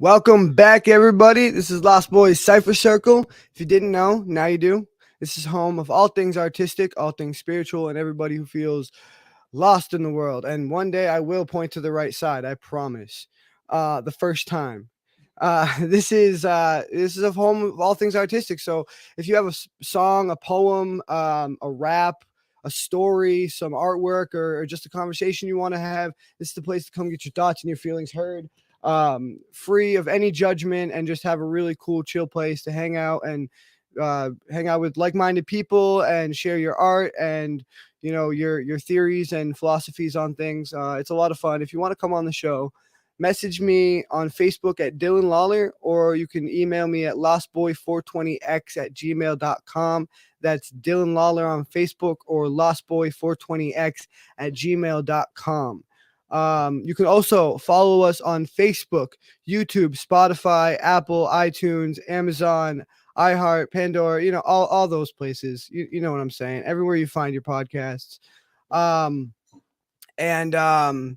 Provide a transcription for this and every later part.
Welcome back, everybody. This is Lostboys Cypher Circle. If you didn't know, now you do. This is home of all things artistic, all things spiritual, and everybody who feels lost in the world. And one day I will point to the right side. I promise. The first time. This is a home of all things artistic. So if you have a song, a poem, a rap, a story, some artwork, or just a conversation you want to have, this is the place to come get your thoughts and your feelings heard, free of any judgment, and just have a really cool, chill place to hang out and hang out with like-minded people and share your art and your theories and philosophies on things. It's a lot of fun. If you want to come on the show, message me on Facebook at Dylan Lawler, or you can email me at lostboy420x@gmail.com. That's Dylan Lawler on Facebook, or lostboy420x@gmail.com. You can also follow us on Facebook, YouTube, Spotify, Apple, iTunes, Amazon, iHeart, Pandora, all those places. You know what I'm saying? Everywhere you find your podcasts. And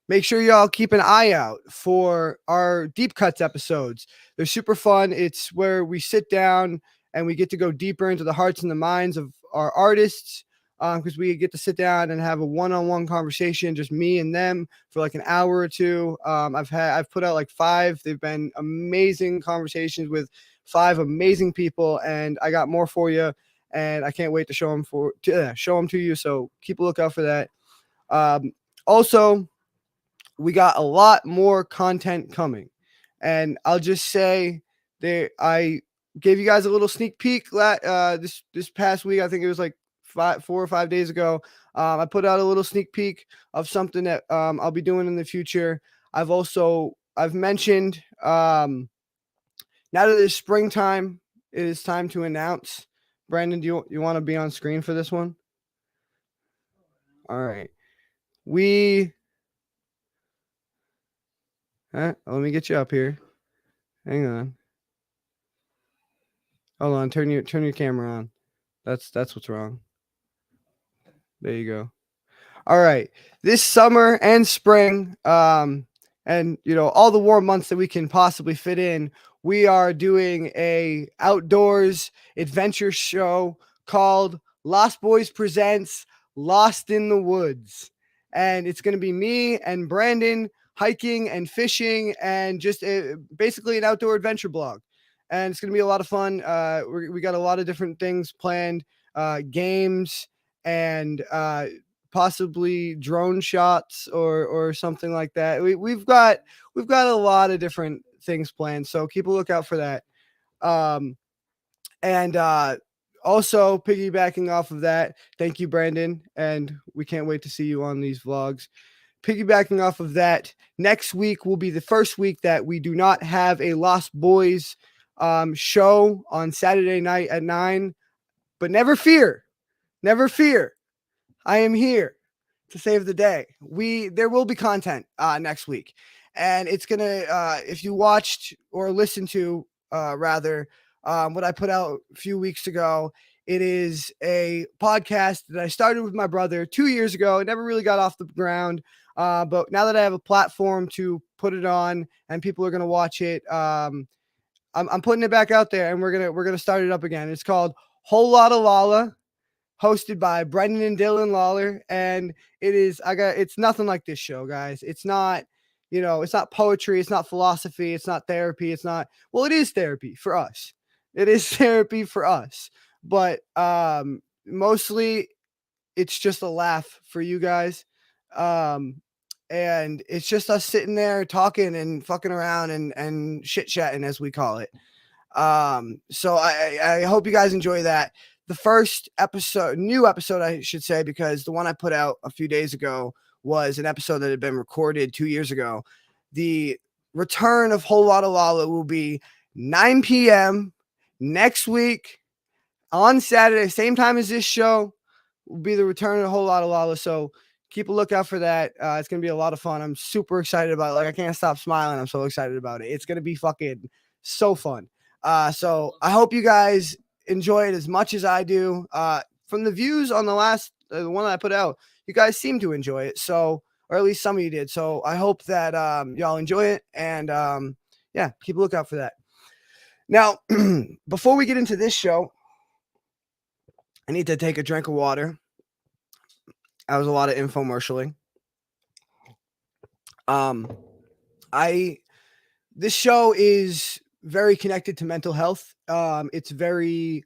make sure y'all keep an eye out for our Deep Cuts episodes. They're super fun. It's where we sit down and we get to go deeper into the hearts and the minds of our artists, because we get to sit down and have a one-on-one conversation, just me and them, for like an hour or two. I've put out like 5. They've been amazing conversations with 5 amazing people, and I got more for you, and I can't wait to show them to you. So keep a lookout for that. Also, we got a lot more content coming, and I'll just say that I gave you guys a little sneak peek this past week. I think it was like 4 or 5 days ago. I put out a little sneak peek of something that I'll be doing in the future. I've mentioned, now that it's springtime, it is time to announce. Brandon, do you want to be on screen for this one? All right. Let me get you up here. Hang on. Hold on. Turn your camera on. That's what's wrong. There you go. All right. This summer and spring, and all the warm months that we can possibly fit in, we are doing a outdoors adventure show called Lost Boys Presents Lost in the Woods. And it's going to be me and Brandon hiking and fishing and just basically an outdoor adventure blog. And it's going to be a lot of fun. We got a lot of different things planned, games, and possibly drone shots or something like that. We've got a lot of different things planned, so keep a lookout for that. And also piggybacking off of that, thank you, Brandon, and we can't wait to see you on these vlogs. Piggybacking off of that, next week will be the first week that we do not have a Lost Boys show on Saturday night at 9. But never fear, I am here to save the day. There will be content next week, and it's gonna, if you watched or listened to rather, what I put out a few weeks ago, it is a podcast that I started with my brother 2 years ago. It never really got off the ground, but now that I have a platform to put it on and people are gonna watch it, I'm putting it back out there, and we're gonna start it up again. It's called Whole Lotta Lala, hosted by Brendan and Dylan Lawler. And it's nothing like this show, guys. It's not, it's not poetry, it's not philosophy, it's not therapy, it is therapy for us. It is therapy for us. But mostly it's just a laugh for you guys. And it's just us sitting there talking and fucking around and shit chatting, as we call it. So I hope you guys enjoy that. The first new episode, I should say, because the one I put out a few days ago was an episode that had been recorded 2 years ago. The return of Whole Lotta Lala will be 9 p.m. next week on Saturday, same time as this show, will be the return of Whole Lotta Lala. So keep a lookout for that. It's going to be a lot of fun. I'm super excited about it. Like, I can't stop smiling. I'm so excited about it. It's going to be fucking so fun. So I hope you guys enjoy it as much as I do. From the views on the last the one that I put out, you guys seem to enjoy it. So, or at least some of you did. So I hope that y'all enjoy it. And yeah, keep a lookout for that. Now, before we get into this show, I need to take a drink of water. That was a lot of infomercialing. This show is very connected to mental health. It's very,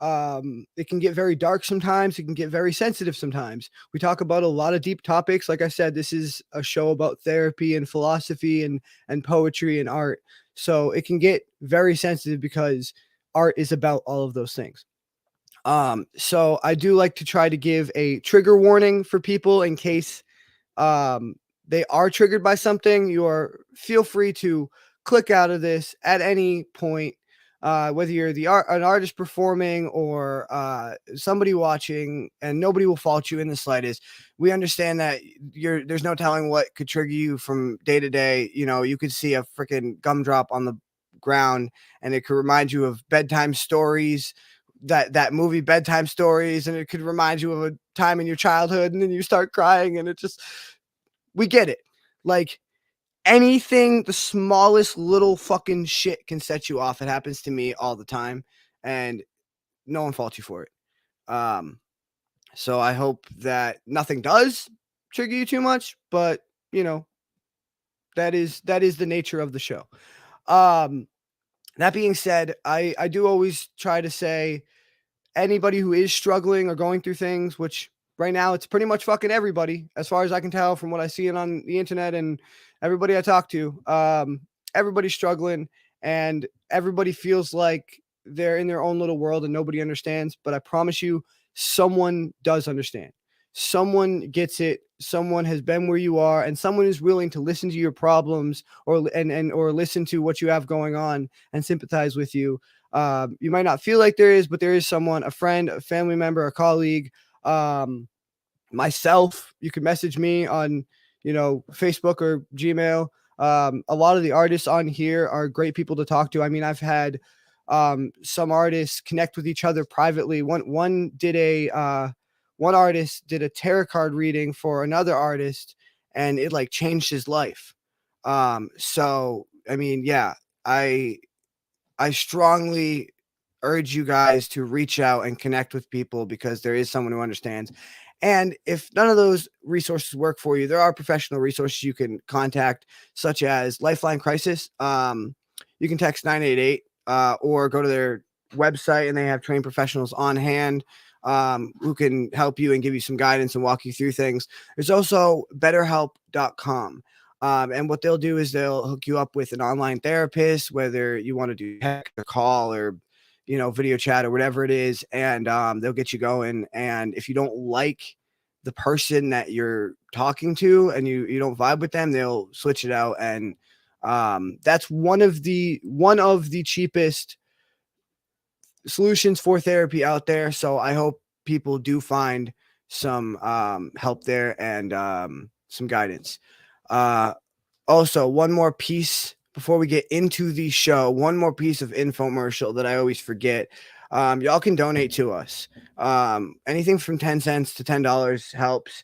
it can get very dark sometimes. It can get very sensitive sometimes. We talk about a lot of deep topics. Like I said, this is a show about therapy and philosophy and poetry and art. So it can get very sensitive because art is about all of those things. So I do like to try to give a trigger warning for people in case um, they are triggered by something. Feel free to click out of this at any point, whether you're an artist performing or somebody watching, and nobody will fault you in the slightest. We understand that there's no telling what could trigger you from day to day. You know, you could see a freaking gumdrop on the ground and it could remind you of bedtime stories, that movie Bedtime Stories, and it could remind you of a time in your childhood, and then you start crying, and it just, we get it. Like, anything, the smallest little fucking shit can set you off. It happens to me all the time, and no one faults you for it. So I hope that nothing does trigger you too much, but you know, that is the nature of the show. That being said, I do always try to say, anybody who is struggling or going through things, which right now it's pretty much fucking everybody, as far as I can tell from what I see on the internet and everybody I talk to, everybody's struggling and everybody feels like they're in their own little world and nobody understands. But I promise you, someone does understand. Someone gets it. Someone has been where you are, and someone is willing to listen to your problems or listen to what you have going on and sympathize with you. You might not feel like there is, but there is someone, a friend, a family member, a colleague, myself. You can message me on, Facebook or Gmail. A lot of the artists on here are great people to talk to. I mean, I've had some artists connect with each other privately. One artist did a tarot card reading for another artist, and it like changed his life. So I mean, yeah, I strongly urge you guys to reach out and connect with people because there is someone who understands. And if none of those resources work for you, there are professional resources you can contact, such as Lifeline Crisis. You can text 988 or go to their website, and they have trained professionals on hand who can help you and give you some guidance and walk you through things. There's also betterhelp.com. And what they'll do is they'll hook you up with an online therapist, whether you want to do text or call or, video chat or whatever it is. And they'll get you going. And if you don't like the person that you're talking to and you don't vibe with them, they'll switch it out. And that's one of the cheapest solutions for therapy out there. So I hope people do find some help there and some guidance. Also, one more piece before we get into the show, one more piece of infomercial that I always forget. Y'all can donate to us. Anything from 10 cents to $10 helps.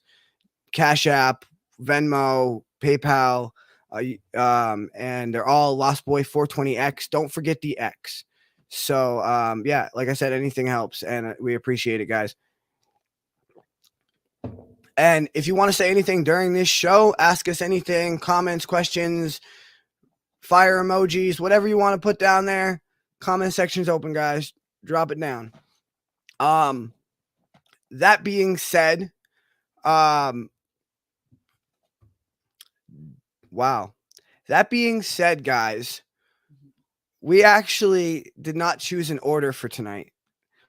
Cash App, Venmo, PayPal, and they're all Lost Boy 420X. Don't forget the X. So, yeah, like I said, anything helps, and we appreciate it, guys. And if you want to say anything during this show, ask us anything, comments, questions, fire emojis, whatever you want to put down there. Comment section's open, guys. Drop it down. That being said, wow. That being said, guys, we actually did not choose an order for tonight.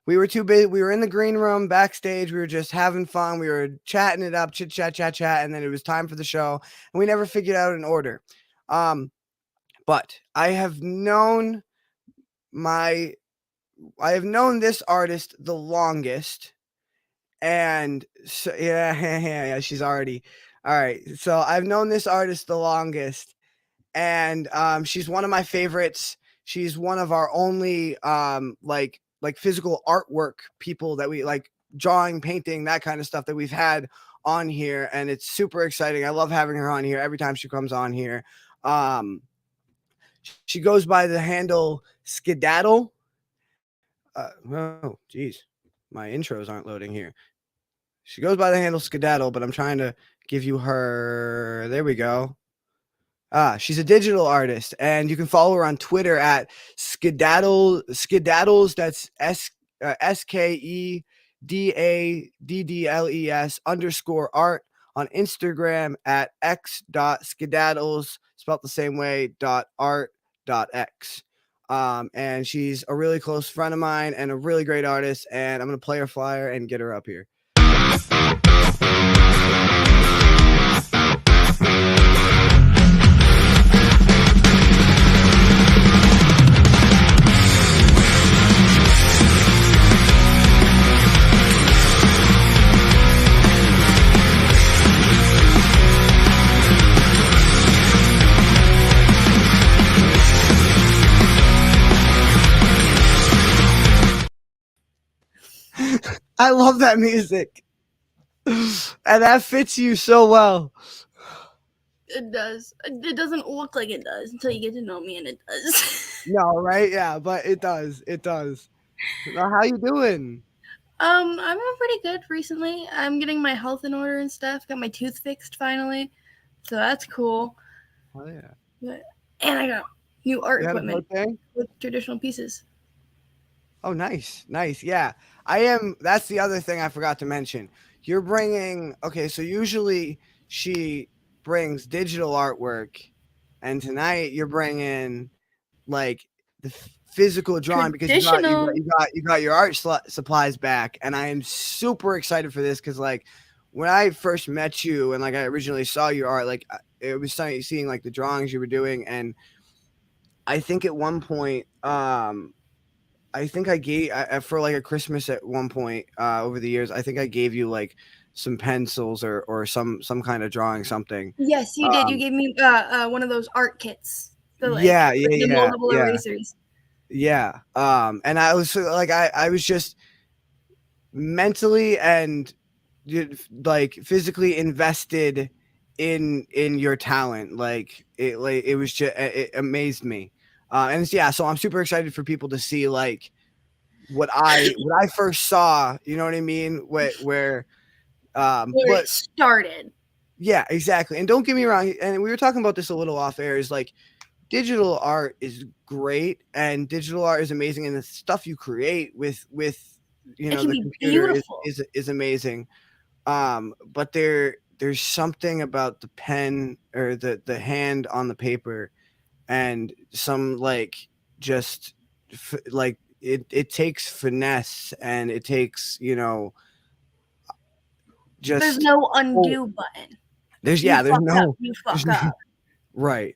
We were too busy. We were in the green room backstage. We were just having fun. We were chatting it up, chit chat, and then it was time for the show. And we never figured out an order. But I have known this artist the longest. And so, yeah, she's already all right. So I've known this artist the longest, and she's one of my favorites. She's one of our only like physical artwork people that we like, drawing, painting, that kind of stuff that we've had on here, and it's super exciting. I love having her on here every time she comes on here. She goes by the handle Skedaddle. Oh, geez, my intros aren't loading here. She goes by the handle Skedaddle, but I'm trying to give you her. There we go. She's a digital artist, and you can follow her on Twitter at Skedaddles. That's SKEDADDLES _art, on Instagram at x.skedaddles, spelled the same way, .art.x. And she's a really close friend of mine and a really great artist. And I'm gonna play her flyer and get her up here. I love that music. And that fits you so well. It does. It doesn't look like it does until you get to know me, and it does. No, right? Yeah, but it does. It does. Now, how you doing? I'm doing pretty good recently. I'm getting my health in order and stuff. Got my tooth fixed finally, so that's cool. Oh yeah. And I got new art You had a equipment birthday? with traditional pieces. Oh, nice, nice. Yeah, I am. That's the other thing I forgot to mention. You're bringing. Okay, so usually she brings digital artwork, and tonight you're bringing like the physical drawing because Traditional. you got your art supplies back, and I am super excited for this because like when I first met you and like I originally saw your art, like it was seeing like the drawings you were doing, and I think at one point, I think I gave for like a Christmas at one point over the years. I think I gave you like some pencils or some kind of drawing something. Yes, you did. You gave me one of those art kits. The Yeah, with the moldable erasers. Yeah. And I was like, I was just mentally and like physically invested in your talent. Like it was just, it amazed me. And it's, yeah, so I'm super excited for people to see like what I first saw, you know what I mean? Where but it started. Yeah, exactly. And don't get me wrong, and we were talking about this a little off air, is like digital art is great and digital art is amazing, and the stuff you create with you know the computer is amazing. But there's something about the pen or the hand on the paper and some like just like it takes finesse and it takes, you know, just there's no undo button. There's you no you fuck up. Right.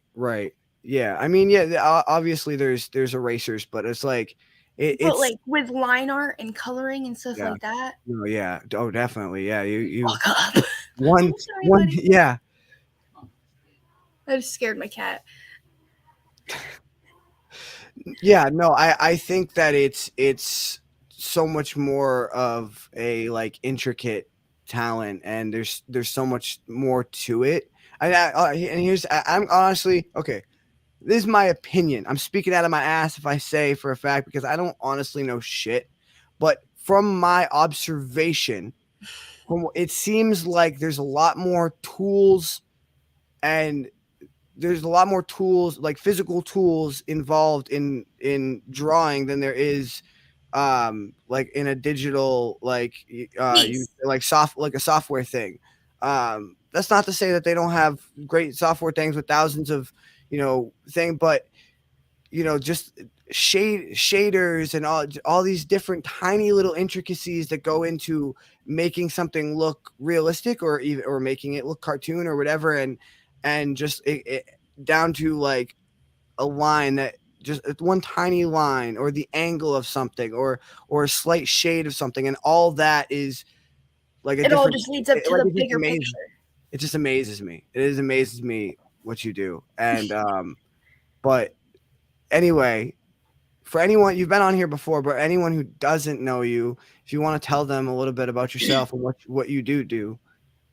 Yeah. I mean, yeah, obviously there's erasers, but it's like it's like with line art and coloring and stuff like that. Oh yeah. Oh, definitely. Yeah. You fuck up. One yeah. I just scared my cat. Yeah, no, I think that it's so much more of a like intricate talent, and there's so much more to it. And here's I'm honestly okay. This is my opinion. I'm speaking out of my ass if I say for a fact because I don't honestly know shit. But from my observation, it seems like there's a lot more tools and there's a lot more tools, like physical tools involved in drawing than there is like in a digital like like a software thing. That's not to say that they don't have great software things with thousands of, you know, thing, but you know, just shaders and all these different tiny little intricacies that go into making something look realistic or even or making it look cartoon or whatever, and just it down to like a line that just one tiny line or the angle of something or a slight shade of something, and all that is like it all just leads up to the bigger picture. It just amazes me. It amazes me what you do. And but anyway, for anyone, you've been on here before, but anyone who doesn't know you, if you want to tell them a little bit about yourself and what you do.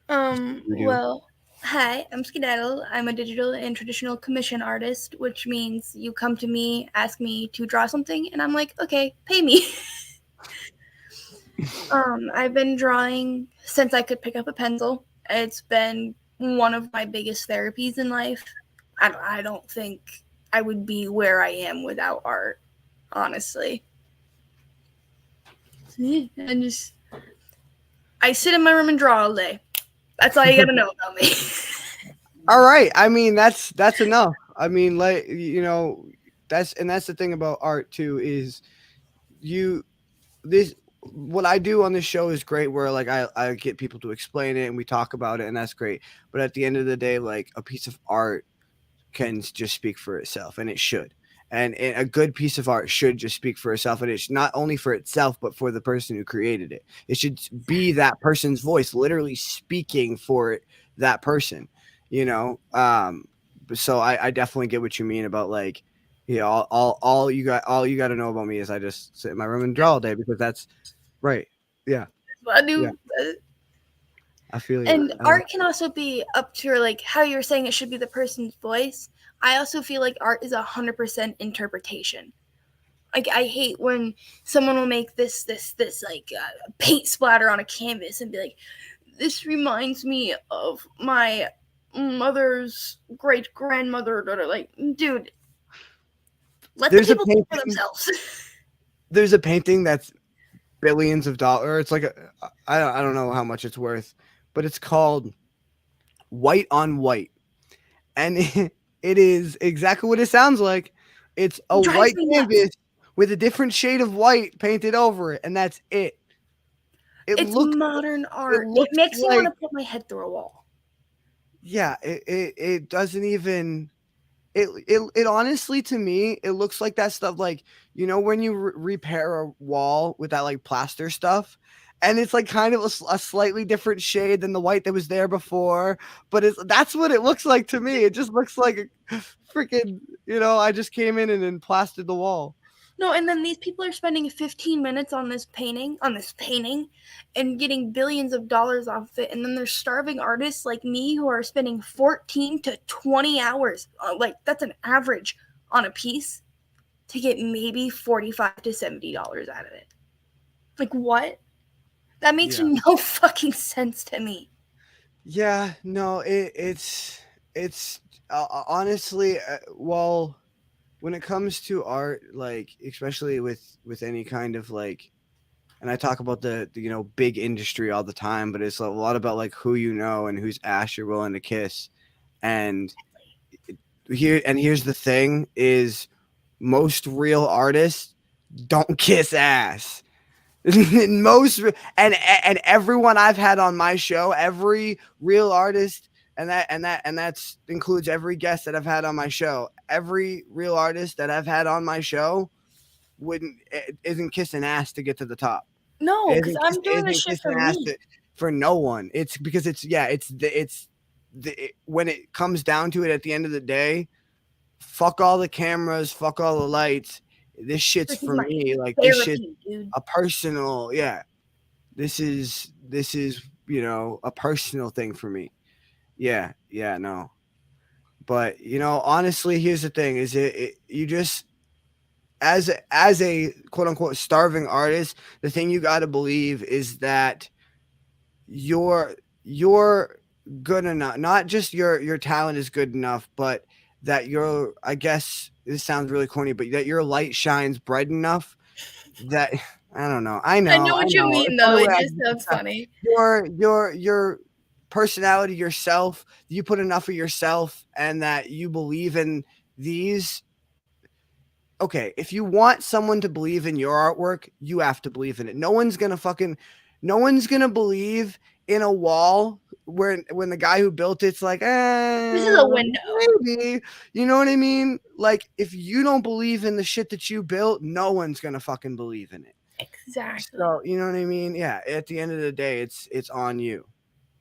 Well, Hi, I'm Skedaddle. I'm a digital and traditional commission artist, which means you come to me, ask me to draw something, and I'm like, okay, pay me. I've been drawing since I could pick up a pencil. It's been one of my biggest therapies in life. I don't think I would be where I am without art, honestly. And just, I sit in my room and draw all day. That's all you gotta know about me. All right. I mean, that's enough. I mean, like, that's the thing about art too, is you this what I do on this show is great, where like I get people to explain it and we talk about it, and that's great. But at the end of the day, like, a piece of art can just speak for itself, and it should. And a good piece of art should just speak for itself, and it's not only for itself but for the person who created it. It should be that person's voice literally speaking for that person, you know. So I definitely get what you mean about, like, all you got to know about me is I just sit in my room and draw all day, because that's right. Yeah. I Yeah, do. I feel you. And art can also be up to, like, how you're saying it should be the person's voice. I also feel like art is 100% interpretation. Like, I hate when someone will make this like paint splatter on a canvas and be like, this reminds me of my mother's great grandmother. Like, dude, let the there's a people think for painting themselves. there's a painting that's billions of dollars. It's like I don't know how much it's worth, but it's called White on White, and it is exactly what it sounds like. It's a It drives white me nuts. canvas with a different shade of white painted over it, and that's it. It It's looks modern it art. It looks makes me want like, to put my head through a wall. yeah, it doesn't even it honestly, to me, it looks like that stuff, like, when you repair a wall with that, like, plaster stuff, and it's like kind of a slightly different shade than the white that was there before, but that's what it looks like to me. It just looks like a freaking, I just came in and then plastered the wall. No, and then these people are spending 15 minutes on this painting, and getting billions of dollars off of it. And then there's starving artists like me who are spending 14 to 20 hours, like that's an average on a piece, to get maybe 45 to $70 out of it. Like, what? That makes Yeah. no fucking sense to me. Yeah, no, it's honestly, well, when it comes to art, like, especially with any kind of, like, and I talk about the big industry all the time, but it's a lot about, like, who you know and whose ass you're willing to kiss. And here's the thing: is most real artists don't kiss ass. most and everyone I've had on my show, every real artist, and that's includes every guest that I've had on my show. Every real artist that I've had on my show wouldn't isn't kissing ass to get to the top. No, because Isn't I'm doing this isn't shit kissing for ass me. for no one. It's because when it comes down to it, at the end of the day, fuck all the cameras, fuck all the lights. This shit's This is for my me. Like, this shit, therapy, dude. a personal, yeah. This is a personal thing for me. Yeah, yeah, no. But honestly, here's the thing: is you just, as a quote unquote starving artist, the thing you got to believe is that you're good enough. Not just your talent is good enough, but that I guess this sounds really corny, but that your light shines bright enough that I don't know. I I know know. I what you know. mean, It's the though. only It way I just can sounds describe funny. your personality, yourself. You put enough of yourself, and that you believe in these. Okay, if you want someone to believe in your artwork, you have to believe in it. No one's gonna believe in a wall where when the guy who built it's like, This is a window. maybe, you know what I mean? Like, if you don't believe in the shit that you built, no one's gonna fucking believe in it. Exactly. So, you know what I mean? Yeah. At the end of the day, it's on you.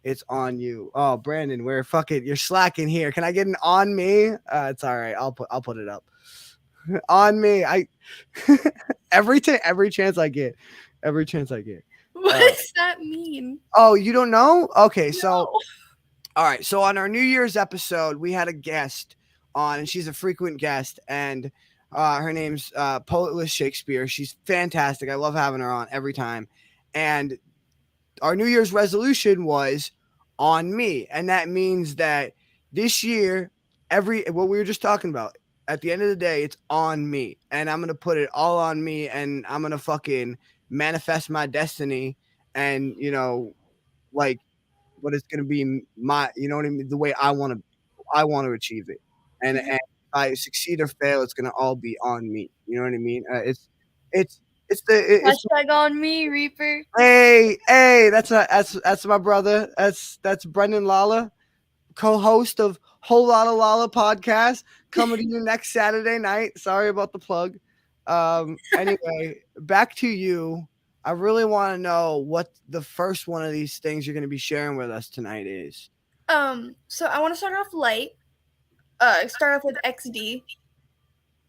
It's on you. Oh, Brandon, we're fucking. You're slacking here. Can I get an on me? It's all right. I'll put it up. On me. I every chance I get, every chance I get. What Uh, does that mean? oh, you don't know? Okay, so No. All right. So on our New Year's episode, we had a guest on, and she's a frequent guest, and her name's Poetless Shakespeare. She's fantastic. I love having her on every time. And our New Year's resolution was on me, and that means that this year, every what we were just talking about. At the end of the day, it's on me, and I'm gonna put it all on me, and I'm gonna fucking manifest my destiny, and like what it's going to be my, you know what I mean, the way I want to achieve it, and if I succeed or fail, it's going to all be on me. You know what I mean? It's it's Hashtag on me, Reaper. hey, that's my brother. That's Brendan Lala, co-host of Whole Lotta Lala podcast, coming to you next Saturday night. Sorry about the plug. Anyway, back to you. I really want to know what the first one of these things you're going to be sharing with us tonight is. So I want to start off light. Start off with XD.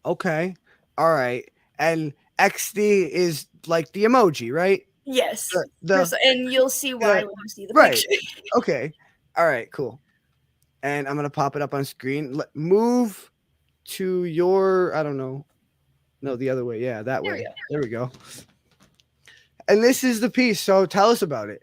Okay. All right. And XD is like the emoji, right? Yes. The And you'll see why when you see the right. picture. Okay. All right, cool. And I'm going to pop it up on screen. Move to your, I don't know. No, the other way. Yeah, that way. There we go. And this is the piece. So tell us about it.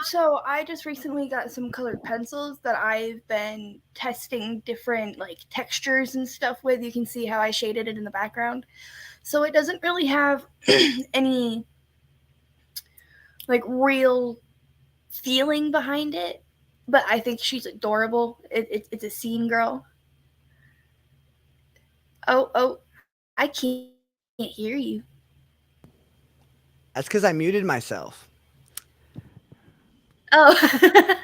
So I just recently got some colored pencils that I've been testing different like textures and stuff with. You can see how I shaded it in the background. So it doesn't really have any like real feeling behind it, but I think she's adorable. It's a scene girl. Oh, I can't hear you. That's because I muted myself. Oh.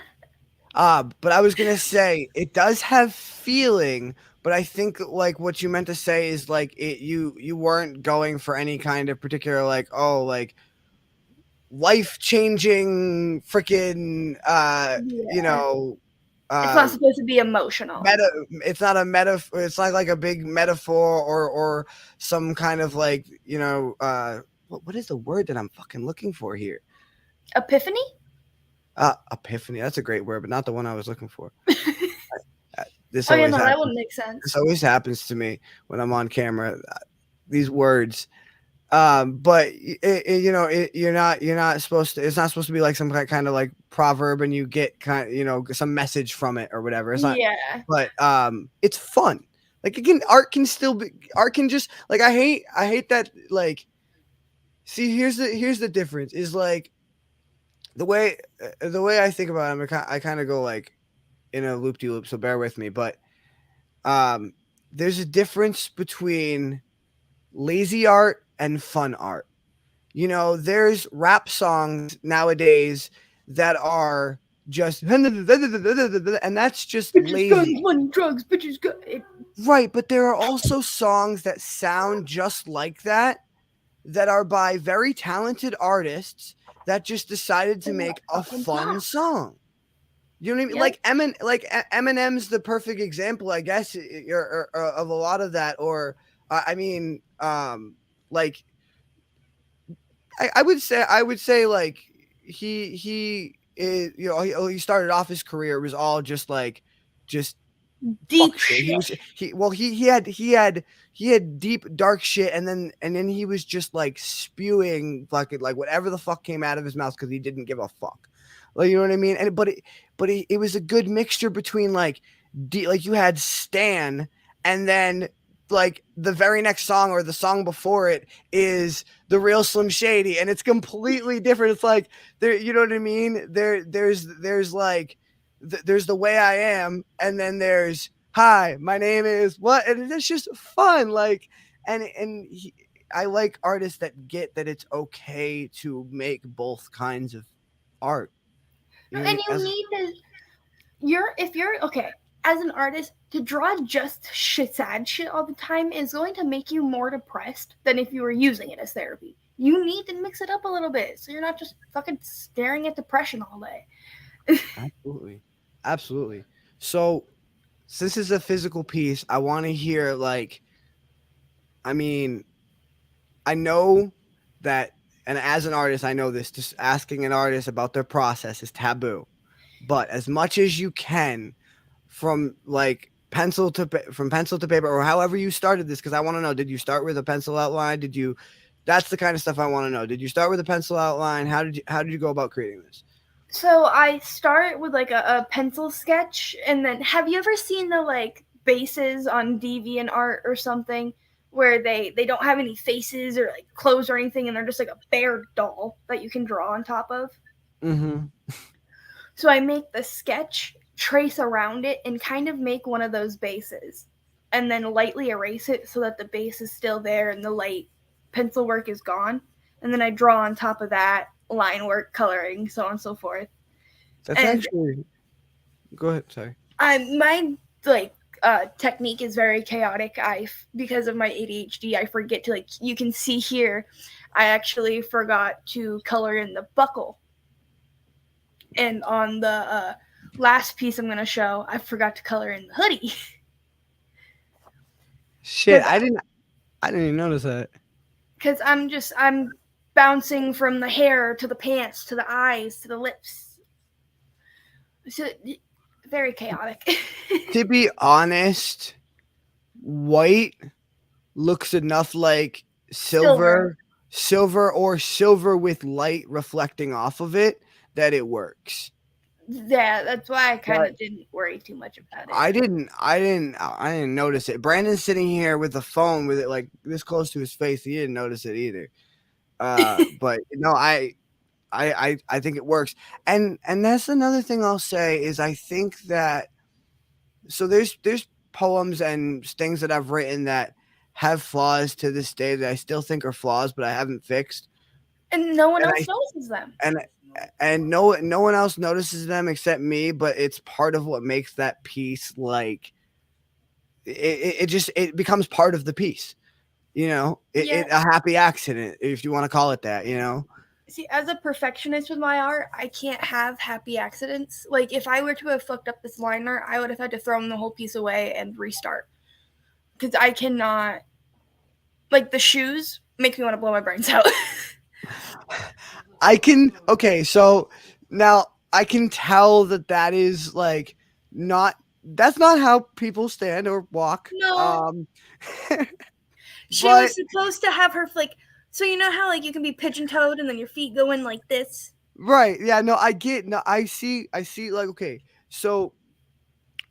But I was gonna say it does have feeling, but I think like what you meant to say is like you weren't going for any kind of particular like like life changing freaking It's not supposed to be emotional. It's not a metaphor. It's not like a big metaphor or some kind of like what is the word that I'm fucking looking for here? Epiphany. Epiphany. That's a great word, but not the one I was looking for. This Oh yeah, always no, happens. that wouldn't make sense. This always happens to me when I'm on camera. These words, but you're not supposed to. It's not supposed to be like some kind of like proverb, and you get some message from it or whatever. It's not. Yeah. But it's fun. Like again, art can just like I hate that like. See, here's the difference is like the way I think about it. I kind of go like in a loop de loop, so bear with me. But there's a difference between lazy art and fun art. There's rap songs nowadays that are just and that's just bitches, lazy. guns, money, drugs, bitches, Right, but there are also songs that sound just like that are by very talented artists that just decided to make a fun song. You know what I mean? Yep. Eminem's the perfect example, I guess, of a lot of that. Or like I would say like he is, he started off his career, it was all just deep shit. He had deep dark shit, and then he was just like spewing fucking like whatever the fuck came out of his mouth because he didn't give a fuck. Like, you know what I mean? And it was a good mixture between like you had Stan, and then like the very next song or the song before it is The Real Slim Shady, and it's completely different. It's like there, you know what I mean? There's like there's The Way I Am, and then there's Hi, my name is what, and it's just fun. Like, I like artists that get that it's okay to make both kinds of art. And you need to, if you're okay as an artist, to draw just sad shit all the time is going to make you more depressed than if you were using it as therapy. You need to mix it up a little bit so you're not just fucking staring at depression all day. Absolutely. So since this is a physical piece, I want to hear like, I mean, I know that, and as an artist, I know this, just asking an artist about their process is taboo. but as much as you can from like from pencil to paper or however you started this, because I want to know, did you start with a pencil outline? Did you That's the kind of stuff I want to know. Did you start with a pencil outline? How did you go about creating this? So I start with like a pencil sketch, and then have you ever seen the like bases on DeviantArt or something where they don't have any faces or like clothes or anything, and they're just like a bare doll that you can draw on top of? Mm-hmm. So I make the sketch, trace around it, and kind of make one of those bases, and then lightly erase it so that the base is still there and the light pencil work is gone. And then I draw on top of that line work, coloring, so on and so forth. That's And actually Go ahead. Sorry. my like technique is very chaotic. Because of my ADHD, I forget to like. You can see here, I actually forgot to color in the buckle, and on the last piece I'm gonna show, I forgot to color in the hoodie. Shit, I didn't even notice that. Because I'm bouncing from the hair to the pants to the eyes to the lips. So very chaotic. To be honest, white looks enough like Silver. silver with light reflecting off of it that it works. Yeah, that's why I kind But of didn't worry too much about it. I didn't notice it. Brandon's sitting here with the phone with it like this close to his face. He didn't notice it either. But no, I think it works. And that's another thing I'll say is I think that so there's poems and things that I've written that have flaws to this day that I still think are flaws, but I haven't fixed. And no one And else I notices them. and and no one else notices them except me, but it's part of what makes that piece like it just it becomes part of the piece. Yeah. A happy accident, if you want to call it that. See, as a perfectionist with my art, I can't have happy accidents. Like, if I were to have fucked up this liner, I would have had to throw the whole piece away and restart. Because I cannot. Like, the shoes make me want to blow my brains out. Okay, so now I can tell that is like not that's not how people stand or walk. No. She But was supposed to have her, like. So, you know how, like, you can be pigeon toed and then your feet go in like this? right, yeah, no, I see, like, okay, so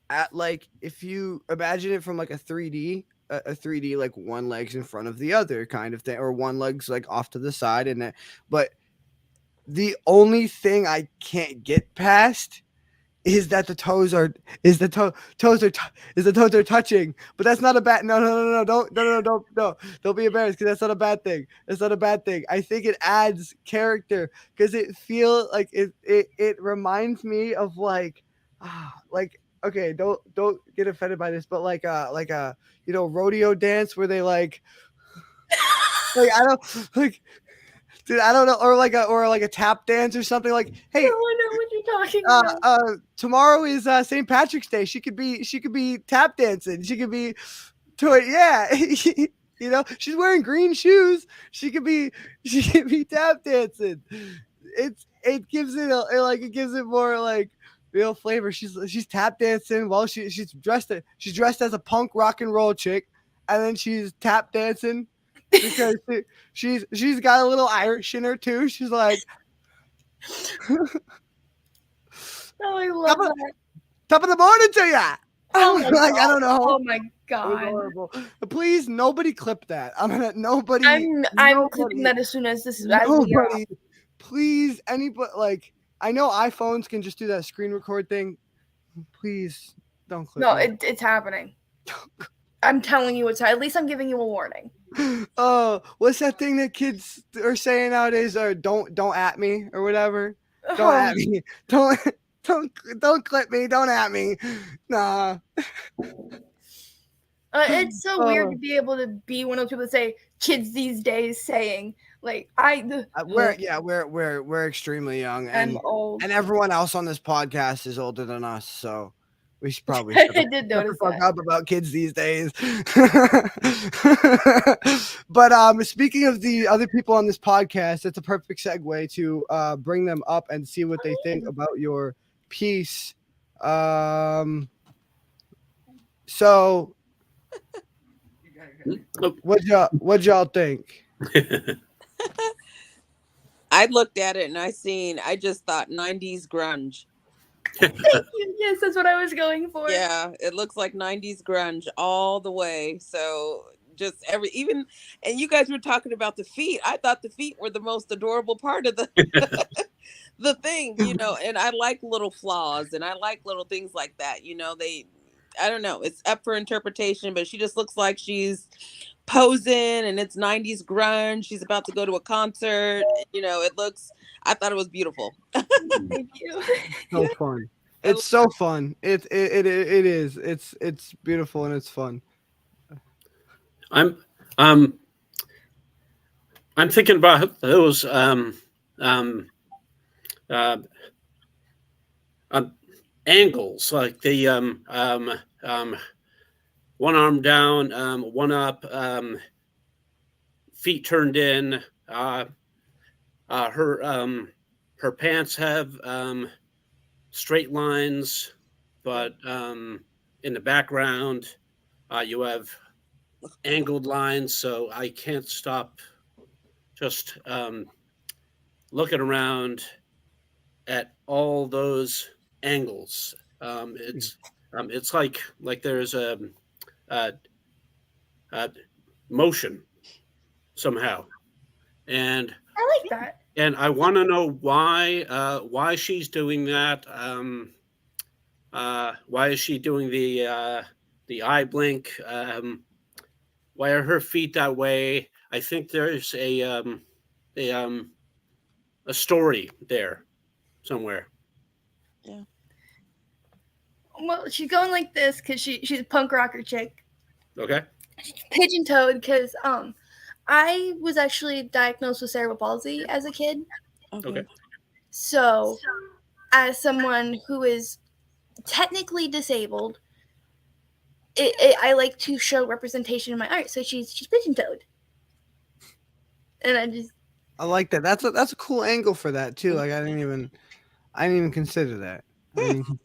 at like if you imagine it from like a 3D, a 3D, like one leg's in front of the other kind of thing, or one leg's like off to the side, and but the only thing I can't get past is that the toes are is the toes are is the toes are touching, but that's not a bad. No, don't no no no don't be embarrassed, because that's not a bad thing. It's not a bad thing. I think it adds character because it feel like it reminds me of like, okay, don't get offended by this, but like a rodeo dance where they like I don't like, dude, I don't know, or like a tap dance or something. Like, No, hey, I know what you're talking about. tomorrow is St. Patrick's Day. She could be tap dancing. She could be to it. Yeah, she's wearing green shoes. She could be tap dancing. It gives it gives it more like real flavor. She's tap dancing while she's dressed as a punk rock and roll chick, and then she's tap dancing because she's got a little Irish in her too. She's like, Oh, I top love of, that. top of the morning to ya. Oh my Like, I god. don't know. Oh my It was god. horrible. Please, nobody clip that. I'm gonna I'm clipping that as soon as we are off. nobody. Please, anybody, like, I know iPhones can just do that screen record thing. Please don't clip No, me. it's happening. I'm telling you, at least I'm giving you a warning. Oh, what's that thing that kids are saying nowadays? Or don't at me or whatever. Don't Oh, at me. Don't don't clip me. Don't at me. Nah. it's so weird to be able to be one of those people that say kids these days saying like We're extremely young, I'm and old. everyone else on this podcast is older than us, so we should probably I shut the, did shut notice the fuck that. up about kids these days. But speaking of the other people on this podcast, it's a perfect segue to bring them up and see what they think about your piece. So what y'all think? I looked at it and I just thought 90s grunge. Thank you. Yes, that's what I was going for. Yeah, it looks like 90s grunge all the way. So just and you guys were talking about the feet. I thought the feet were the most adorable part of the thing, and I like little flaws and I like little things like that. I don't know, it's up for interpretation, but she just looks like she's posing and it's 90s grunge. She's about to go to a concert. I thought it was beautiful. Thank you. So fun. It's so fun. It is. It's beautiful and it's fun. I'm thinking about those angles, like the one arm down, one up, feet turned in. Her pants have straight lines, but in the background you have angled lines. So I can't stop just looking around at all those angles. It's like there's a motion somehow, and I like that. And I want to know why she's doing that. Why is she doing the eye blink? Why are her feet that way? I think there's a story there somewhere. Yeah. Well, she's going like this because she's a punk rocker chick. Okay. She's pigeon-toed because I was actually diagnosed with cerebral palsy as a kid. Okay. So, as someone who is technically disabled, I like to show representation in my art. So she's pigeon-toed, and I like that. That's a cool angle for that too. Like I didn't even consider that.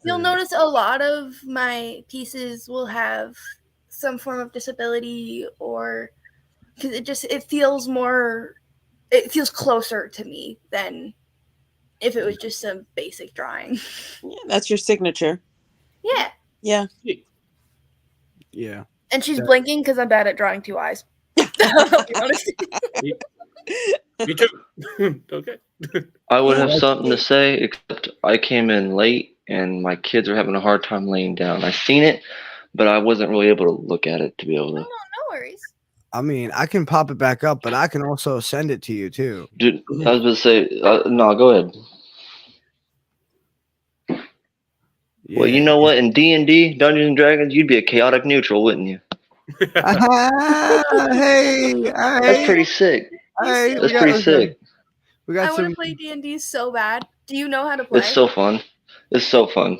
You'll notice a lot of my pieces will have some form of disability, or because it feels closer to me than if it was just some basic drawing. Yeah, that's your signature. Yeah. Yeah. Yeah. And she's blinking because I'm bad at drawing two eyes. I'll be honest. Me too. Okay. I would have something to say, except I came in late and my kids are having a hard time laying down. I seen it, but I wasn't really able to look at it to be able to. No worries. I mean, I can pop it back up, but I can also send it to you too. Dude, I was going to say, no, go ahead. Yeah. Well, you know what? In D&D, Dungeons and Dragons, you'd be a chaotic neutral, wouldn't you? Hey, that's pretty sick. Hey, that's pretty sick. We got I want to play D&D so bad. Do you know how to play? It's so fun. It's so fun.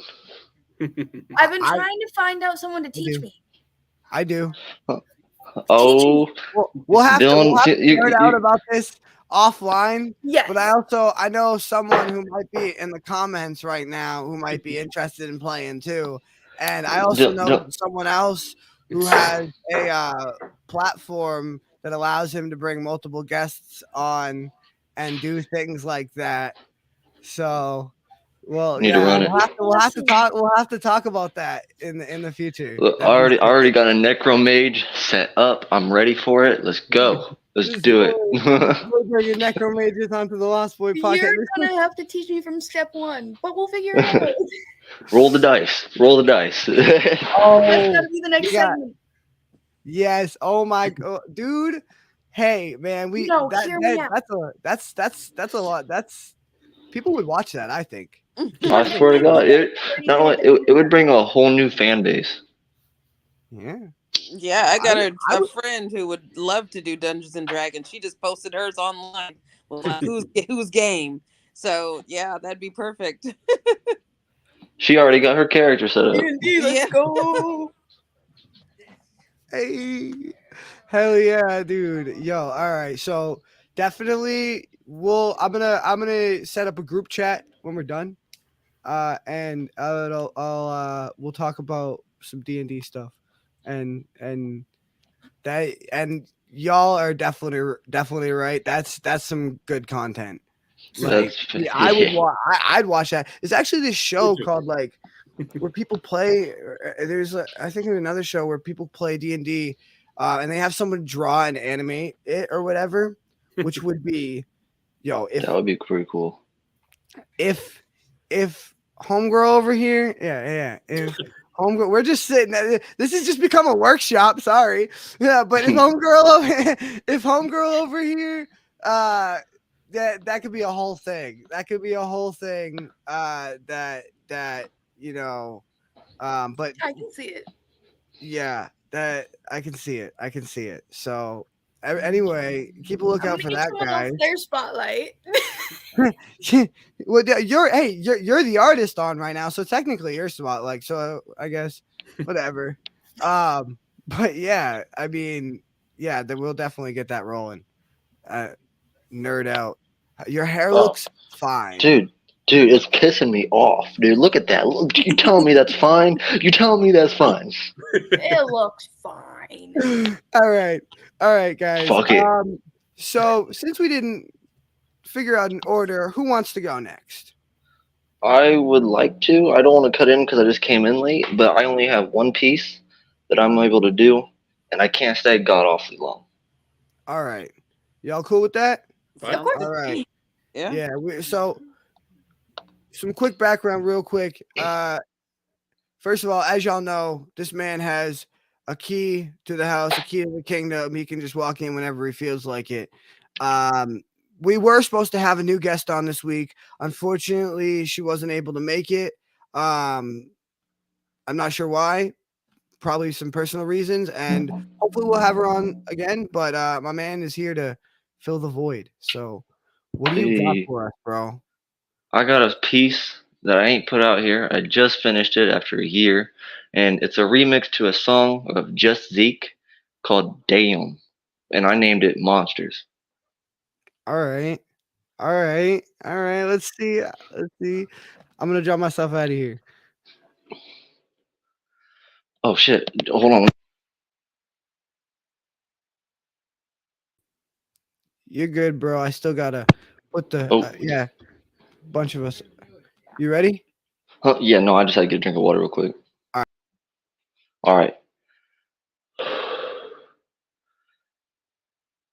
I've been trying to find out someone to teach me. I do. Oh, we'll have to nerd out about this offline. Yeah. But I know someone who might be in the comments right now who might be interested in playing too. And I also know someone else who has a platform that allows him to bring multiple guests on and do things like that. So, well, we'll have to talk about that in the future. Look, I already got a necromage set up. I'm ready for it. Let's go. Let's do it. We'll bring your necromages onto the Lost Boy podcast. You're gonna have to teach me from step one, but we'll figure it out. Roll the dice. Oh, that's gotta be the next segment. Yes. Oh my god, dude. Hey, man, that's a lot. That's people would watch that. I think. I swear to God, it would bring a whole new fan base. Yeah. Yeah, I got a friend who would love to do Dungeons and Dragons. She just posted hers online. Well, who's game? So yeah, that'd be perfect. She already got her character set up. Let's go. Hey, hell yeah, dude. Yo, all right. So definitely I'm gonna set up a group chat when we're done. and we'll talk about some D&D stuff, and that, and y'all are definitely right. That's some good content. Like, That's yeah, yeah. I'd watch that. There's actually this show called like where people play. I think there's another show where people play D&D, and they have someone draw and animate it or whatever, which would be, yo, That would be pretty cool. if homegirl over here, if homegirl, we're just sitting. This has just become a workshop. Sorry, yeah, but if homegirl over here, that could be a whole thing. That could be a whole thing. That you know, but I can see it. yeah, that I can see it. I can see it. So anyway, keep a lookout I'm for gonna get that, someone guys. else their spotlight. Well, you're the artist on right now, so technically you're spotlight. So I guess whatever. But yeah, I mean, yeah, then we'll definitely get that rolling. Nerd out. Your hair Oh, looks fine. dude, it's pissing me off, dude. Look at that. Look, you telling me that's fine? You telling me that's fine? It looks fine. All right, guys. Fuck it. So since we didn't figure out an order, who wants to go next? I would like to. I don't want to cut in because I just came in late, but I only have one piece that I'm able to do, and I can't stay god awfully long. All right, y'all cool with that? Fine. Of course. All right. Yeah. Yeah. So some quick background, real quick. First of all, as y'all know, this man has a key to the house, a key to the kingdom. He can just walk in whenever he feels like it. We were supposed to have a new guest on this week. Unfortunately, she wasn't able to make it. I'm not sure why. Probably some personal reasons, and hopefully we'll have her on again. But my man is here to fill the void. So, what do you got Hey, for us, bro? I got a piece that I ain't put out here. I just finished it after a year, and it's a remix to a song of Just Zeke called Damn, and I named it Monsters. All right. All right. All right. Let's see. Let's see. I'm gonna drop myself out of here. Oh shit, hold on. You're good, bro. I still gotta put the Oh, yeah, bunch of us. You ready? huh, yeah, no, I just had to get a drink of water real quick. All All right.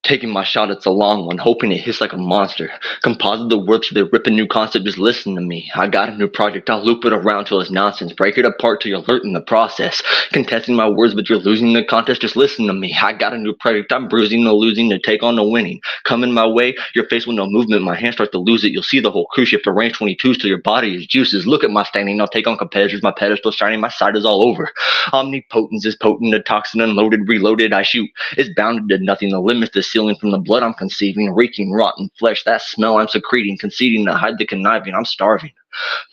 Taking my shot, it's a long one, hoping it hits like a monster. Composite the words, they rip a new concept, just listen to me. I got a new project, I'll loop it around till it's nonsense. Break it apart till you're alert in the process. Contesting my words, but you're losing the contest, just listen to me. I got a new project, I'm bruising the losing to take on the winning. Coming my way, your face with no movement, my hands start to lose it. You'll see the whole crew shift to range 22s till your body is juices. Look at my standing, I'll take on competitors, my pedestal shining, my side is all over. Omnipotence is potent, a toxin unloaded, reloaded, I shoot. It's bounded to nothing, the limits the ceiling from the blood I'm conceiving, reeking rotten flesh, that smell I'm secreting, conceding to hide the conniving, I'm starving.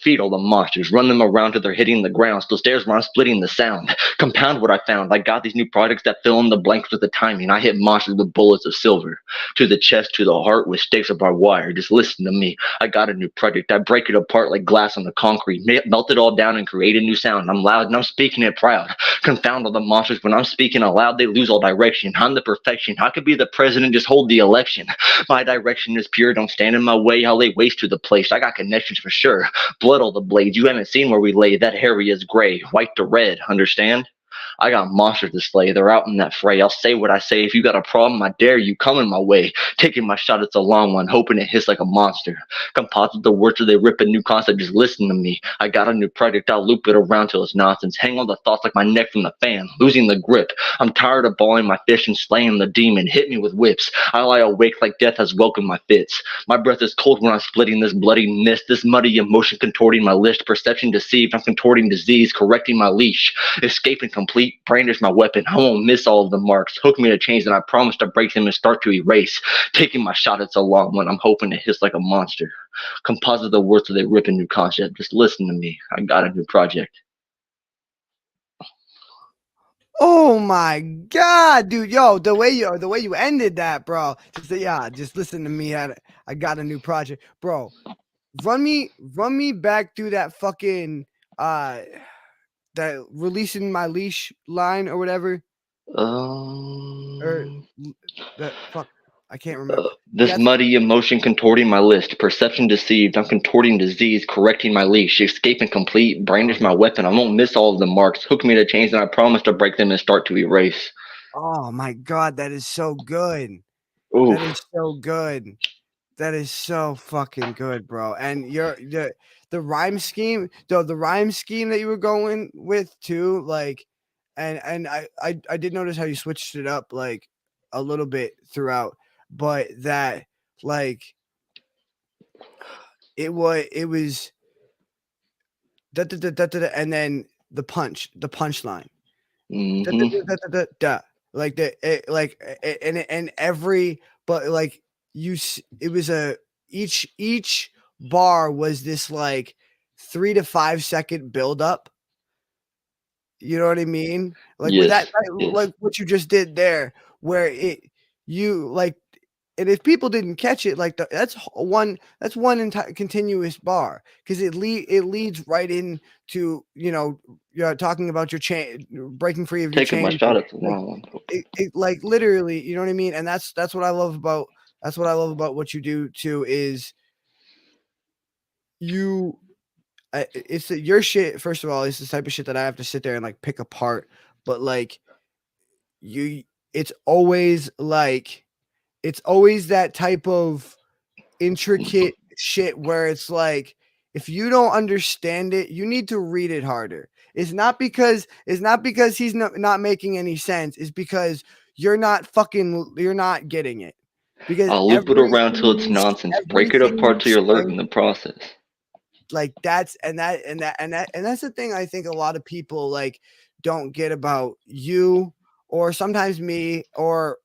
Feed all the monsters, run them around till they're hitting the ground. Still stairs where I'm splitting the sound. Compound what I found. I got these new projects that fill in the blanks with the timing. I hit monsters with bullets of silver. To the chest, to the heart with stakes of barbed wire. Just listen to me. I got a new project. I break it apart like glass on the concrete. Melt it all down and create a new sound. I'm loud and I'm speaking it proud. Confound all the monsters. When I'm speaking aloud, they lose all direction. I'm the perfection. I could be the president, just hold the election. My direction is pure. Don't stand in my way. I'll lay waste to the place. I got connections for sure. Blood all the blades, you haven't seen where we lay. That area is gray, white to red, understand? I got monsters to slay, they're out in that fray. I'll say what I say, if you got a problem, I dare you, come in my way. Taking my shot, it's a long one, hoping it hits like a monster. Composite the words till they rip a new concept, just listen to me. I got a new project, I'll loop it around till it's nonsense. Hang on the thoughts like my neck from the fan, losing the grip. I'm tired of balling my fish and slaying the demon, hit me with whips. I lie awake like death has welcomed my fits. My breath is cold when I'm splitting this bloody mist, this muddy emotion contorting my list, perception deceived, I'm contorting disease, correcting my leash, escaping complete, brandish my weapon, I won't miss all of the marks, hook me to chains and I promise to break them and start to erase. Taking my shot, it's a long one, I'm hoping it hits like a monster. Composite the words so they rip a new concept, just listen to me, I got a new project. Oh my god, dude! Yo, the way you ended that, bro. Just listen to me. I got a new project, bro. run me back through that fucking that releasing my leash line or whatever, or that fuck, I can't remember. This That's muddy emotion contorting my list, perception deceived, I'm contorting disease, correcting my leash, escaping complete, brandish my weapon, I won't miss all of the marks, hook me to chains and I promise to break them and start to erase. oh my god, that is so good. Ooh, That is so good. That is so fucking good, bro. And the rhyme scheme, the rhyme scheme that you were going with too, like, and I did notice how you switched it up like a little bit throughout, but that like it was da, da, da, da, da, da, and then the punchline. Da, da, mm-hmm. da, da, da, da. Like and every, but like it was each bar was this like 3 to 5 second build up. You know what I mean? Like with that, Yes, yes. like what you just did there, where you like, and if people didn't catch it, like that's one continuous bar, because it leads right into you're talking about your chain, breaking free of your Taking my chain, shot at the like long one. like literally, you know what I mean? And that's what I love about what you do too, is you it's your shit. First of all, it's the type of shit that I have to sit there and like pick apart, but like you it's always like it's always that type of intricate shit where it's like, if you don't understand it, you need to read it harder. It's not because he's not making any sense. It's because you're not getting it. Because I'll loop it around till it's nonsense, break it everything you apart till you're say, learning the process. like that's the thing I think a lot of people like don't get about you, or sometimes me, or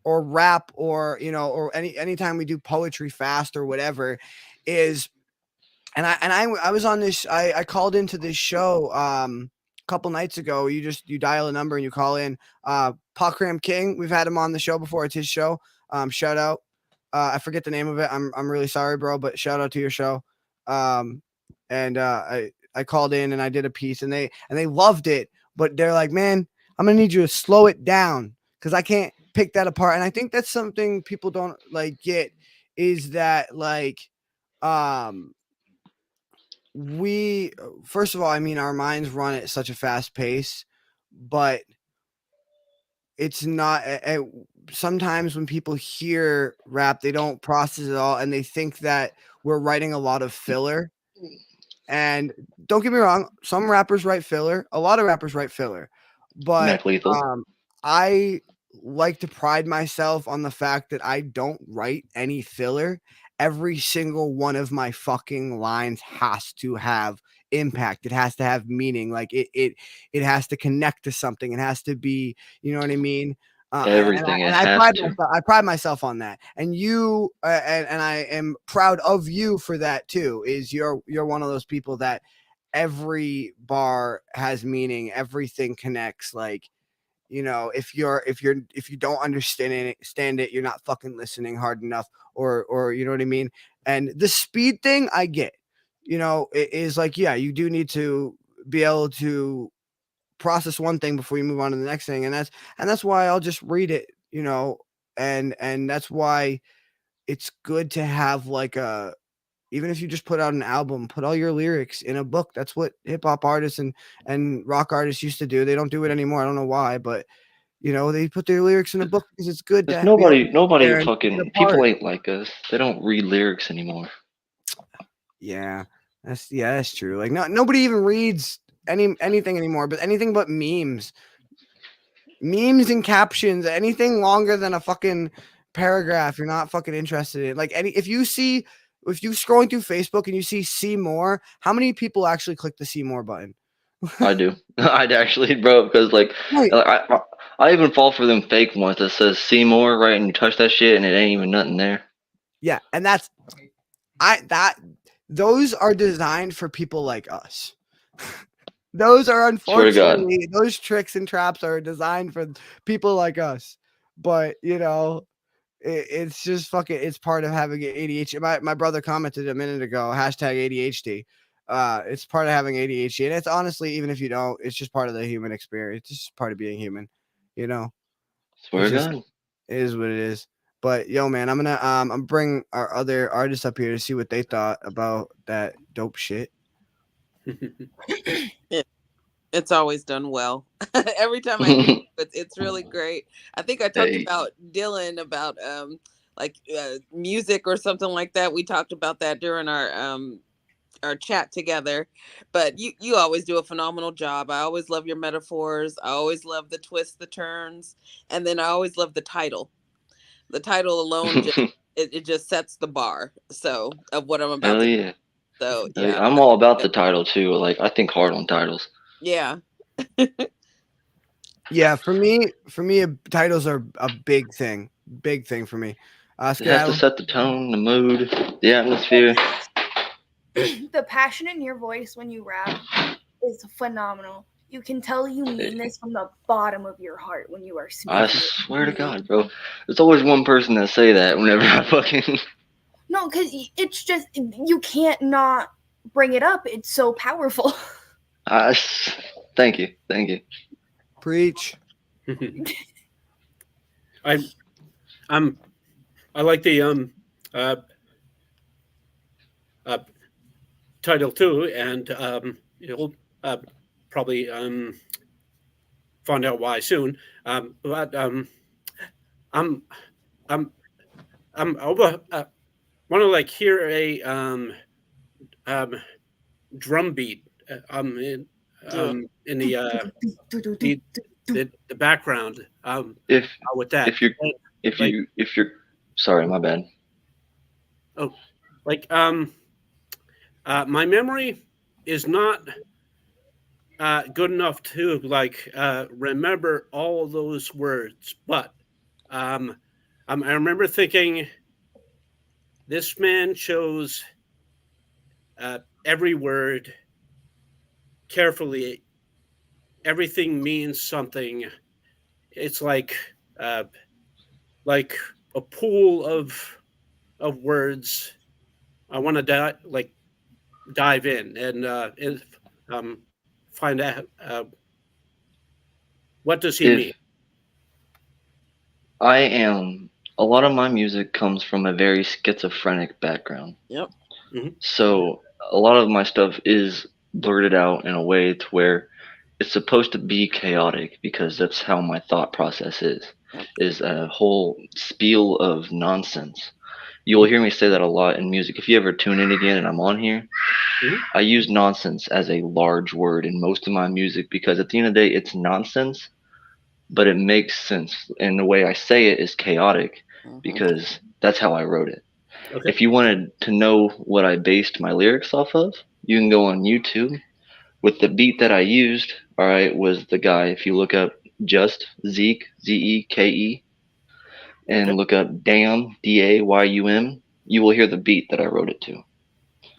rap, or or anytime we do poetry fast or whatever, is, and I was on this, I called into this show a couple nights ago. You dial a number and you call in. Pakram King, we've had him on the show before. It's his show. Shout out. I forget the name of it. I'm really sorry, bro, but shout out to your show. Um and I called in and I did a piece, and they loved it, but they're like, man, I'm gonna need you to slow it down because I can't pick that apart. And I think that's something people don't like get, is that like um we first of all, I mean, our minds run at such a fast pace, but it's not sometimes when people hear rap, they don't process it all and they think that we're writing a lot of filler. And don't get me wrong, some rappers write filler, a lot of rappers write filler, but Mac Lethal. I like to pride myself on the fact that I don't write any filler. Every single one of my fucking lines has to have impact. It has to have meaning. Like it has to connect to something. It has to be, you know what I mean? Everything, it And I has pride to. myself. I pride myself on that. And you and I am proud of you for that too. Is you're one of those people that every bar has meaning. Everything connects. Like, if you don't understand it, you're not fucking listening hard enough, or you know what I mean. And the speed thing, I get. It is like, yeah, you do need to be able to process one thing before you move on to the next thing, and that's why I'll just read it, and that's why it's good to have like a, even if you just put out an album, put all your lyrics in a book. That's what hip hop artists and rock artists used to do. They don't do it anymore. I don't know why, but they put their lyrics in a book because it's good Because to be able to sit nobody there and pick it fucking people apart. ain't like us. They don't read lyrics anymore. Yeah, that's true. Like, nobody even reads anything anymore, but anything but memes and captions, anything longer than a fucking paragraph, you're not fucking interested in. Like, if you scrolling through Facebook and you see more, how many people actually click the see more button? I do. I'd actually, bro, because like, Right. I even fall for them fake ones that says Seymour, right? And you touch that shit and it ain't even nothing there. Yeah, and those are designed for people like us. Those are, Swear to God. unfortunately, those tricks and traps are designed for people like us. But It's just fucking. It's part of having ADHD. My brother commented a minute ago. Hashtag ADHD. It's part of having ADHD, and it's honestly, even if you don't, it's just part of the human experience. It's just part of being human. You know, Swear it's to just God. it is what it is. But yo, man, I'm bring our other artists up here to see what they thought about that dope shit. It's always done well. Every time I hear it's really great. I think I talked Hey. about Dylan about like music or something like that. We talked about that during our chat together. But you always do a phenomenal job. I always love your metaphors. I always love the twists, the turns, and then I always love the title. The title alone just it just sets the bar. So of what I'm about Hell to do. yeah. So Hell yeah. yeah. I'm all about the title too. Like I think hard on titles. Yeah. Yeah, for me, titles are a big thing for me. It has to Skedaddle. set the tone, the mood, the atmosphere. The passion in your voice when you rap is phenomenal. You can tell you mean this from the bottom of your heart when you are speaking. I swear to God, bro. There's always one person that say that whenever I fucking. No, because it's just, you can't not bring it up. It's so powerful. Thank you. Thank you. Preach. I like the title too, and you'll probably find out why soon. But I'm over. Want to like hear a drum beat in the the background If with that. if you're sorry, my bad. Oh, like my memory is not good enough to like remember all of those words, but I remember thinking this man chose every word carefully. Everything means something. It's like a pool of words. I want to dive in and find out what does he mean. I am. A lot of my music comes from a very schizophrenic background. Yep. Mhm. So a lot of my stuff is blurted out in a way to where it's supposed to be chaotic because that's how my thought process is a whole spiel of nonsense. You'll hear me say that a lot in music. If you ever tune in again and I'm on here, Mhm. I use nonsense as a large word in most of my music because at the end of the day, it's nonsense, but it makes sense. And the way I say it is chaotic because that's how I wrote it. Okay. If you wanted to know what I based my lyrics off of, you can go on YouTube. With the beat that I used, all right, was the guy, if you look up just Zeke, Zeke, and look up Damn, Daym, you will hear the beat that I wrote it to.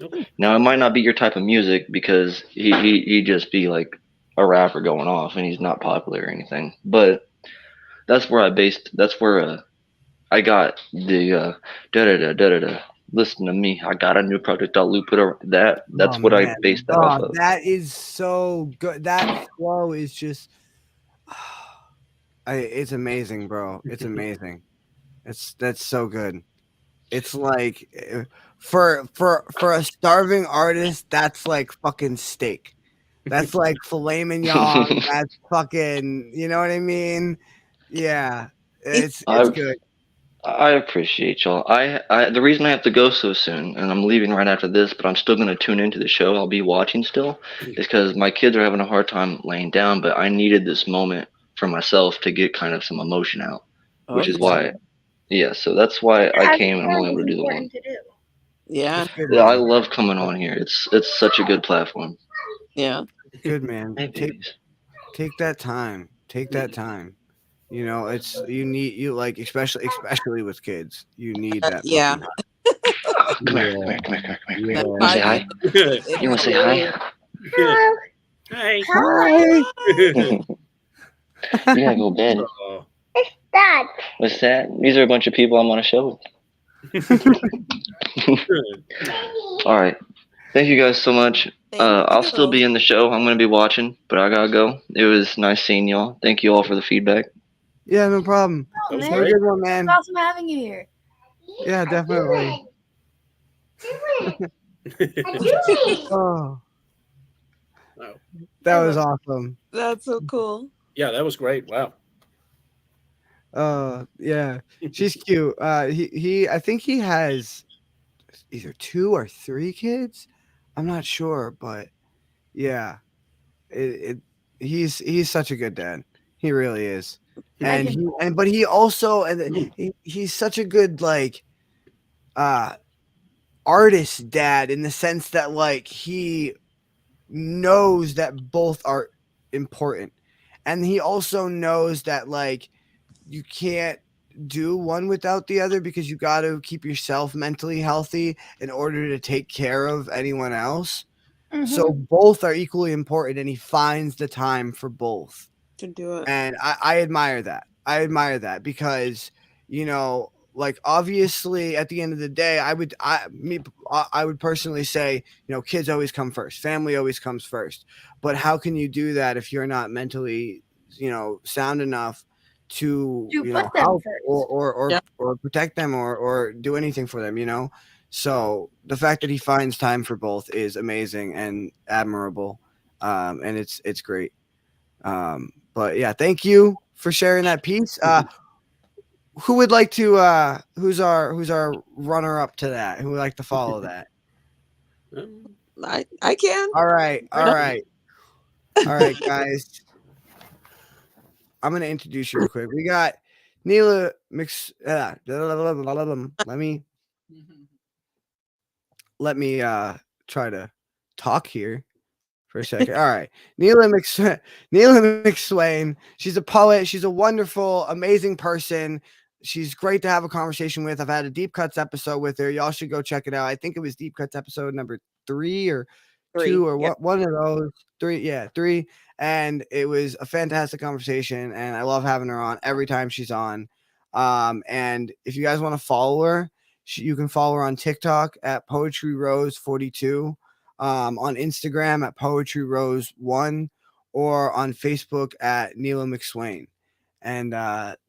Okay. Now, it might not be your type of music because he just be like a rapper going off and he's not popular or anything. But that's where I got the da-da-da. Listen to me. I got a new project. I'll loop it around. That's what I based that off of. That is so good. That flow is just, it's amazing, bro. It's amazing. That's so good. It's like for a starving artist, that's like fucking steak. That's like filet mignon. That's fucking, you know what I mean? Yeah, it's good. I appreciate y'all. The reason I have to go so soon, and I'm leaving right after this, but I'm still gonna tune into the show. I'll be watching still, is because my kids are having a hard time laying down. But I needed this moment for myself to get kind of some emotion out, which is why. Yeah, so that's why I came and I'm only able to do the one. Yeah. Yeah, I love coming on here. It's such a good platform. Yeah. Good, man. Take that time. Take that time. You know, it's you like especially with kids. You need that. Yeah. Come here. Yeah. You wanna say hi? You wanna say hi? Hi. Hi. You gotta go to bed. Oh. that? What's that? These are a bunch of people I'm on a show with. All right. Thank you guys so much. Thank I'll still you. be in the show. I'm going to be watching, but I got to go. It was nice seeing y'all. Thank you all for the feedback. Yeah, no problem. That was man. Have a great. good one, man. It's awesome having you here. Yeah, definitely. Oh, Wow. that was awesome. That's so cool. Yeah, that was great. Wow. Yeah, she's cute. I think he has either 2 or 3 kids. I'm not sure, but yeah, it he's such a good dad. He really is. And but he also he's such a good like uh artist dad in the sense that like he knows that both are important. And he also knows that like you can't do one without the other because you got to keep yourself mentally healthy in order to take care of anyone else. So both are equally important, and he finds the time for both. To do it. And I admire that. I admire that because, like obviously at the end of the day, I would personally say, kids always come first. Family always comes first. But how can you do that if you're not mentally, sound enough to, To put them help first. or protect them or do anything for them. So the fact that he finds time for both is amazing and admirable. And it's great. But yeah, thank you for sharing that piece. Who would like to who's our runner up to that? Who would like to follow that? I can. All right, guys. I'm gonna introduce you real quick. We got Neela Mix. Let me try to talk here for a second. All right. Neela McSwain. She's a poet. She's a wonderful, amazing person. She's great to have a conversation with. I've had a Deep Cuts episode with her. Y'all should go check it out. I think it was Deep Cuts episode number 3 or 2 or one of those. 3. Yeah, 3. And it was a fantastic conversation. And I love having her on every time she's on. And if you guys want to follow her, you can follow her on TikTok at Poetry Rose 42. On Instagram at Poetry Rose 1, or on Facebook at Neela McSwain. And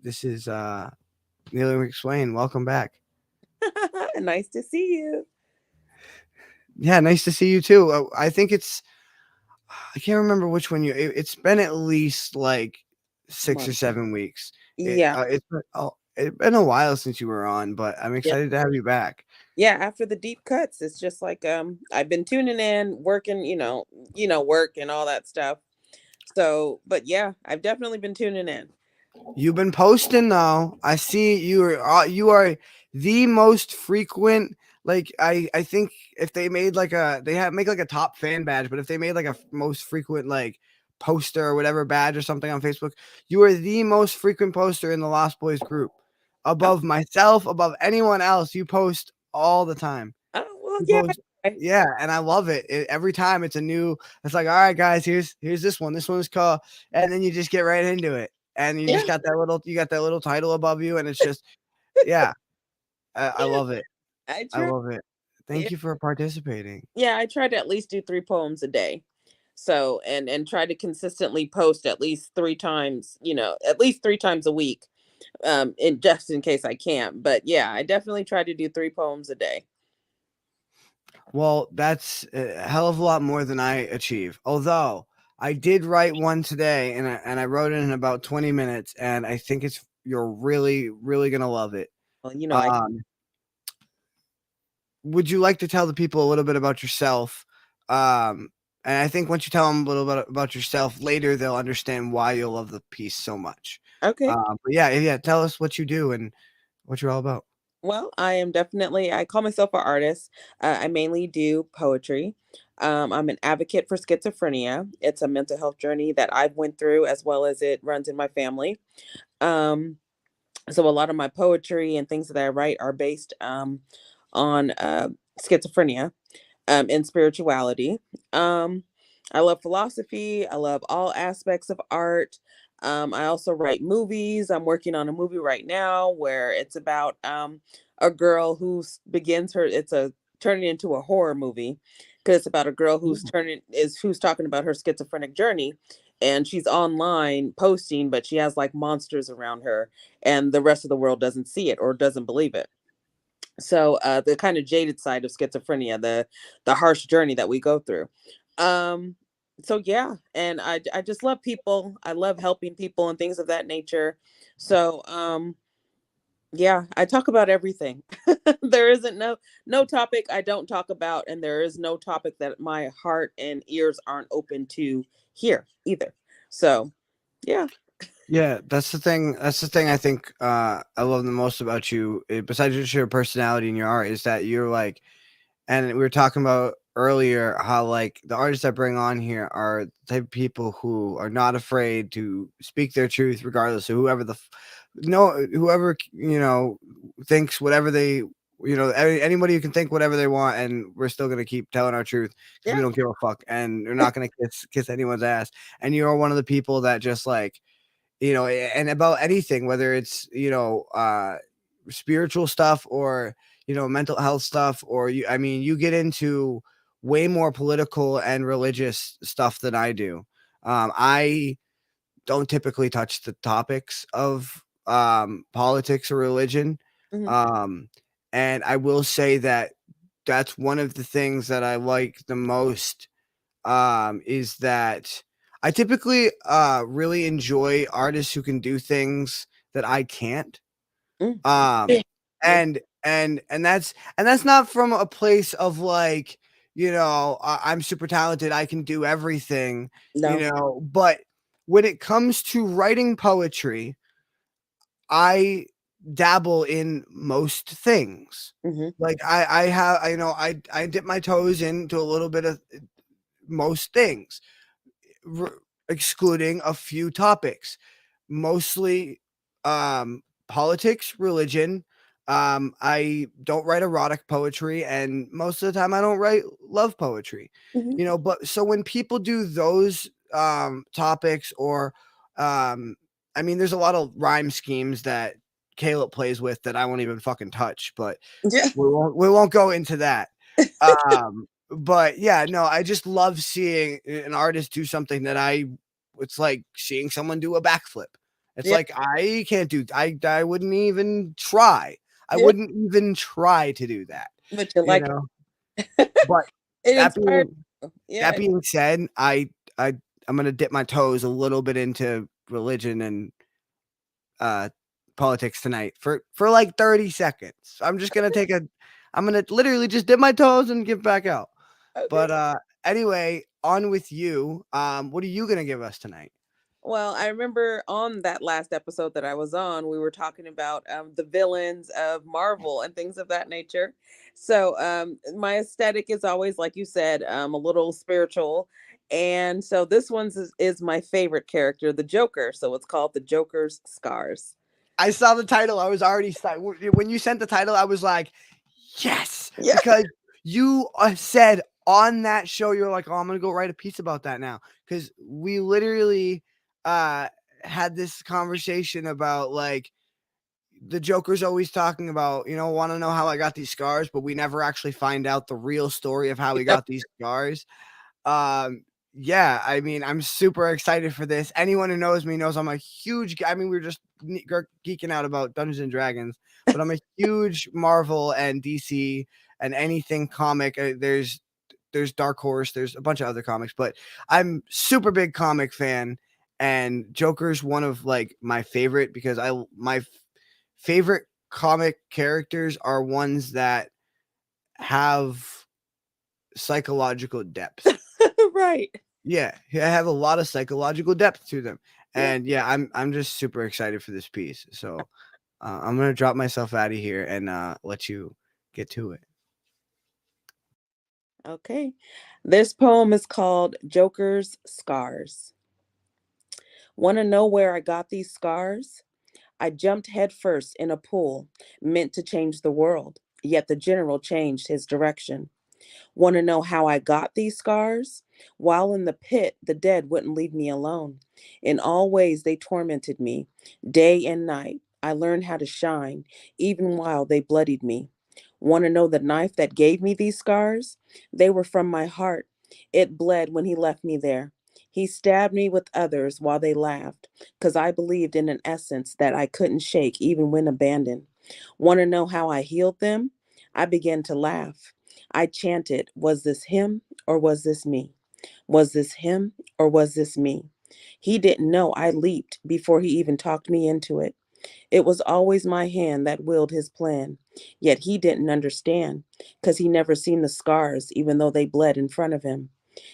this is Neela McSwain. Welcome back. Nice to see you. Yeah, nice to see you too. I think I can't remember which one it's been at least like 6 or 7 weeks. Yeah. It's been a while since you were on, but I'm excited to have you back. Yeah, after the deep cuts, it's just like I've been tuning in, working, work and all that stuff. So, but yeah, I've definitely been tuning in. You've been posting though. I see you are the most frequent. Like I think if they made like make like a top fan badge, but if they made like a most frequent like poster or whatever badge or something on Facebook, you are the most frequent poster in the Lostboys group. Above myself, above anyone else, you post all the time. Oh, well, Yeah, and I love it. Every time it's like, all right, guys, here's this one. This one's called, and then you just get right into it. And you just got that little title above you, and it's just, yeah, I love it. I love it. Thank you for participating. Yeah, I try to at least do 3 poems a day. So, and try to consistently post at least 3 times, at least 3 times a week. Just in case I can't. But yeah, I definitely try to do 3 poems a day. Well, that's a hell of a lot more than I achieve. Although I did write one today, and I wrote it in about 20 minutes, and I think you're really, really gonna love it. Well, would you like to tell the people a little bit about yourself? And I think once you tell them a little bit about yourself later, they'll understand why you'll love the piece so much. Okay. But yeah, tell us what you do and what you're all about. Well, I call myself an artist. I mainly do poetry. I'm an advocate for schizophrenia. It's a mental health journey that I've went through as well as it runs in my family. So a lot of my poetry and things that I write are based on schizophrenia and spirituality. I love philosophy. I love all aspects of art. I also write movies. I'm working on a movie right now where it's about a girl who begins her. It's a turning into a horror movie because it's about a girl who's who's talking about her schizophrenic journey, and she's online posting, but she has like monsters around her, and the rest of the world doesn't see it or doesn't believe it. So the kind of jaded side of schizophrenia, the harsh journey that we go through. um so yeah, and I just love people. I love helping people and things of that nature. So yeah, I talk about everything. There isn't no topic I don't talk about, and there is no topic that my heart and ears aren't open to hear either. So yeah. Yeah, that's the thing. That's the thing I think I love the most about you, besides just your personality and your art, is that you're like, and we were talking about earlier how like the artists that bring on here are the type of people who are not afraid to speak their truth, regardless of whoever whoever thinks whatever they anybody who can think whatever they want, and we're still gonna keep telling our truth because we Yeah. don't give a fuck, and we're not gonna kiss anyone's ass. And you're one of the people that just like and about anything, whether it's, spiritual stuff or, mental health stuff, or I mean, you get into way more political and religious stuff than I do. I don't typically touch the topics of politics or religion. Mhm. Um, and I will say that that's one of the things that I like the most, is that I typically really enjoy artists who can do things that I can't. Mm. Um, Yeah. and that's not from a place of like, I'm super talented, I can do everything, No. but when it comes to writing poetry, I dabble in most things. Hmm. Like I have, I dip my toes into a little bit of most things, excluding a few topics, mostly politics, religion. I don't write erotic poetry, and most of the time I don't write love poetry. Hmm. But so when people do those topics, or I mean, there's a lot of rhyme schemes that Caleb plays with that I won't even fucking touch, but Yeah. we won't go into that. But yeah, no, I just love seeing an artist do something that it's like seeing someone do a backflip. It's Yeah. like I can't do. I wouldn't even try. I Yeah. wouldn't even try to do that. But you You like know. it. But It that inspired being you. Yeah. that being said, I'm gonna dip my toes a little bit into religion and uh politics tonight for like 30 seconds. I'm gonna literally just dip my toes and get back out. Okay. But anyway, on with you. What are you gonna give us tonight? Well, I remember on that last episode that I was on, we were talking about the villains of Marvel and things of that nature. So my aesthetic is always, like you said, a little spiritual. And so this is my favorite character, the Joker. So it's called the Joker's Scars. I saw the title. I was already when you sent the title, I was like, yes, Yeah. because you said on that show, you're like, oh, I'm gonna go write a piece about that now, because we literally had this conversation about like the Joker's always talking about, want to know how I got these scars, but we never actually find out the real story of how he got these scars. Yeah, I mean, I'm super excited for this. Anyone who knows me knows I'm a huge I mean, we were just geeking out about Dungeons and Dragons, but I'm a huge Marvel and DC and anything comic. There's Dark Horse, there's a bunch of other comics, but I'm super big comic fan, and Joker's one of like my favorite, because my favorite comic characters are ones that have psychological depth. Right. Yeah, I have a lot of psychological depth to them, Yeah. and yeah, I'm just super excited for this piece. So I'm gonna drop myself out of here and let you get to it. Okay. This poem is called Joker's Scars. Want to know where I got these scars? I jumped headfirst in a pool meant to change the world, yet the general changed his direction. Want to know how I got these scars? While in the pit, the dead wouldn't leave me alone. In all ways, they tormented me, day and night. I learned how to shine, even while they bloodied me. Want to know the knife that gave me these scars? They were from my heart. It bled when he left me there. He stabbed me with others while they laughed, 'cause I believed in an essence that I couldn't shake even when abandoned. Want to know how I healed them? I began to laugh. I chanted, was this him or was this me? Was this him or was this me? He didn't know I leaped before he even talked me into it. It was always my hand that willed his plan. Yet he didn't understand, 'cause he never seen the scars, even though they bled in front of him.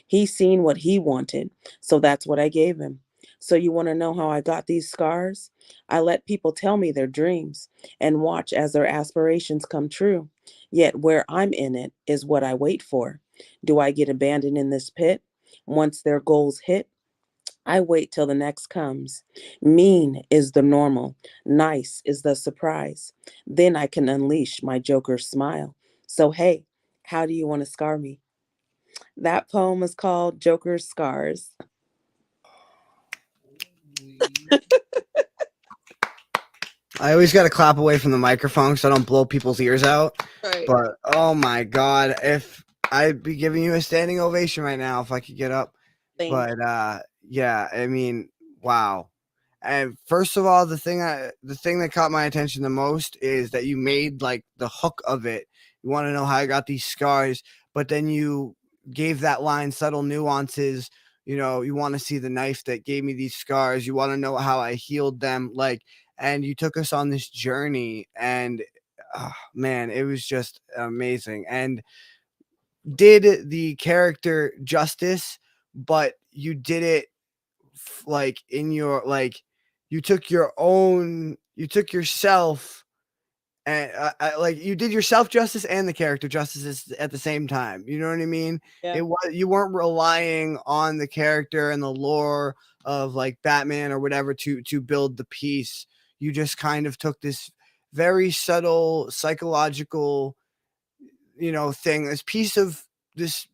He seen what he wanted, so that's what I gave him. So you want to know how I got these scars? I let people tell me their dreams and watch as their aspirations come true. Yet where I'm in it is what I wait for. Do I get abandoned in this pit? Once their goals hit, I wait till the next comes. Mean is the normal, nice is the surprise. Then I can unleash my Joker smile. So, hey, how do you want to scar me? That poem is called Joker's Scars. I always got to clap away from the microphone so I don't blow people's ears out. Right. But oh my God, if I'd be giving you a standing ovation right now if I could get up. But yeah, I mean, wow. And first of all, the thing that caught my attention the most is that you made like the hook of it. You want to know how I got these scars, but then you gave that line subtle nuances. You know, you want to see the knife that gave me these scars. You want to know how I healed them. Like, and you took us on this journey, and man, it was just amazing. And did the character justice, but you did it like in your like you took yourself and like you did yourself justice and the character justice at the same time. You know what I mean? Yeah. It was, you weren't relying on the character and the lore of like Batman or whatever to build the piece. You just kind of took this very subtle psychological, you know, thing, this piece of this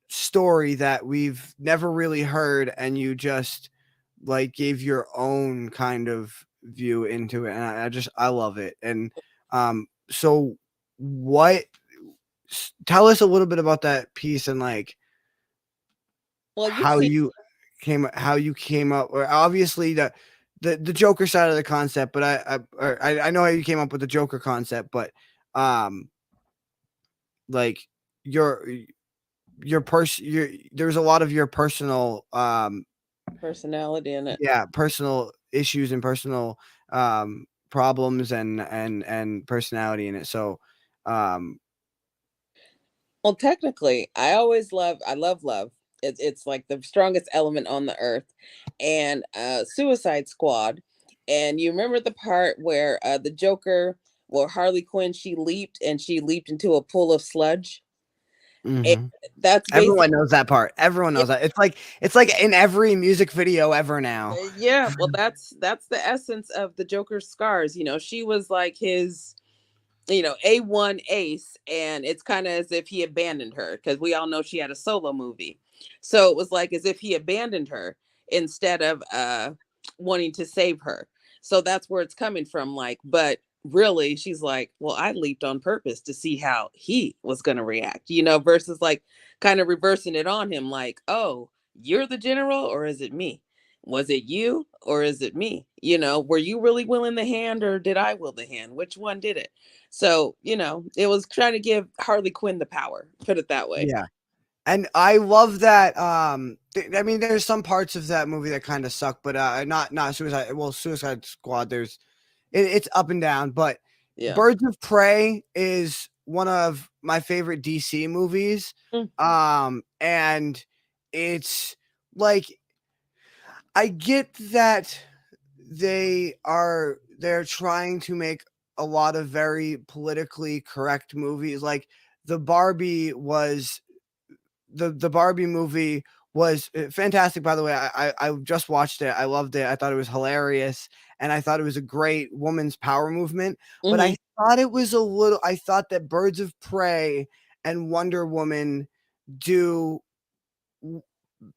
story that we've never really heard, and you just like gave your own kind of view into it, and I love it. And so what tell us a little bit about that piece and like Well, how you came up, or obviously the Joker side of the concept, but I know how you came up with the Joker concept, but like your there's a lot of your personal personality in it. yeah, personal issues and personal problems and personality in it. So Well, technically, I love love. It's like the strongest element on the earth. And Suicide Squad. And you remember the part where the Joker, well, Harley Quinn, she leaped into a pool of sludge. And that's basically, everyone knows that part. Everyone knows that. It's like in every music video ever now. yeah, well, that's the essence of the Joker's scars. You know, she was like his, you know, A1 ace, and it's kind of as if he abandoned her, because we all know she had a solo movie. So it was like as if he abandoned her instead of wanting to save her. So that's where it's coming from. Like, but really, she's like, well, I leaped on purpose to see how he was going to react, you know, versus like kind of reversing it on him, like, oh, you're the general, or is it me? Was it you or is it me? You know, were you really willing the hand, or did I will the hand? Which one did it? So, you know, it was trying to give Harley Quinn the power, put it that way. Yeah. And I love that. I mean, there's some parts of that movie that kind of suck, but not Suicide Squad. It's up and down, but Yeah. Birds of Prey is one of my favorite DC movies. And it's like I get that they're trying to make a lot of very politically correct movies. Like the Barbie was the Barbie movie was fantastic, by the way. I just watched it. I loved it. I thought it was hilarious. and I thought it was a great woman's power movement. But Mhm. I thought it was a little. I thought that Birds of Prey and Wonder Woman do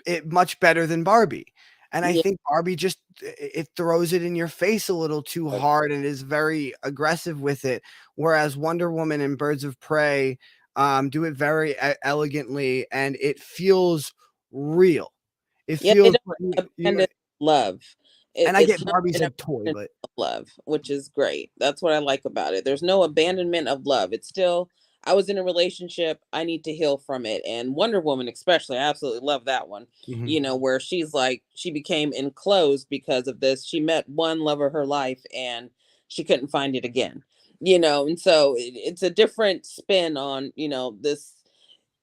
it much better than Barbie. And I Yeah. think Barbie just it throws it in your face a little too hard and is very aggressive with it, whereas Wonder Woman and Birds of Prey do it very elegantly, and it feels real. It Yeah, they feels don't abandon love. and I It's get not Barbie's an a toy, abandonment but of love, which is great. That's what I like about it. There's no abandonment of love. It's still, I was in a relationship, I need to heal from it. And Wonder Woman, especially, I absolutely love that one. Mhm. You know, where she's like, she became enclosed because of this. She met one love of her life and she couldn't find it again. You know, and so it's a different spin on, you know, this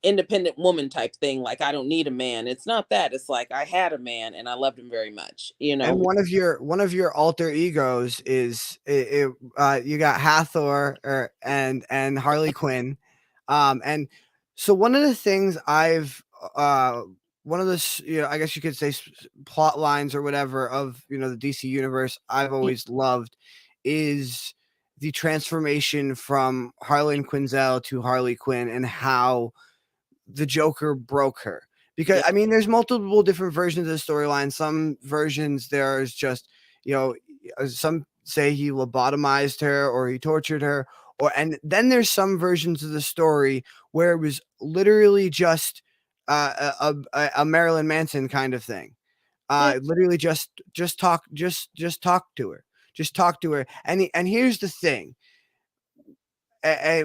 independent woman type thing. Like, I don't need a man. It's not that. It's like, I had a man and I loved him very much, you And know. one of your alter egos is you got Hathor and Harley Quinn, and so one of the things I've one of the I guess you could say plot lines or whatever of the DC universe I've always loved is the transformation from Harlan Quinzel to Harley Quinn and how the Joker broke her. Because Yeah. I mean, there's multiple different versions of the storyline. Some versions there's just, some say he lobotomized her or he tortured her, and then there's some versions of the story where it was literally just a Marilyn Manson kind of thing. Yeah. Literally just talk to her, just talk to her. And here's the thing. A,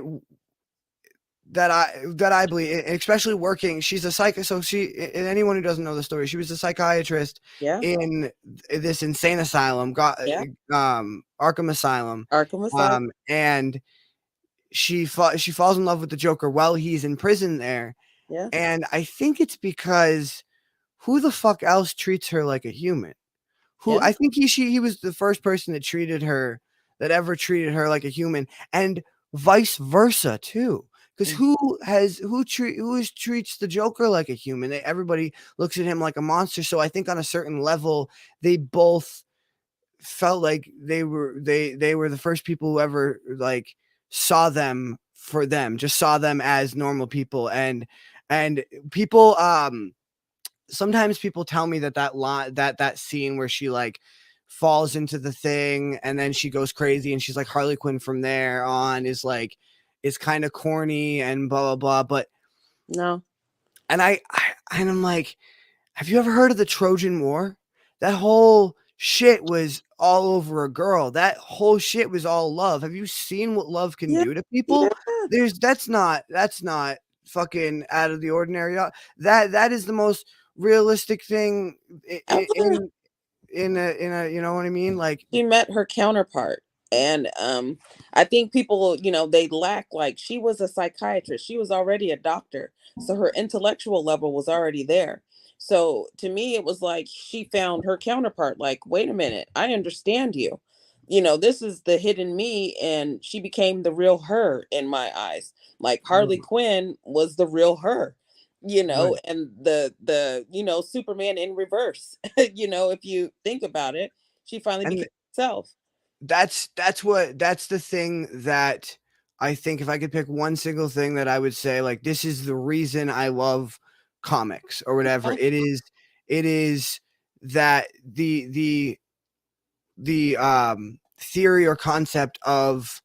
that I believe, especially working. She's a psych. So and anyone who doesn't know the story, she was a psychiatrist Yeah. in this insane asylum, Yeah. Arkham Asylum, Arkham Asylum. and she falls in love with the Joker while he's in prison there, Yeah. and I think it's because who the fuck else treats her like a human? Who Yeah. I think he was the first person that ever treated her like a human, and vice versa too. Because Mm. who treats the Joker like a human? Everybody looks at him like a monster. So I think on a certain level, they both felt like they were the first people who ever like saw them for them, just saw them as normal people, and people sometimes people tell me that scene where she like falls into the thing and then she goes crazy and she's like Harley Quinn from there on is kind of corny and blah blah blah. But No. and I'm like, have you ever heard of the Trojan War? That whole shit was all over a girl. That whole shit was all love. Have you seen what love can Yeah. do to Yeah. people? That's not fucking out of the ordinary. That is the most realistic thing Absolutely. in a you know what I mean? Like She met her counterpart. And I think people, you know, they lack, like, she was a psychiatrist. She was already a doctor. So her intellectual level was already there. So to me, it was like she found her counterpart. Like, wait a minute, I understand you. You know, this is the hidden me, and she became the real her in my eyes. Like, Harley Quinn was the real her, you know, right. and the you know, Superman in reverse. You know, if you think about it, she finally And became herself. that's the thing that I think if I could pick one single thing that I would say, like, this is the reason I love comics or whatever. Yeah. It is that the theory or concept of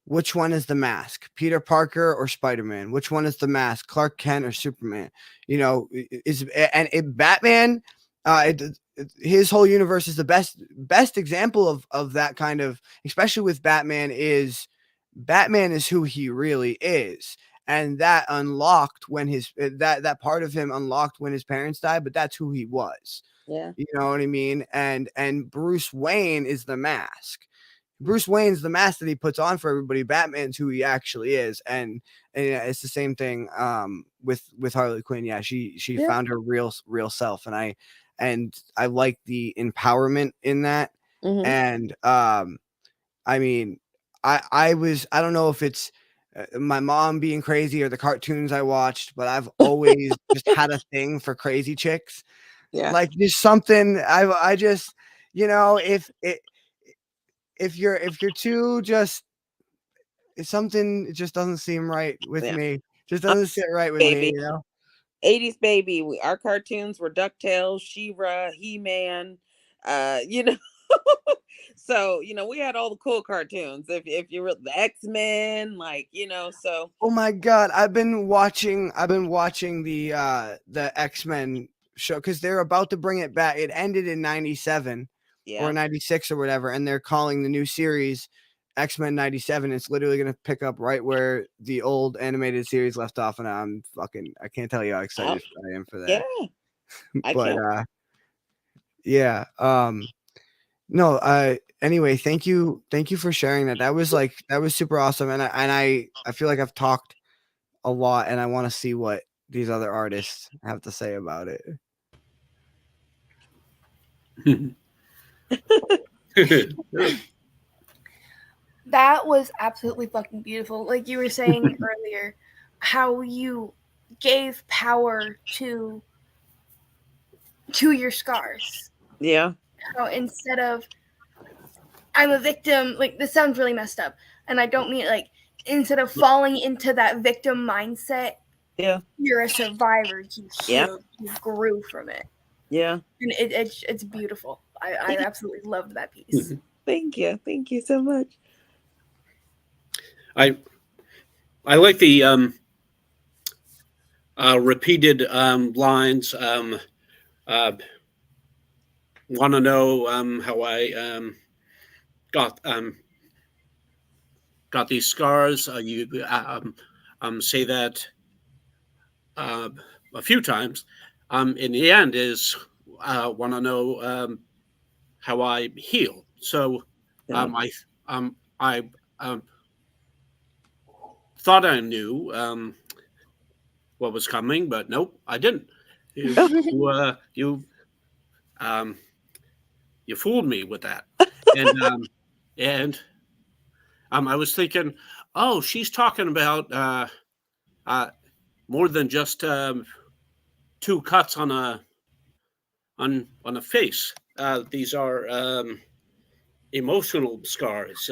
which one is the mask, Peter Parker or Spider-Man? Which one is the mask, Clark Kent or Superman? Batman, his whole universe is the best example of that kind of, especially with Batman is who he really is. And that unlocked when that part of him unlocked when his parents died, but that's who he was. Yeah. You know what I mean? And Bruce Wayne is the mask. Bruce Wayne's the mask that he puts on for everybody. Batman's who he actually is, and yeah, it's the same thing with Harley Quinn. Yeah, she Yeah. found her real self, and I like the empowerment in that. Hmm. And I mean, I don't know if it's my mom being crazy or the cartoons I watched, but I've always just had a thing for crazy chicks. Yeah. Like, there's something I just, if it if you're too just something just doesn't seem right with Yeah. me. Just doesn't sit right with me, Baby. you know. 80s baby. Our cartoons were DuckTales, She-Ra, He-Man, you know. So, you know, we had all the cool cartoons. If you were the X-Men, like, you know, so Oh my god, I've been watching the X-Men show because they're about to bring it back. It ended in 97 yeah. or 96 or whatever, and they're calling the new series X-Men 97. It's literally gonna pick up right where the old animated series left off, and I can't tell you how excited I am for Yeah. that. I But can't. yeah. No, anyway, thank you for sharing that. That was super awesome, and I feel like I've talked a lot, and I want to see what these other artists have to say about it. That was absolutely fucking beautiful. Like you were saying earlier, how you gave power to your scars. Yeah. How instead of I'm a victim, like this sounds really messed up, and I don't mean like instead of falling into that victim mindset, Yeah. you're a survivor. You Yeah. healed, you grew from it, Yeah. and it's beautiful. I absolutely loved that piece. Thank you so much. I like the repeated lines. Want to know how I got these scars? You say that a few times. In the end, is want to know how I heal. So Yeah. I thought I knew what was coming, but nope, I didn't. You fooled me with that, and I was thinking, oh, she's talking about more than just two cuts on a face. These are emotional scars,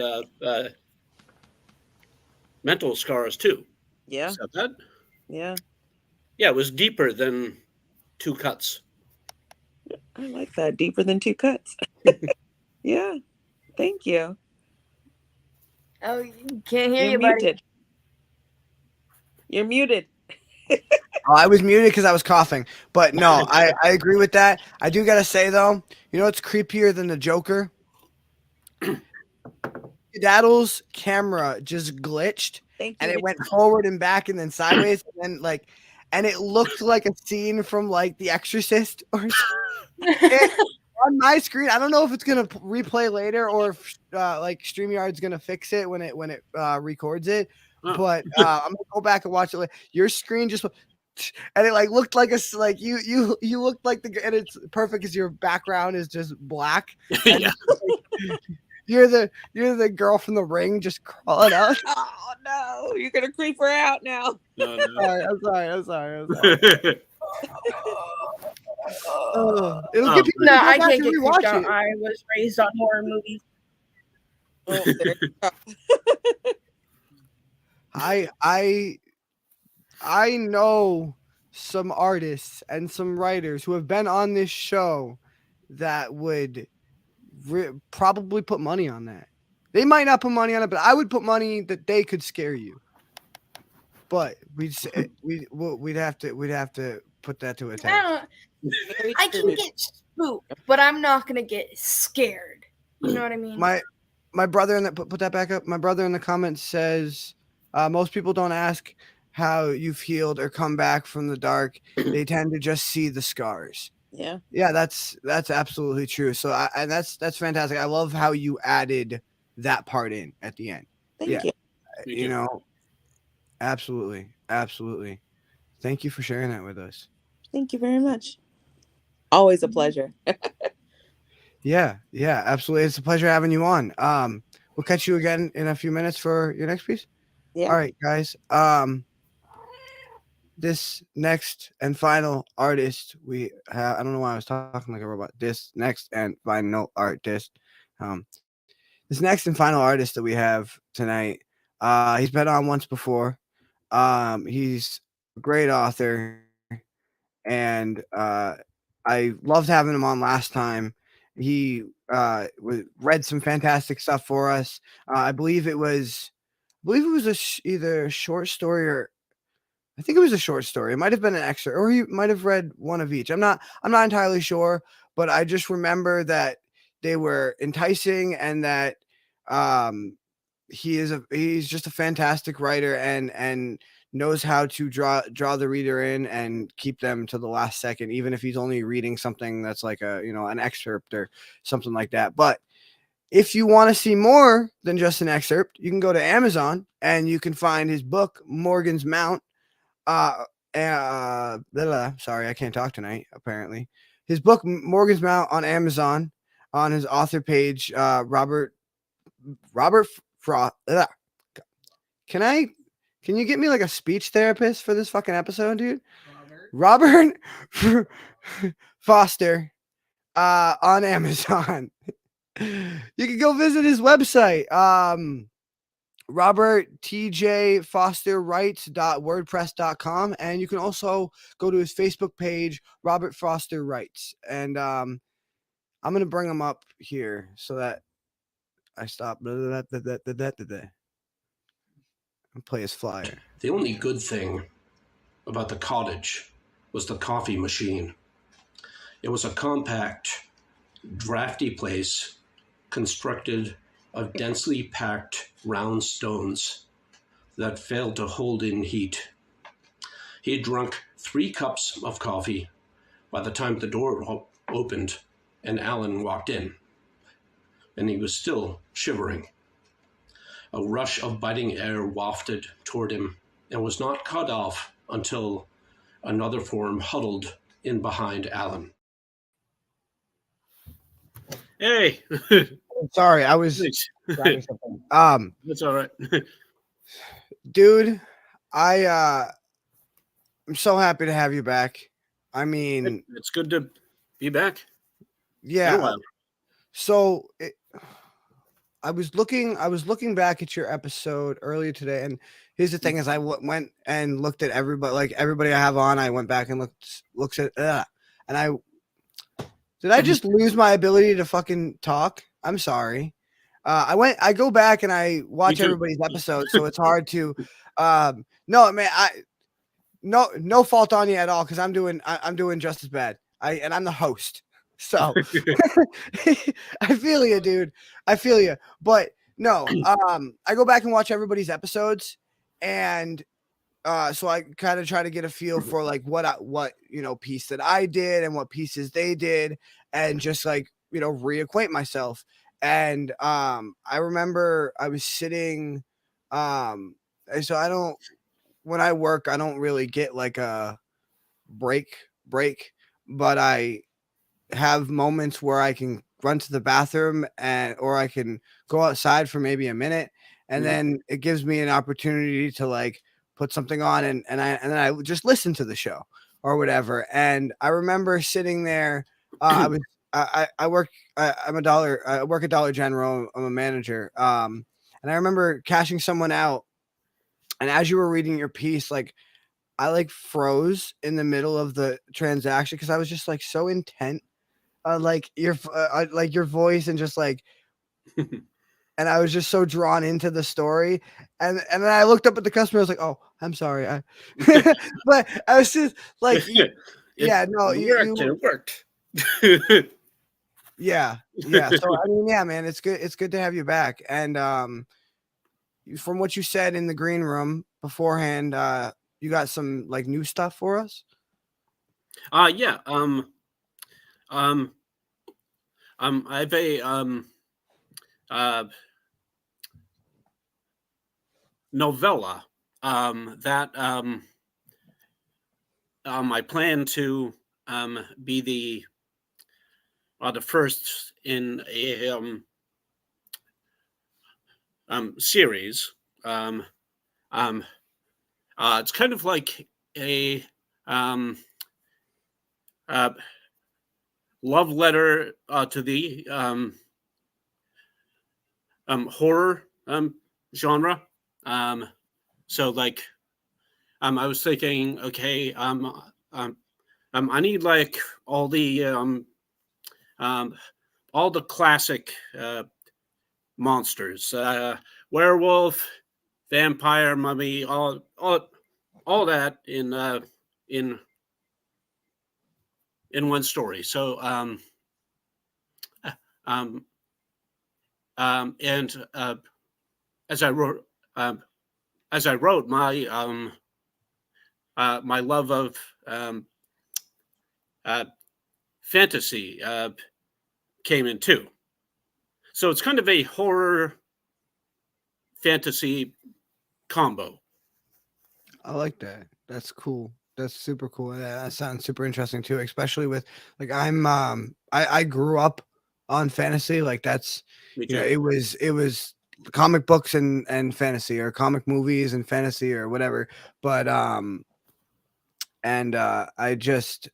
mental scars too. Yeah. So that, Yeah. yeah, it was deeper than two cuts. I like that. Deeper than two cuts. Yeah. Thank you. Oh, can't hear You're you, buddy. muted. You're muted. Oh, I was muted because I was coughing. But no, I agree with that. I do gotta say though, you know what's creepier than the Joker? Daddle's camera just glitched Thank you. and it went forward and back and then sideways and then and it looked like a scene from like The Exorcist or something. On my screen. I don't know if it's gonna replay later or if like StreamYard's gonna fix it when it records it. Oh. But I'm gonna go back and watch it later. Your screen just and it like looked like you looked like and it's perfect because your background is just black. Yeah. You're the girl from The Ring just crawling out. Oh no, you're gonna creep her out now. No. I'm sorry. It'll get people No, to go I back can't and get rewatch creeped out. it. I was raised on horror movies. Oh, there you go. I know some artists and some writers who have been on this show that would probably put money on that. They might not put money on it, but I would put money that they could scare you. But we'd have to put that to a test. I can get spooked, but I'm not gonna get scared. You know what I mean? My brother in that put that back up. My brother in the comments says most people don't ask how you've healed or come back from the dark. They tend to just see the scars. Yeah, that's absolutely true. So and that's fantastic. I love how you added that part in at the end. Thank you. You know, absolutely. Thank you for sharing that with us. Thank you very much. Always a pleasure. Yeah, absolutely. It's a pleasure having you on. We'll catch you again in a few minutes for your next piece. Yeah. All right, guys. This next and final artist we have, I don't know why I was talking like a robot. This next and final artist. This next and final artist that we have tonight, he's been on once before. He's a great author, and I loved having him on last time. He read some fantastic stuff for us. I believe it was either a short story or I think it was a short story. It might have been an excerpt, or he might have read one of each. I'm not entirely sure, but I just remember that they were enticing and that um he's just a fantastic writer and knows how to draw the reader in and keep them to the last second, even if he's only reading something that's like an excerpt or something like that. But if you want to see more than just an excerpt, you can go to Amazon and you can find his book Morgan's Mount. Sorry, I can't talk tonight. Apparently, his book Morgan's Mount on Amazon, on his author page. Robert Frost. Can you get me like a speech therapist for this fucking episode, dude? Robert Foster on Amazon. You can go visit his website. roberttjfosterwrites.wordpress.com, and you can also go to his Facebook page, Robert Foster Writes. And I'm gonna bring him up here so that I stop and play his flyer. The only good thing about the cottage was the coffee machine. It was a compact, drafty place constructed of densely packed round stones that failed to hold in heat. He had drunk 3 cups of coffee by the time the door opened and Alan walked in, and he was still shivering. A rush of biting air wafted toward him and was not cut off until another form huddled in behind Alan. Hey. Sorry, I was grabbing something. That's all right. Dude, I'm so happy to have you back. I mean, It's good to be back. Yeah. So I was looking back at your episode earlier today, and here's the thing: is I went and looked at everybody I have on. I went back and looked at, and did I just lose my ability to fucking talk? I'm sorry. I go back and I watch everybody's episode, so it's hard to. No, man, no fault on you at all because I'm doing just as bad. And I'm the host. So I feel you, dude. I feel you. But no, I go back and watch everybody's episodes, and so I kind of try to get a feel for like what piece that I did and what pieces they did, and just reacquaint myself. And I remember I was sitting, so when I work, I don't really get like a break, but I have moments where I can run to the bathroom or I can go outside for maybe a minute, and then it gives me an opportunity to like put something on and then I just listen to the show or whatever. And I remember sitting there. I work at Dollar General. I'm a manager. And I remember cashing someone out, and as you were reading your piece, like I like froze in the middle of the transaction because I was just like so intent. Like your voice and just like, and I was just so drawn into the story, and then I looked up at the customer. I was like, "Oh, I'm sorry," but I was just like, It worked. yeah. So I mean, yeah, man, it's good. It's good to have you back. And from what you said in the green room beforehand, you got some like new stuff for us. Yeah. I have a novella that I plan to be the first in a series. It's kind of like a love letter to the horror genre. So like I was thinking, okay, I need like all the classic monsters, werewolf, vampire, mummy, all that in one story. So um, and as I wrote my love of uh, fantasy came in too. So it's kind of a horror fantasy combo. I like that. That's cool. That's super cool. That sounds super interesting too, especially with like I grew up on fantasy. Like that's Me you know, too. it was comic books and fantasy or comic movies and fantasy or whatever. But I just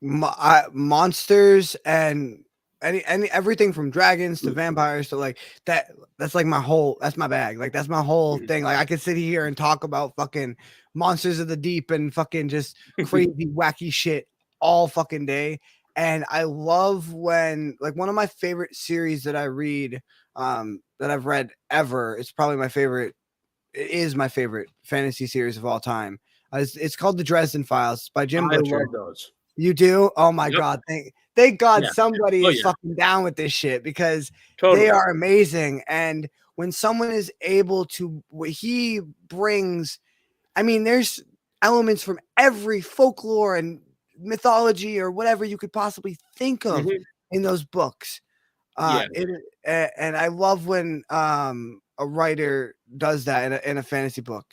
monsters and any everything from dragons to vampires to like that's like that's my bag, like that's my whole thing. Like I could sit here and talk about fucking monsters of the deep and fucking just crazy wacky shit all fucking day. And I love when like one of my favorite series that I read that I've read ever, it's probably my favorite, it is my favorite fantasy series of all time. It's called The Dresden Files by Jim I Butcher. love those. You do? Oh my Yep. God. Thank God Yeah. somebody Oh, is yeah. fucking down with this shit because Totally. they are amazing. And when someone is able to, what he brings, I mean, there's elements from every folklore and mythology or whatever you could possibly think of in those books. Yeah. And I love when a writer does that in a fantasy book.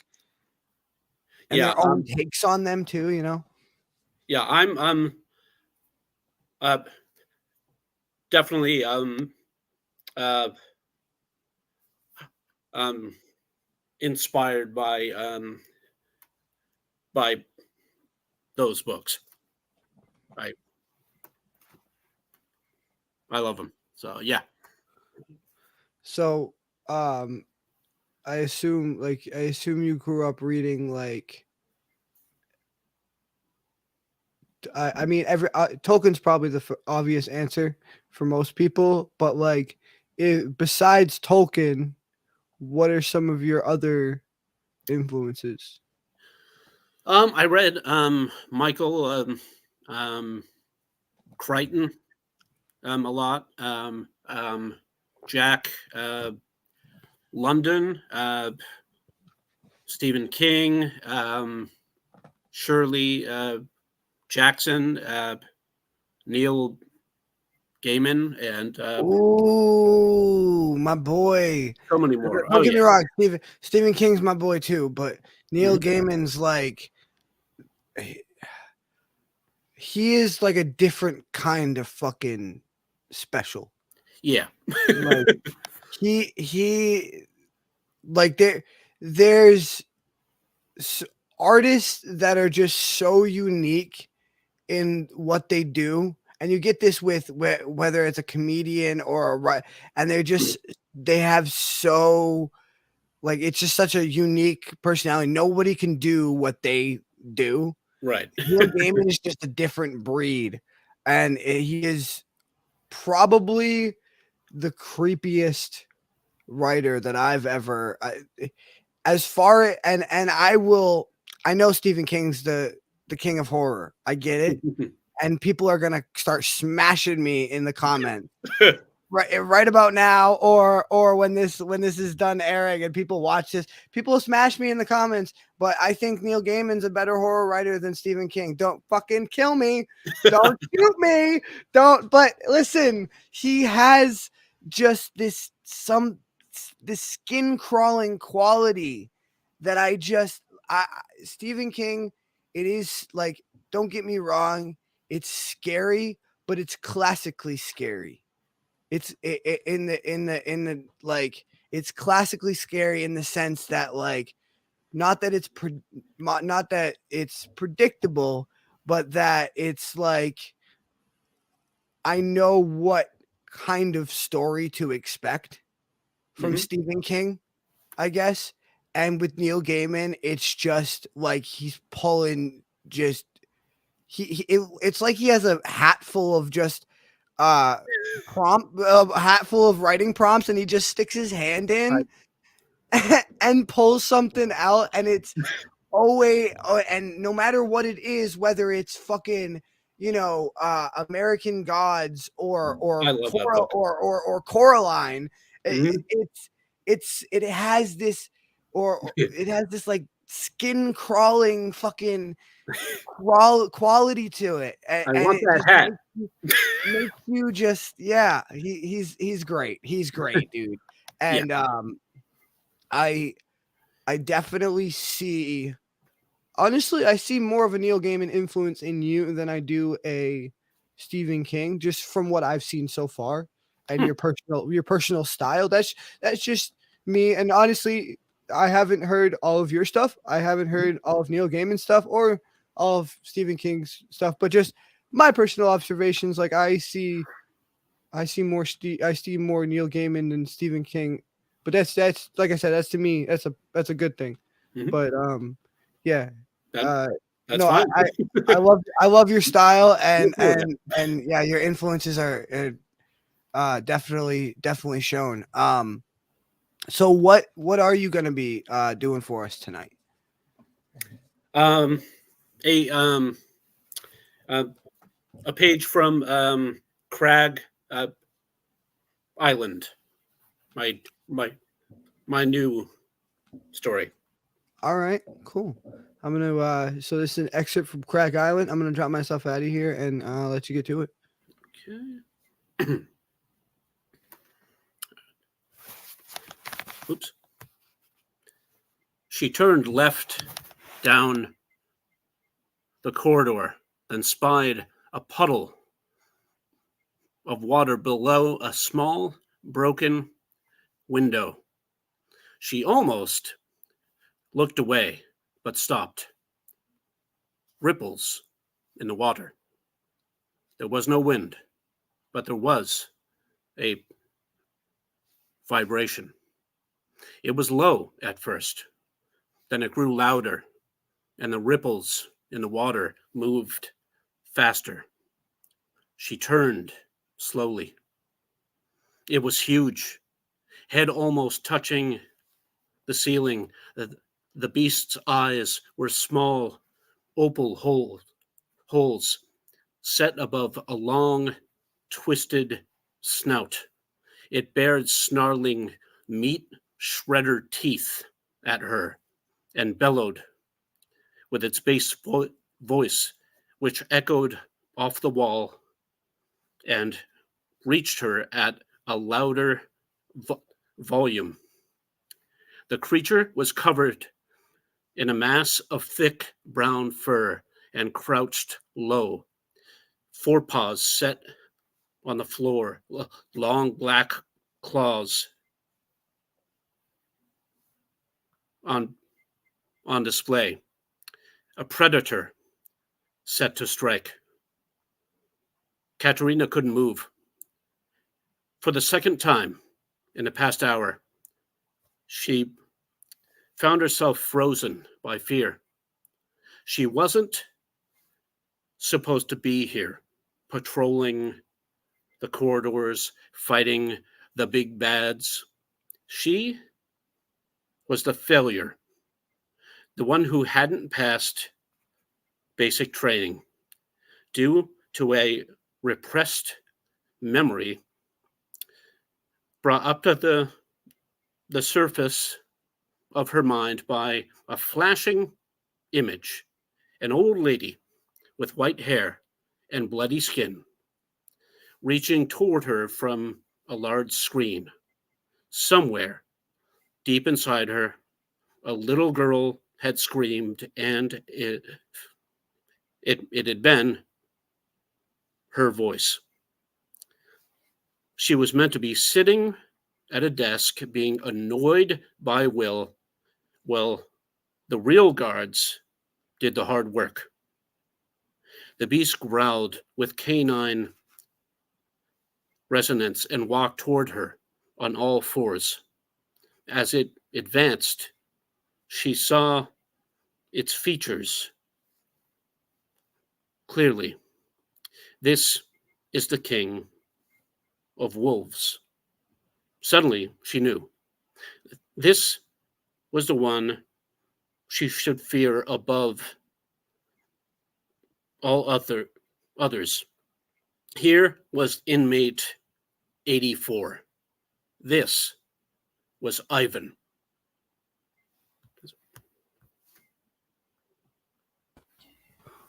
And Yeah. their own takes on them too, you know? Yeah, I'm definitely uh inspired by those books. I love them. So yeah. So I assume you grew up reading like I mean every Tolkien's probably the obvious answer for most people, but like besides Tolkien, what are some of your other influences? I read Michael Crichton a lot. Jack London, Stephen King, Shirley Jackson, Neil Gaiman, and Ooh, my boy. so many more. Don't Oh get me yeah. wrong, Stephen King's my boy too, but Neil Gaiman's like he is like a different kind of fucking special. Yeah. Like he like there's artists that are just so unique in what they do, and you get this with whether it's a comedian or a right, and they have so like it's just such a unique personality. Nobody can do what they do. Right. Neil Gaiman is just a different breed, and he is probably the creepiest writer that I've ever as far and I know Stephen King's the king of horror. I get it. And people are gonna start smashing me in the comments right about now, or when this is done airing and people watch this, people will smash me in the comments. But I think Neil Gaiman's a better horror writer than Stephen King. Don't fucking kill me. Don't shoot me. Don't. But listen, he has just this skin crawling quality that Stephen King. It is like, don't get me wrong, it's scary, but it's classically scary. It's in the like it's classically scary in the sense that like not that it's predictable, but that it's like I know what kind of story to expect from Stephen King, I guess. And with Neil Gaiman, it's just like he's pulling just it's like he has a hat full of just hat full of writing prompts, and he just sticks his hand in and pulls something out, and it's always and no matter what it is, whether it's fucking American Gods or I love that book. or Coraline, Mhm. it has this it has this like skin crawling fucking quality to it, I and want it that just hat. makes you just he's great, dude. And I definitely see, honestly, I see more of a Neil Gaiman influence in you than I do a Stephen King, just from what I've seen so far, and your personal style. That's just me. And honestly, I haven't heard all of your stuff. I haven't heard all of Neil Gaiman's stuff or all of Stephen King's stuff, but just my personal observations. Like I see more Neil Gaiman than Stephen King, but that's like I said, that's to me that's a good thing. Mhm. But yeah, That's no, fine. I love your style, and yeah, your influences are definitely shown. So what are you gonna be doing for us tonight? A a page from Crag Island, my new story. All right, cool. I'm gonna so this is an excerpt from Crack Island. I'm gonna drop myself out of here and let you get to it. Okay. Oops. She turned left down the corridor, then spied a puddle of water below a small, broken window. She almost looked away, but stopped. Ripples in the water. There was no wind, but there was a vibration. It was low at first, then it grew louder, and the ripples in the water moved faster. She turned slowly. It was huge, head almost touching the ceiling. The beast's eyes were small, opal holes set above a long, twisted snout. It bared snarling meat shredder teeth at her and bellowed with its bass voice, which echoed off the wall and reached her at a louder volume. The creature was covered in a mass of thick brown fur and crouched low, forepaws set on the floor, long black claws on display. A predator set to strike. Katerina couldn't move. For the second time in the past hour, she found herself frozen by fear. She wasn't supposed to be here, patrolling the corridors, fighting the big bads. She was the failure, the one who hadn't passed basic training due to a repressed memory brought up to the surface of her mind by a flashing image, an old lady with white hair and bloody skin, reaching toward her from a large screen. Somewhere deep inside her, a little girl had screamed, and it had been her voice. She was meant to be sitting at a desk being annoyed by Will. Well, the real guards did the hard work. The beast growled with canine resonance and walked toward her on all fours. As it advanced, she saw its features clearly. This is the king of wolves. Suddenly, she knew. This was the one she should fear above all others. Here was inmate 84. This was Ivan.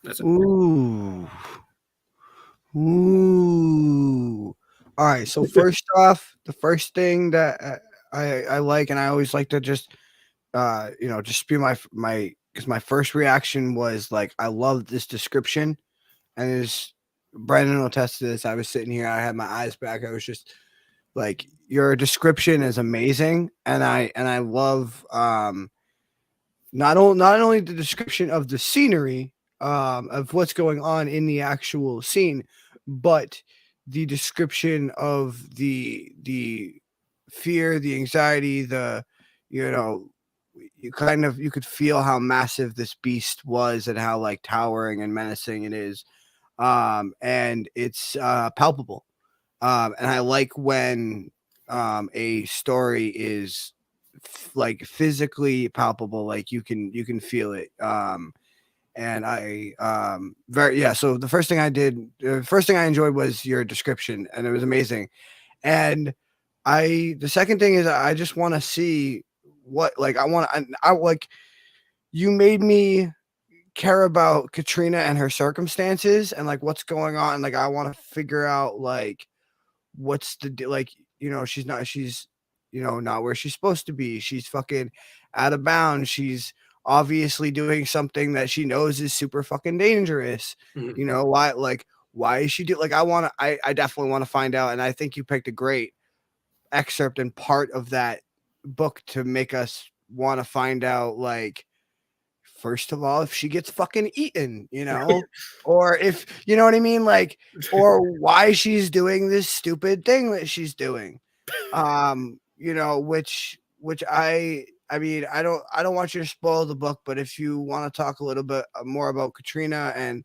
That's it. Ooh. Ooh. All right. So first off, the first thing that I like, and I always like to just just spew my because my first reaction was like, I love this description, and as Brandon will attest to this, I was sitting here, I had my eyes back, I was just like, your description is amazing, and I love not only the description of the scenery, of what's going on in the actual scene, but the description of the fear, the anxiety, the you know you could feel how massive this beast was and how like towering and menacing it is, and it's palpable, and I like when a story is like physically palpable, like you can feel it, and I very yeah so the first thing I enjoyed was your description, and it was amazing. And the second thing is, I just want to see what, like, I like, you made me care about Katrina and her circumstances and like what's going on. Like, I want to figure out like what's like, she's not where she's supposed to be. She's fucking out of bounds. She's obviously doing something that she knows is super fucking dangerous. Mhm. Why is she like, I definitely want to find out, and I think you picked a great excerpt and part of that book to make us want to find out, like, first of all, if she gets fucking eaten, or if, you know what I mean, like, or why she's doing this stupid thing that she's doing, which I mean, I don't want you to spoil the book, but if you want to talk a little bit more about Katrina and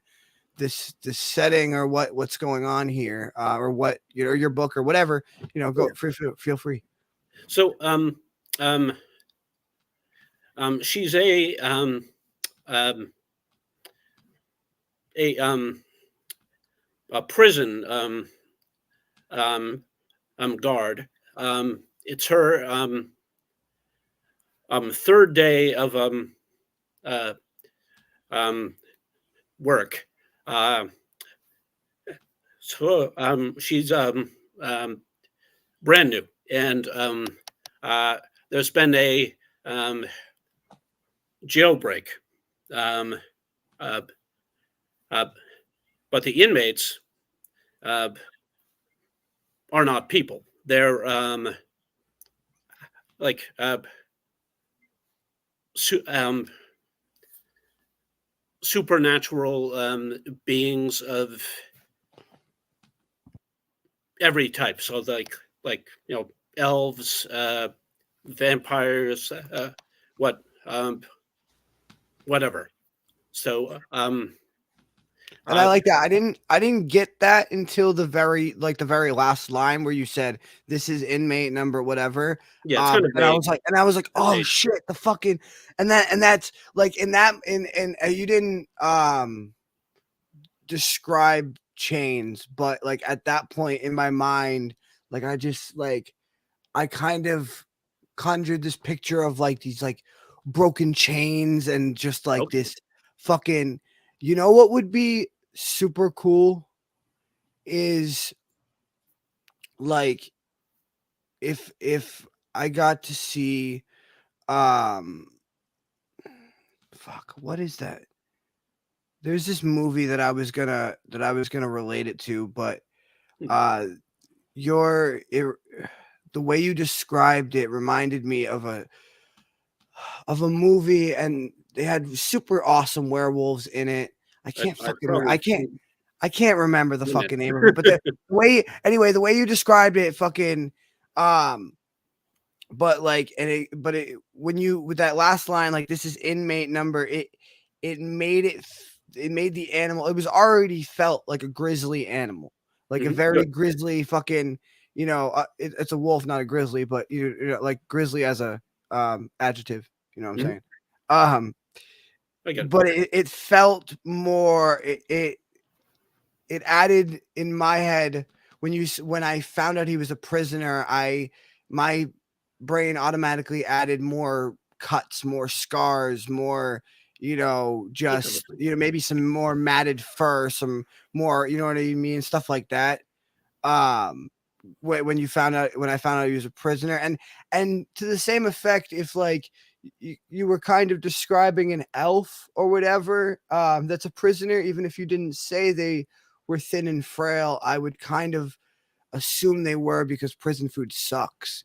this setting, or what's going on here, or what, your book or whatever, go feel free. So, um, she's a a prison guard. It's her third day of uh, work. So she's brand new, and there's been a jailbreak. Um, uh, uh, but the inmates are not people. They're like supernatural beings of every type. So like elves, vampires, whatever. So And I like that. I didn't get that until the very last line where you said this is inmate number whatever. yeah, it's kind of And I vague. was like, oh Vague. shit, the fucking, and that's like, you didn't describe chains, but like at that point in my mind, like I kind of conjured this picture of like these like broken chains and just like Okay. this fucking, what would be super cool is like if I got to see fuck, what is that? There's this movie that I was gonna relate it to, but uh the way you described it reminded me of a movie, and they had super awesome werewolves in it. I can't I fucking probably I can't seen- I can't remember the Isn't it? fucking name of it, but the way you described it, fucking, but like, when you with that last line, like this is inmate number, it made the animal. It was already felt like a grizzly animal, like a very grisly fucking, it's a wolf, not a grizzly, but you know, like grizzly as a adjective. You know what I'm saying? I get it. But it felt more. It added in my head when I found out he was a prisoner, my brain automatically added more cuts, more scars, more, just, maybe some more matted fur, some more, you know what I mean, stuff like that. When I found out he was a prisoner, and to the same effect, if like you were kind of describing an elf or whatever, that's a prisoner, even if you didn't say they were thin and frail, I would kind of assume they were, because prison food sucks.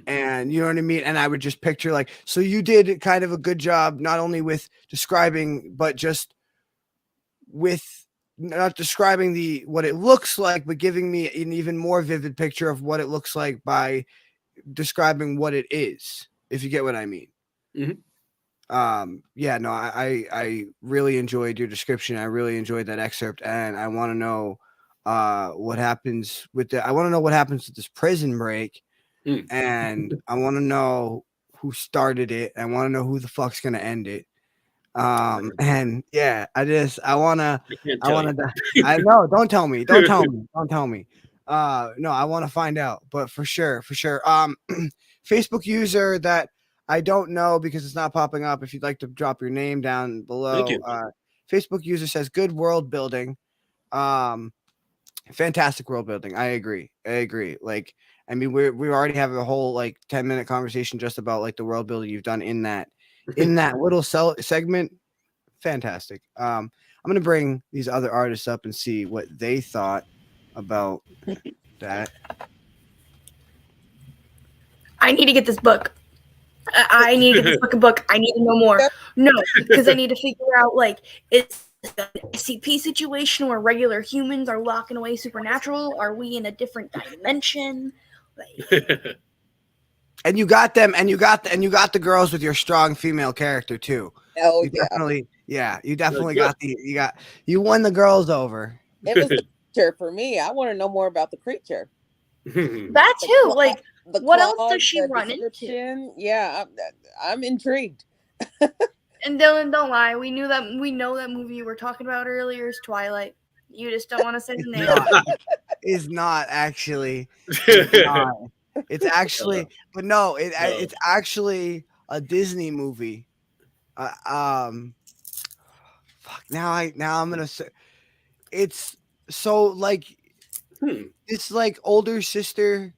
And you know what I mean? And I would just picture like, so you did kind of a good job, not only with describing, but just with not describing what it looks like, but giving me an even more vivid picture of what it looks like by describing what it is, if you get what I mean. Yeah, no, I really enjoyed your description. I really enjoyed that excerpt, and I want to know what happens with this prison break, and I want to know who started it. I want to know who the fuck's gonna end it. And yeah, I wanna I know, don't tell me. No, I want to find out, but for sure. Facebook user that I don't know because it's not popping up. If you'd like to drop your name down below. Thank you. Facebook user says good world building. Fantastic world building. I agree. Like, I mean, we already have a whole like 10-minute conversation just about like the world building you've done in that little segment. Fantastic. I'm gonna bring these other artists up and see what they thought about that. I need to get this book. I need to get this book. I need to know more. No, because I need to figure out, like, it's an SCP situation where regular humans are locking away supernatural. Are we in a different dimension? Like, and you got them, and you got the girls with your strong female character too. Oh, you definitely you won the girls over. It was the creature for me. I want to know more about the creature. That too. Like, what else does she run into? Yeah, I'm intrigued. And Dylan, don't lie. We know that movie you were talking about earlier is Twilight. You just don't want to say the name. It's not actually. It's actually, but no, it's actually a Disney movie. Fuck. Now I'm gonna say it's so like it's like older sister.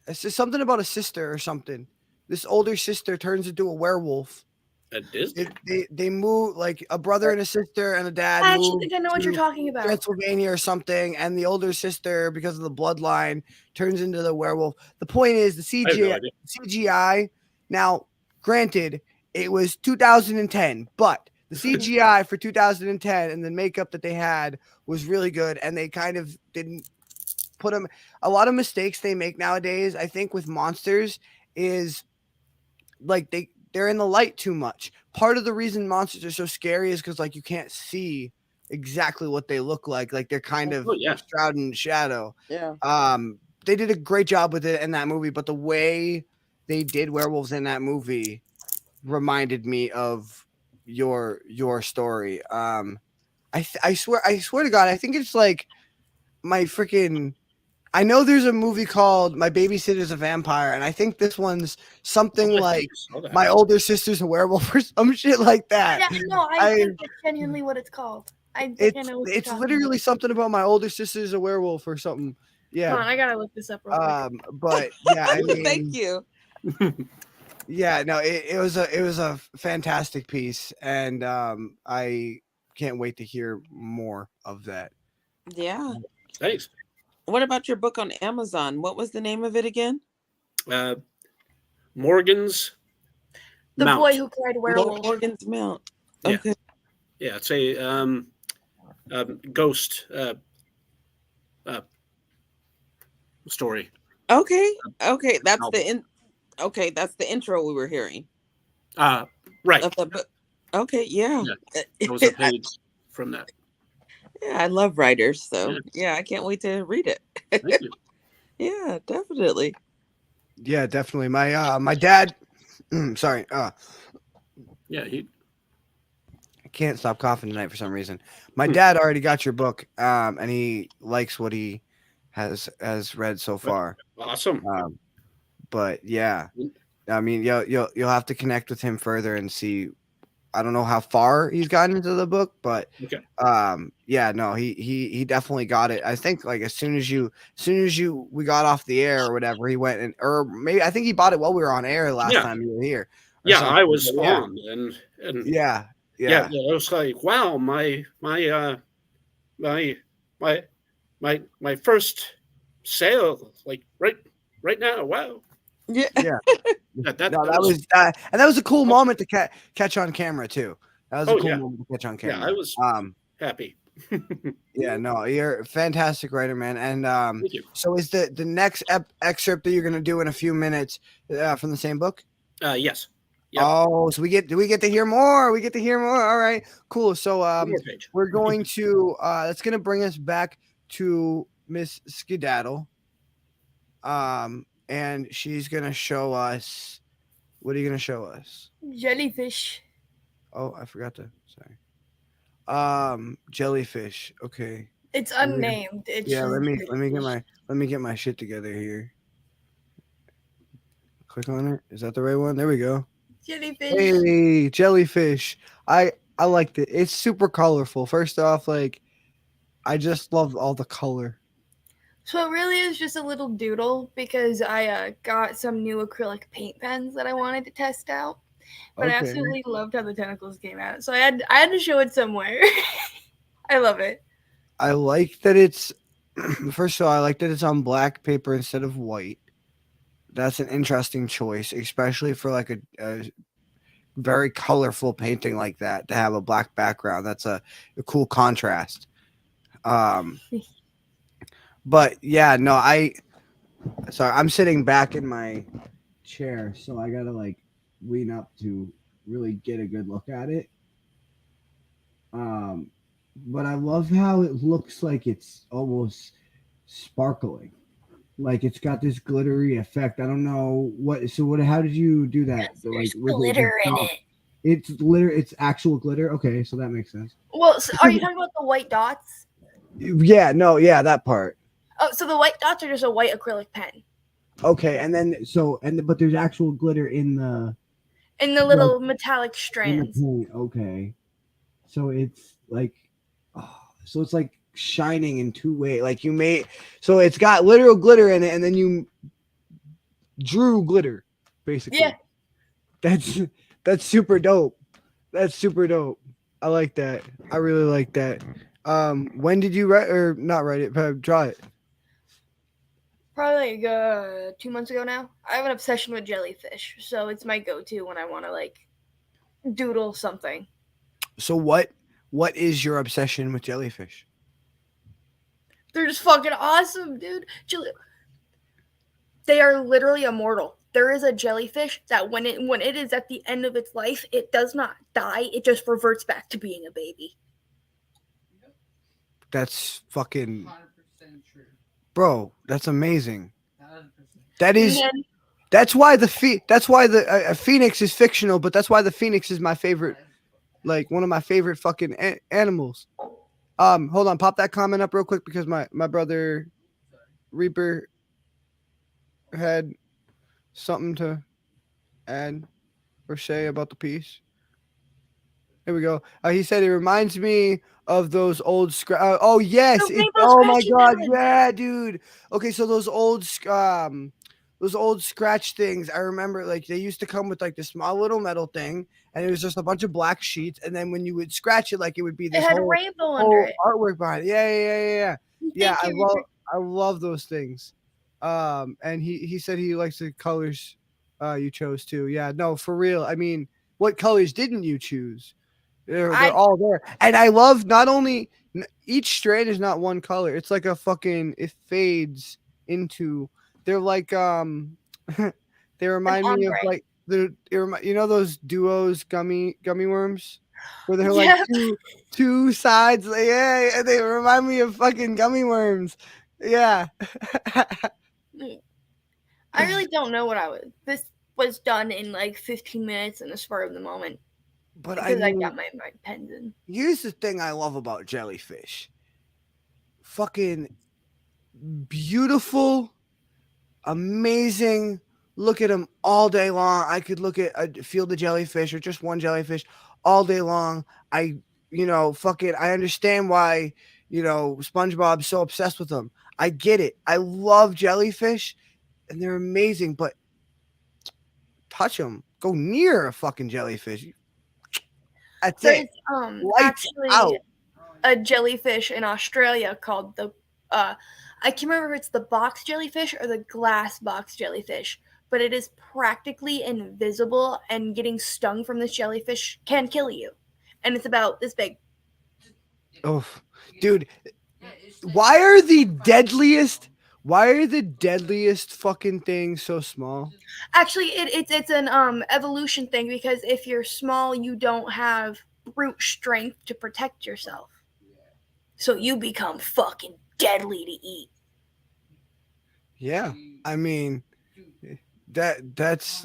It's just something about a sister or something. This older sister turns into a werewolf. At Disney? They move, like a brother and a sister and a dad. I actually think I know what you're talking about. Transylvania or something, and the older sister, because of the bloodline, turns into the werewolf. The point is the CGI. Now, granted, it was 2010, but the CGI for 2010 and the makeup that they had was really good, and they kind of didn't put them. A lot of mistakes they make nowadays, I think, with monsters is like they're in the light too much. Part of the reason monsters are so scary is because like you can't see exactly what they look like. Like they're kind of shrouded in shadow. Yeah. They did a great job with it in that movie, but the way they did werewolves in that movie reminded me of your story. I swear to God, I think it's like my freaking. I know there's a movie called My Babysitter's a Vampire, and I think this one's something like My Older Sister's a Werewolf or some shit like that. Yeah, no, I think it's genuinely what it's called. It's literally something about My Older Sister's a Werewolf or something. Yeah. Come on, I gotta look this up real quick. But yeah, I mean, thank you. Yeah, no, it was a fantastic piece, and I can't wait to hear more of that. Yeah. Thanks. What about your book on Amazon? What was the name of it again? Morgan's The Mount. Boy Who Cried Werewolf. Morgan's Mount. Yeah. Okay. Yeah, it's a ghost story. Okay. Okay. Novel. Okay, that's the intro we were hearing Right. of the book. Okay, yeah. Yeah, that was a page from that. Yeah, I love writers, so Yeah, yeah, I can't wait to read it. thank you. Yeah, definitely. Yeah, definitely. My dad. Sorry. Yeah, I can't stop coughing tonight for some reason. My dad already got your book, and he likes what he has read so far. awesome. Um, but yeah, I mean, you'll have to connect with him further and see. I don't know how far he's gotten into the book, but Okay. yeah, no, he definitely got it. I think like as soon as we got off the air or whatever, he went and or maybe I think he bought it while we were on air last Yeah. time you were here. Or Yeah, something. I was But yeah, on, and yeah, yeah, yeah. I was like, wow, my my first sale, like right now. Wow. Yeah. Yeah. That No, that was was and that was a cool awesome. moment to catch on camera too. That was a Oh cool yeah, moment to catch on yeah, I camera. was happy. Yeah, no, you're a fantastic writer, man. And Thank you. so is the next excerpt that you're gonna do in a few minutes from the same book? Yes. Yep. Oh, so we get to hear more. We get to hear more. All right, cool. So One more page. we're going to that's gonna bring us back to Miss Skedaddle. And she's gonna show us. What are you gonna show us? Jellyfish. Oh, I forgot to. Sorry. Jellyfish. Okay. It's Let me- unnamed. It's Yeah, just let me jellyfish. get my shit together here. Click on it. Is that the right one? There we go. Jellyfish. Hey, jellyfish. I liked it. It's super colorful. First off, like I just love all the color. So it really is just a little doodle because I got some new acrylic paint pens that I wanted to test out. But I Okay. absolutely loved how the tentacles came out. So I had to show it somewhere. I love it. I like that it's first of all, I like that it's on black paper instead of white. That's an interesting choice, especially for like a very colorful painting like that to have a black background. That's a cool contrast. But yeah, no, I'm sitting back in my chair, so I gotta like lean up to really get a good look at it. But I love how it looks like it's almost sparkling. Like it's got this glittery effect. I don't know what. So what? How did you do that? Yes, So, like there's with glitter in it. It's glitter. It's actual glitter. Okay, so that makes sense. Well, so are you talking about the white dots? Yeah. No. Yeah. That part. Oh, so the white dots are just a white acrylic pen. Okay, and then but there's actual glitter in the Little metallic in the strands. paint. Okay, so it's like, so it's like shining in two ways. Like you made, so it's got literal glitter in it, and then you drew glitter, basically. Yeah. That's super dope. That's super dope. I like that. I really like that. When did you write or not write it? But draw it. Probably like 2 months ago now. I have an obsession with jellyfish, so it's my go-to when I want to like doodle something. So what is your obsession with jellyfish? They're just fucking awesome, dude. They are literally immortal. There is a jellyfish that when it is at the end of its life, it does not die. It just reverts back to being a baby. That's fucking 100% true. Bro, that's amazing. 100%. That is that's why the phoenix is fictional, but that's why the phoenix is my favorite, like one of my favorite fucking animals. Hold on, pop that comment up real quick because my brother Reaper had something to add or say about the piece. Here we go. He said it reminds me of those old oh yes, oh my god, yeah, dude. Okay, so those old scratch things, I remember like they used to come with like this small little metal thing, and it was just a bunch of black sheets, and then when you would scratch it, like it would be this whole rainbow under it. Artwork behind it. Yeah. I love those things. And he said he likes the colors you chose too. Yeah, no, for real. I mean, what colors didn't you choose? They're all there, and I love not only each strand is not one color. It's like a fucking it fades into. They're like they remind me of ombre. like you know those duos gummy worms where they're like Yep. two sides. Yeah, they remind me of fucking gummy worms. Yeah. I really don't know what this was done in like 15 minutes in the spur of the moment But because I I mean, got my pens in. here's the thing I love about jellyfish. Fucking beautiful, amazing. Look at them all day long. I could look at a field of jellyfish or just one jellyfish all day long. I understand why, SpongeBob's so obsessed with them. I get it. I love jellyfish and they're amazing, but touch them. Go near a fucking jellyfish. That's There's it. Lights actually out. a jellyfish in Australia called I can't remember if it's the box jellyfish or the glass box jellyfish, but it is practically invisible, and getting stung from this jellyfish can kill you. And it's about this big. Oh, dude, why are the deadliest fucking things so small? Actually, it's an evolution thing, because if you're small, you don't have brute strength to protect yourself. So you become fucking deadly to eat. Yeah, I mean that's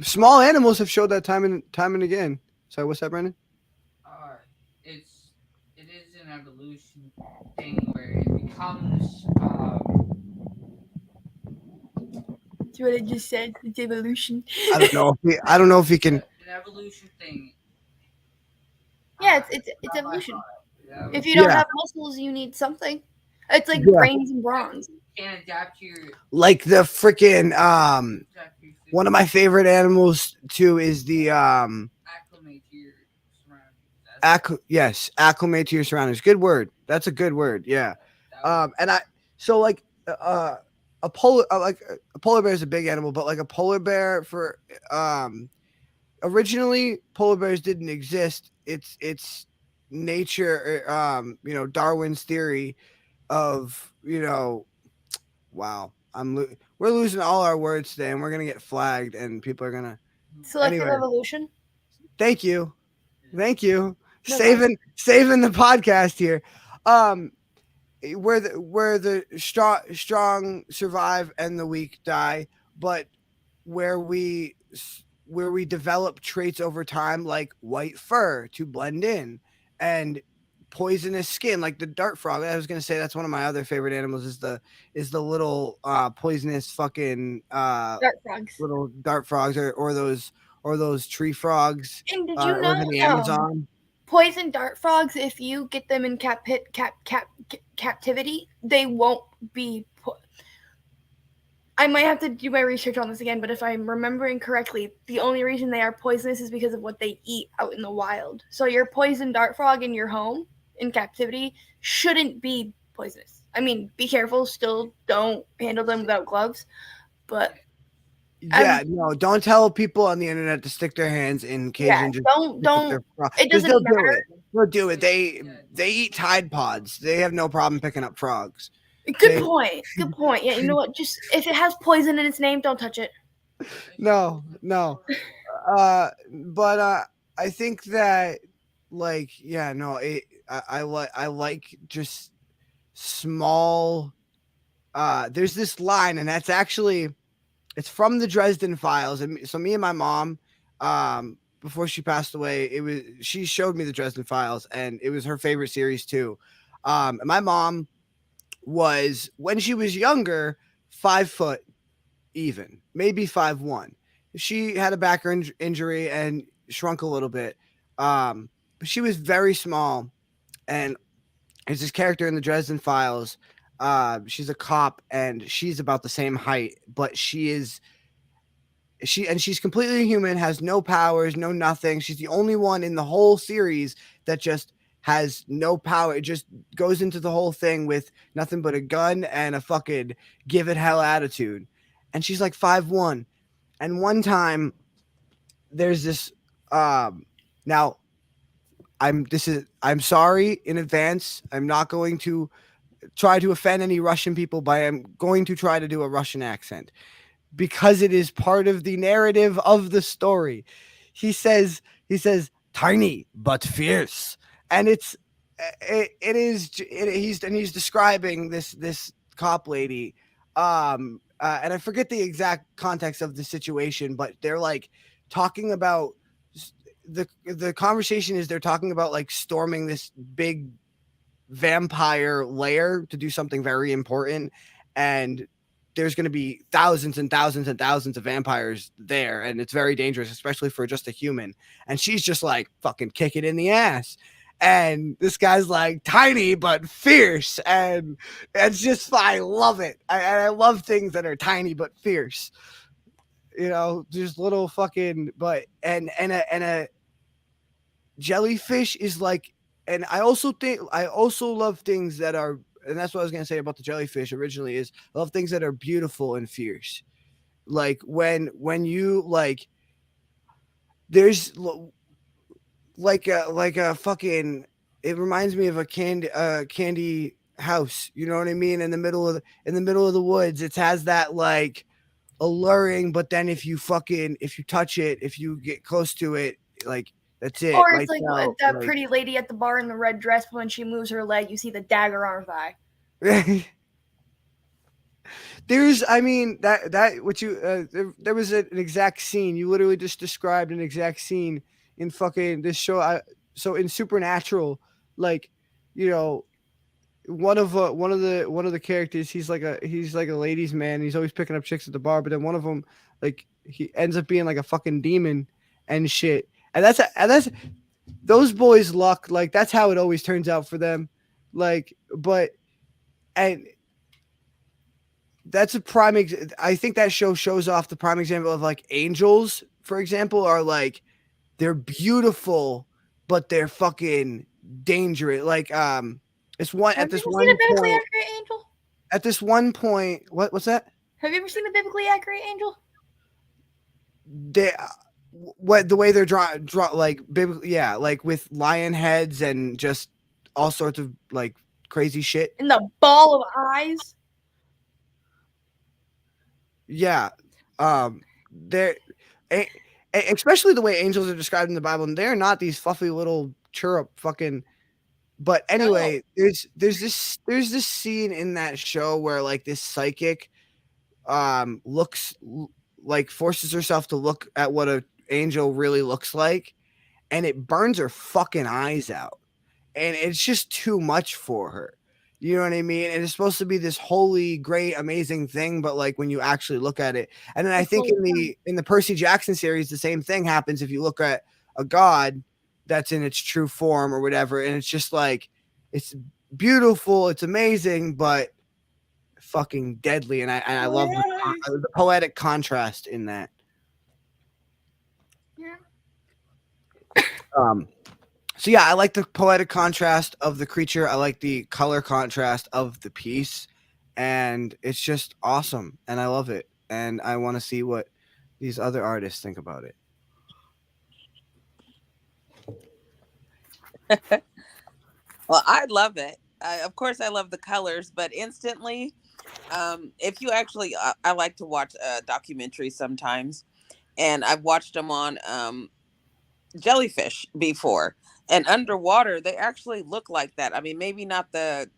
small animals have showed that time and again. Sorry, what's that, Brandon? It is an evolution thing where it becomes That's what I just said. It's evolution. I don't know if he can. an evolution thing. Yeah, it's evolution. If you don't Yeah. have muscles, you need something. It's like Yeah. brains and bronze. Can adapt to your Like the freaking adapt to your food, one of my favorite animals too is the acclimate to your surroundings. acclimate to your surroundings. Good word. That's a good word. Yeah. And I so like a polar bear is a big animal, but like a polar bear for originally polar bears didn't exist. It's nature, Darwin's theory of, wow. We're losing all our words today, and we're gonna get flagged, and people are gonna. Selective Anyway. evolution. Thank you. No Saving the podcast here. Where the strong survive and the weak die, but where we develop traits over time, like white fur to blend in, and poisonous skin, like the dart frog. I was gonna say that's one of my other favorite animals. Is the little poisonous fucking Dart frogs. little dart frogs, or those tree frogs. And did you Or know in the Amazon. poison dart frogs, if you get them in captivity, they won't be. I might have to do my research on this again, but if I'm remembering correctly, the only reason they are poisonous is because of what they eat out in the wild. So your poison dart frog in your home in captivity shouldn't be poisonous. I mean, be careful. Still, don't handle them without gloves. But Yeah, no, don't tell people on the internet to stick their hands in cages yeah, and just don't. It doesn't they'll matter. do it. They'll do it. They eat Tide Pods. They have no problem picking up frogs. Good point. Good point. Yeah, you know what? Just if it has poison in its name, don't touch it. No. But I think that, like, yeah, no, I like just small. There's this line, and that's actually it's from the Dresden Files, and so me and my mom, before she passed away, she showed me the Dresden Files, and it was her favorite series too. And my mom was, when she was younger, 5 foot even, maybe 5'1". She had a back injury and shrunk a little bit. But she was very small, and there's this character in the Dresden Files. She's a cop, and she's about the same height, but she's completely human, has no powers, no nothing. She's the only one in the whole series that just has no power. It just goes into the whole thing with nothing but a gun and a fucking give it hell attitude. And she's like 5'1". And one time there's this now I'm sorry in advance. I'm not going to try to offend any Russian people, but I'm going to try to do a Russian accent because it is part of the narrative of the story. He says tiny but fierce, and he's describing this cop lady, and I forget the exact context of the situation, but they're like talking about the conversation is they're talking about like storming this big vampire lair to do something very important, and there's going to be thousands and thousands and thousands of vampires there, and it's very dangerous, especially for just a human. And she's just like fucking kick it in the ass, and this guy's like tiny but fierce, and it's just I love it. I love things that are tiny but fierce. You know, just little fucking but and a jellyfish is like, and I also love things that are, and that's what I was gonna say about the jellyfish originally is I love things that are beautiful and fierce. Like when you like there's like a fucking, it reminds me of a candy house, you know what I mean? In the middle of the woods, it has that like alluring, but then if you touch it, if you get close to it, like that's it. Or it's Lights like out, that pretty lady at the bar in the red dress, but when she moves her leg, you see the dagger on her thigh. There's, I mean, that what you there was an exact scene. You literally just described an exact scene in fucking this show. So in Supernatural, like, you know, one of the characters, he's like a ladies' man. And he's always picking up chicks at the bar, but then one of them, like, he ends up being like a fucking demon and shit. And that's those boys' luck. Like that's how it always turns out for them. Like, but and that's a prime. I think that show shows off the prime example of like angels, for example, are like they're beautiful, but they're fucking dangerous. Like it's one Have at this you ever one seen a biblically point. accurate angel? At this one point, what's that? Have you ever seen a biblically accurate angel? They what the way they're draw like biblically, yeah, like with lion heads and just all sorts of like crazy shit. And the ball of eyes. Yeah, they're especially the way angels are described in the Bible, and they're not these fluffy little chirrup fucking. But anyway, there's this scene in that show where like this psychic looks like forces herself to look at what a angel really looks like, and it burns her fucking eyes out, and it's just too much for her. You know what I mean? And it's supposed to be this holy, great, amazing thing, but like when you actually look at it, and then I think in the Percy Jackson series, the same thing happens if you look at a god that's in its true form or whatever, and it's just like it's beautiful, it's amazing, but fucking deadly. And I love the poetic contrast in that. Yeah. So yeah, I like the poetic contrast of the creature. I like the color contrast of the piece, and it's just awesome, and I love it. And I want to see what these other artists think about it. Well, I love it. Of course, I love the colors, but instantly, if you actually, I like to watch documentaries sometimes, and I've watched them on jellyfish before, and underwater they actually look like that. I mean, maybe not the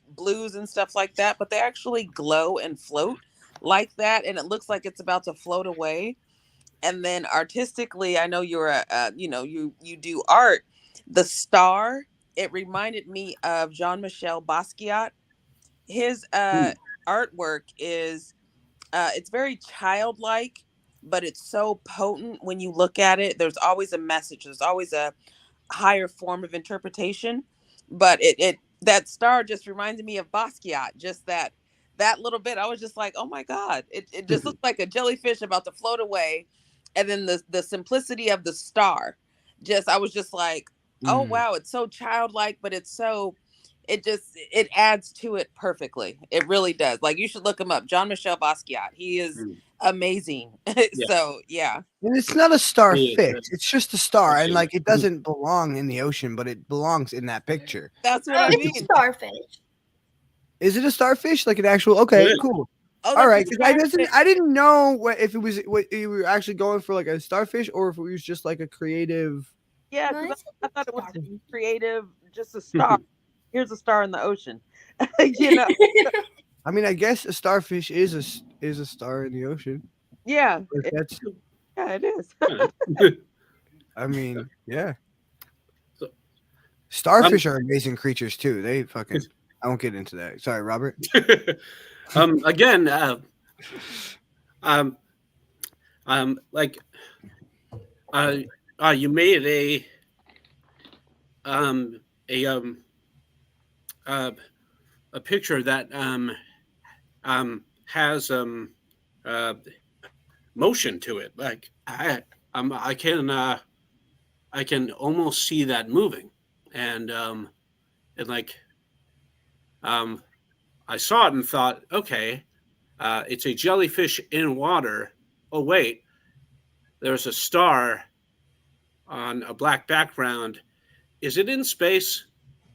blues and stuff like that, but they actually glow and float like that, and it looks like it's about to float away. And then artistically, I know you're you do art. The star, it reminded me of Jean-Michel Basquiat. His artwork is it's very childlike, but it's so potent when you look at it. There's always a message. There's always a higher form of interpretation. But it that star just reminded me of Basquiat. Just that little bit. I was just like, oh my God. It just looks like a jellyfish about to float away. And then the simplicity of the star. Just I was just like, oh wow, it's so childlike, but it's so it adds to it perfectly. It really does. Like you should look him up. Jean-Michel Basquiat. He is amazing. So yeah. And it's not a starfish. Yeah. It's just a star, and Okay. like it doesn't belong in the ocean, but it belongs in that picture. That's what I It's mean. a starfish. Is it a starfish? Like an actual? Okay, Yeah. cool. Oh, All that's right, 'cause exactly- I didn't know if it was what you were actually going for, like a starfish, or if it was just like a creative. Yeah, No, because it's I thought it was starfish. creative, just a star. Here's a star in the ocean. You know? I mean, I guess a starfish is a star in the ocean. Yeah. If that's. Yeah, it is. I mean, yeah. So- Starfish are amazing creatures too. They fucking. I won't get into that. Sorry, Robert. Again, like, you made a picture that has motion to it. Like I can almost see that moving, and like I saw it and thought, okay, it's a jellyfish in water. Oh wait, there's a star on a black background. Is it in space?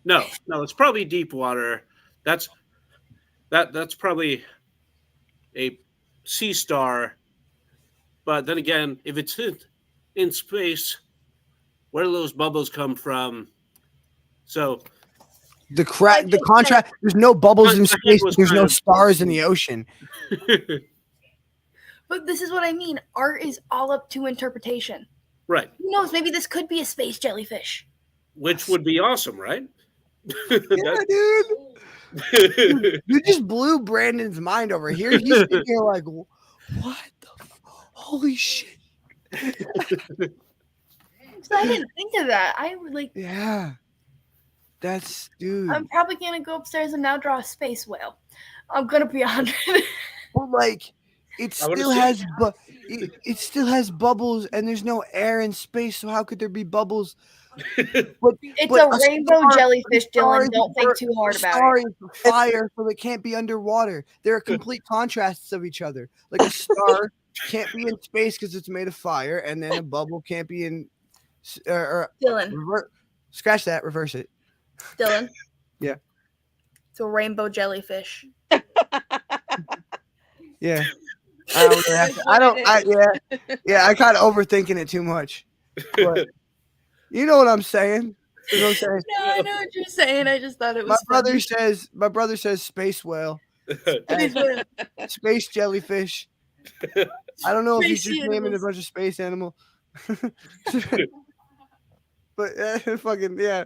No, it's probably deep water. That's probably a sea star. But then again, if it's in space, where do those bubbles come from? So The contrast. There's no bubbles in My head space. was There's kind no of- stars in the ocean. But this is what I mean. Art is all up to interpretation. right, Who knows? Maybe this could be a space jellyfish. which would be awesome, right? Yeah, dude. You just blew Brandon's mind over here. He's sitting here like, what the holy shit. So I didn't think of that. I would like. Yeah. That's dude. I'm probably gonna go upstairs and now draw a space whale. I'm gonna be 100. But like it I wanna still see has it still has bubbles and there's no air in space, so how could there be bubbles? It's But a rainbow star- jellyfish, a star Dylan. is Don't a think bird- too hard a about star it. is fire, so they can't be underwater. They're complete contrasts of each other. Like a star can't be in space because it's made of fire, and then a bubble can't be in. Dylan, Scratch that. Reverse it. Dylan. Yeah. It's a rainbow jellyfish. Yeah. I don't. Really have to, I don't. Yeah. I kind of overthinking it too much. But you know what I'm saying. You know what I'm saying? No, I know what you're saying. I just thought it My was brother says space whale, Space whale. space jellyfish. I don't know if he's Space just naming a animals. bunch of space animal. But fucking yeah.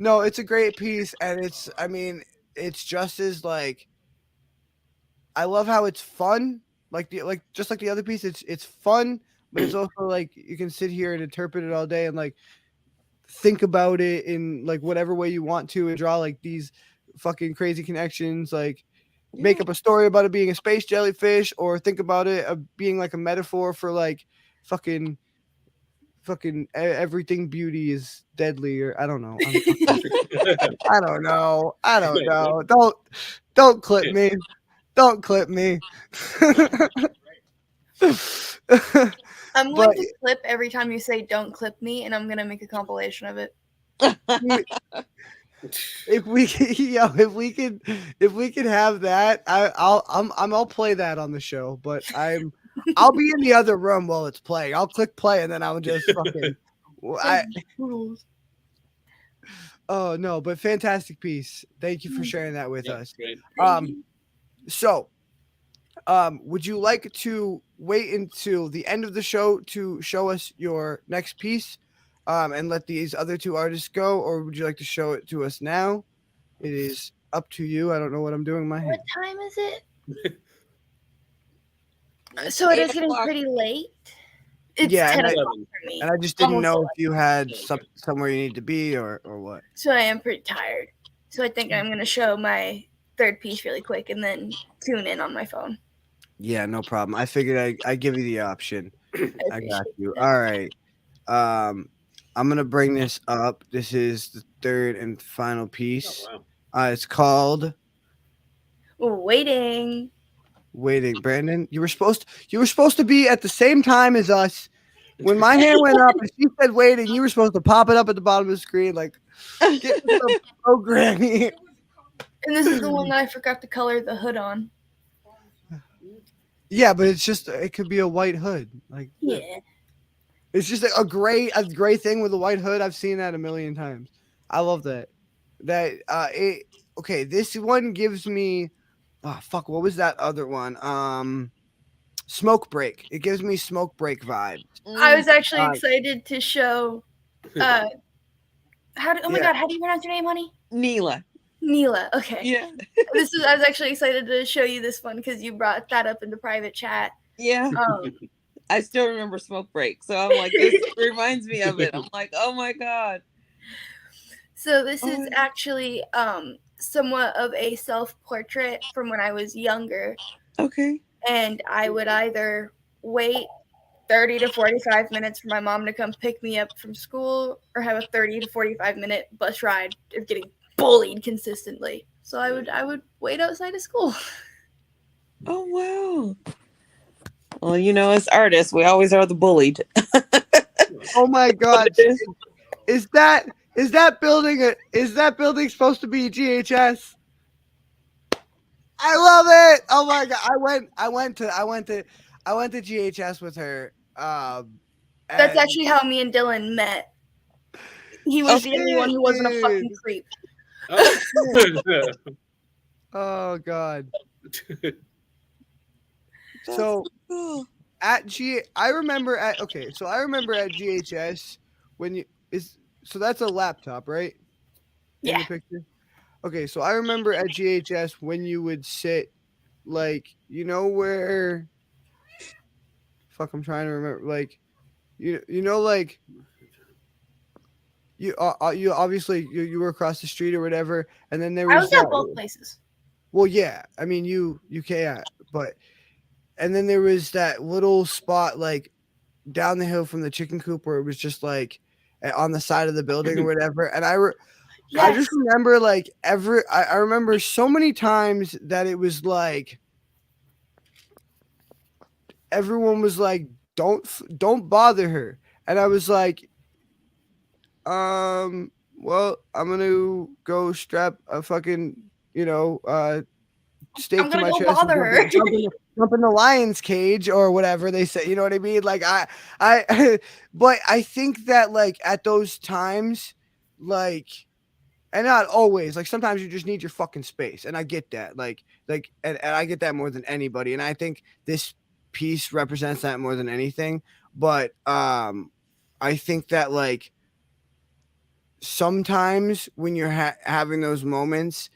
No, it's a great piece, and it's just as like. I love how it's fun, just like the other piece. It's fun, but it's also like you can sit here and interpret it all day and like think about it in like whatever way you want to and draw like these fucking crazy connections, like make up a story about it being a space jellyfish, or think about it being like a metaphor for like fucking everything beauty is deadly, or I don't know. I don't know. Don't clip me. Don't clip me. I'm But- going to clip every time you say "don't clip me," and I'm gonna make a compilation of it. If we could have that, I'll play that on the show. But I'll be in the other room while it's playing. I'll click play and then I'll just fucking. Oh no! But fantastic piece. Thank you for sharing that with us. Great. So, would you like to wait until the end of the show to show us your next piece, and let these other two artists go, or would you like to show it to us now? It is up to you. I don't know what I'm doing in my head. What time is it? So it is 8 getting o'clock. pretty late. It's Yeah, 10 and o'clock for me. And I just didn't Almost know if you had somewhere you need to be or what. So I am pretty tired. So I think I'm going to show my third piece really quick and then tune in on my phone. Yeah, no problem. I figured I give you the option. I got you. that. All right. I'm gonna bring this up. This is the third and final piece. Oh, wow. It's called Waiting. Brandon, you were supposed to be at the same time as us. When my hand went up and she said waiting, you were supposed to pop it up at the bottom of the screen, like get with the programming. And this is the one that I forgot to color the hood on. Yeah, but it could be a white hood. Like Yeah. it's just a gray thing with a white hood. I've seen that a million times. I love that. Okay, this one gives me fuck, what was that other one? Smoke Break. It gives me Smoke Break vibes. I was actually Uh, excited to show oh my god, how do you pronounce your name, honey? Neela. Neela. Okay. Yeah. I was actually excited to show you this one because you brought that up in the private chat. Yeah. I still remember Smoke Break. So I'm like, this reminds me of it. I'm like, oh my God. So this is actually somewhat of a self-portrait from when I was younger. Okay. And I would either wait 30 to 45 minutes for my mom to come pick me up from school or have a 30 to 45-minute bus ride of getting bullied consistently. So I would wait outside of school. Oh wow. Well, as artists, we always are the bullied. Oh my God. Is that building supposed to be GHS? I love it. Oh my God. I went to GHS with her. That's actually how me and Dylan met. He was the only one who wasn't a fucking creep. Oh God. So I remember at GHS when so that's a laptop, right? In Yeah. the picture. Okay, so I remember at GHS when you would sit, like, where fuck, I'm trying to remember, like, like you obviously you were across the street or whatever, and then there was I was at both places. Well, yeah, I mean you can't, but and then there was that little spot like down the hill from the chicken coop where it was just like on the side of the building or whatever, and I just remember like I remember so many times that it was like everyone was like, don't bother her. And I was like, well, I'm gonna go strap a fucking, stake to my chest bother her. jump in the lion's cage or whatever they say, you know what I mean? Like I but I think that like at those times, like, and not always, like sometimes you just need your fucking space, and I get that, and I get that more than anybody, and I think this piece represents that more than anything. But I think that like sometimes when you're having those moments,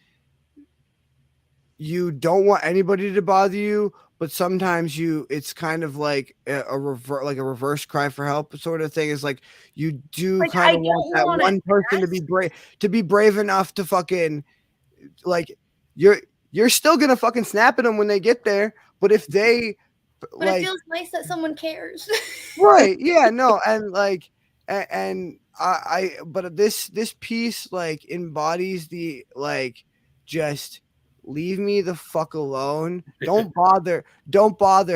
you don't want anybody to bother you, but sometimes it's kind of like a reverse cry for help sort of thing. Is like you do Like, kind I of want don't that wanna one person to be brave enough to fucking, like, you're still gonna fucking snap at them when they get there, but if they But it feels nice that someone cares. right, yeah, no, and like and but this piece like embodies the like just leave me the fuck alone. Don't bother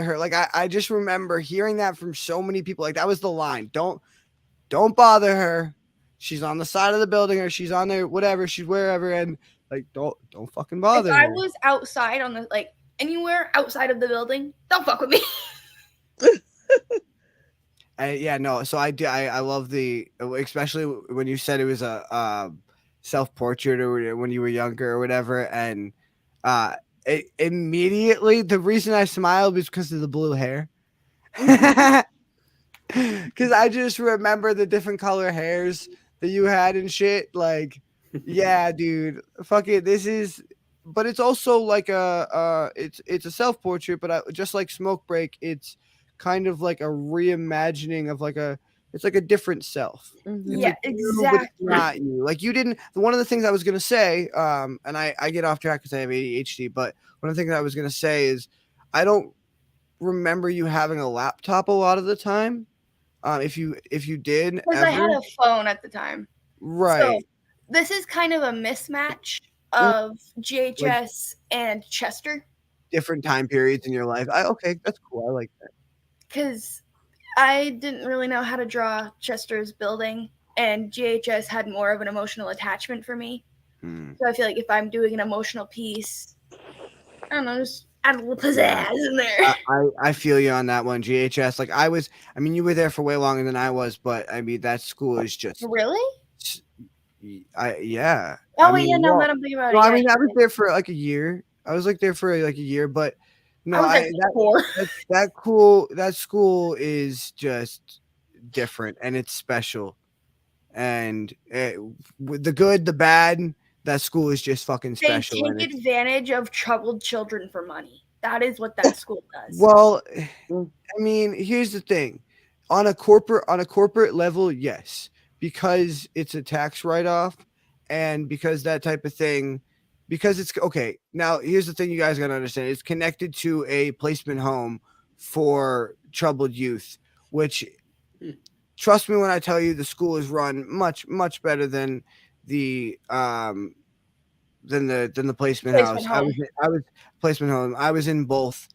her. Like I just remember hearing that from so many people. Like that was the line. Don't bother her. She's on the side of the building or she's on there, whatever, she's wherever, and like don't fucking bother If her. I was outside on the like anywhere outside of the building, don't fuck with me. Yeah, no. So I love especially when you said it was a self-portrait or when you were younger or whatever, and immediately the reason I smiled was because of the blue hair. Because I just remember the different color hairs that you had and shit. Like, yeah, dude, fuck it. But it's also like it's a self-portrait, but just like Smoke Break, it's kind of like a reimagining of it's like a different self. Mm-hmm. Yeah, But exactly. it's not you. Like you didn't. One of the things I was gonna say, and I get off track because I have ADHD, but one of the things I was gonna say is I don't remember you having a laptop a lot of the time. If you did, Because I had a phone at the time. right. So this is kind of a mismatch of GHS and Chester, different time periods in your life. Okay, that's cool. I like that. because I didn't really know how to draw Chester's building, and GHS had more of an emotional attachment for me. So I feel like if I'm doing an emotional piece, I don't know, just add a little pizzazz in there. I feel you on that one. GHS, like I mean, you were there for way longer than I was, but I mean, that school is just, Really? yeah. Oh, I wait, mean, yeah, no, well, that I'm thinking about no, it. I Yeah, mean, I was yeah. there for like a year. I was like there for like a year, but no, I was like that 4. that school is just different and it's special. And with the good, the bad, that school is just fucking They special. take And it's, advantage of troubled children for money. That is what that school does. well, I mean, here's the thing. On a corporate level, yes, because it's a tax write-off and because that type of thing, because it's okay. Now, here's the thing you guys got to understand. It's connected to a placement home for troubled youth, which trust me when I tell you the school is run much better than the than the placement house. Placement home. I was placement home. I was in both.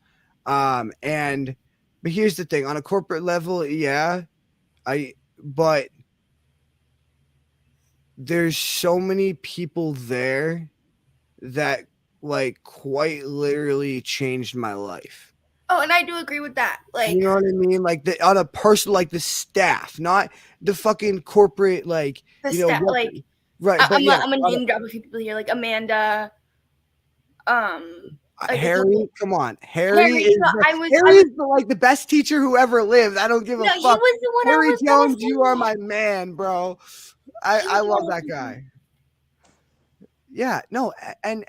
And but here's the thing, on a corporate level, yeah, but there's so many people there that like quite literally changed my life. Oh, and I do agree with that. Like, You know what I mean? Like on a person, like the staff, not the fucking corporate, like the you know staff, what? like, Right, but I'm yeah, gonna name drop a few people here, like Amanda. Like Harry, come on, Harry. is No, Harry is like the best teacher who ever lived. I don't give a No, he fuck. was the one I Harry was gonna Jones, you are say. my man, bro. He was I the love one that guy. Yeah, no, and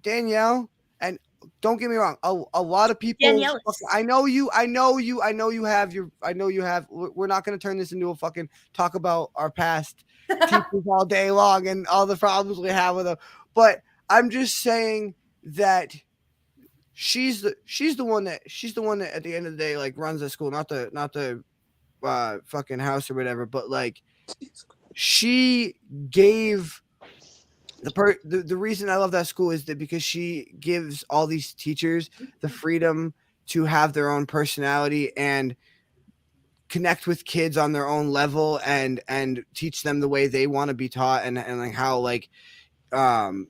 Danielle, and don't get me wrong, a lot of people. Danielle is- I know you have your. I know you have. We're not going to turn this into a fucking talk about our past teachers all day long and all the problems we have with them. But I'm just saying that she's the one that at the end of the day like runs the school, not the fucking house or whatever. But like she gave the reason I love that school is that because she gives all these teachers the freedom to have their own personality and connect with kids on their own level and teach them the way they want to be taught and like how like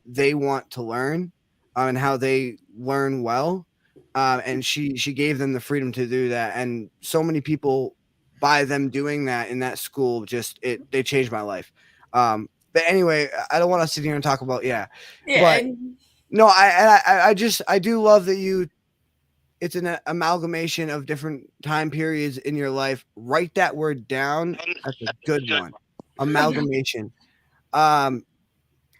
they want to learn and how they learn well. And she gave them the freedom to do that. And so many people by them doing that in that school, they changed my life. But anyway, I don't want to sit here and talk about, but no, I do love that it's an amalgamation of different time periods in your life. Write that word down. That's a good one. Amalgamation.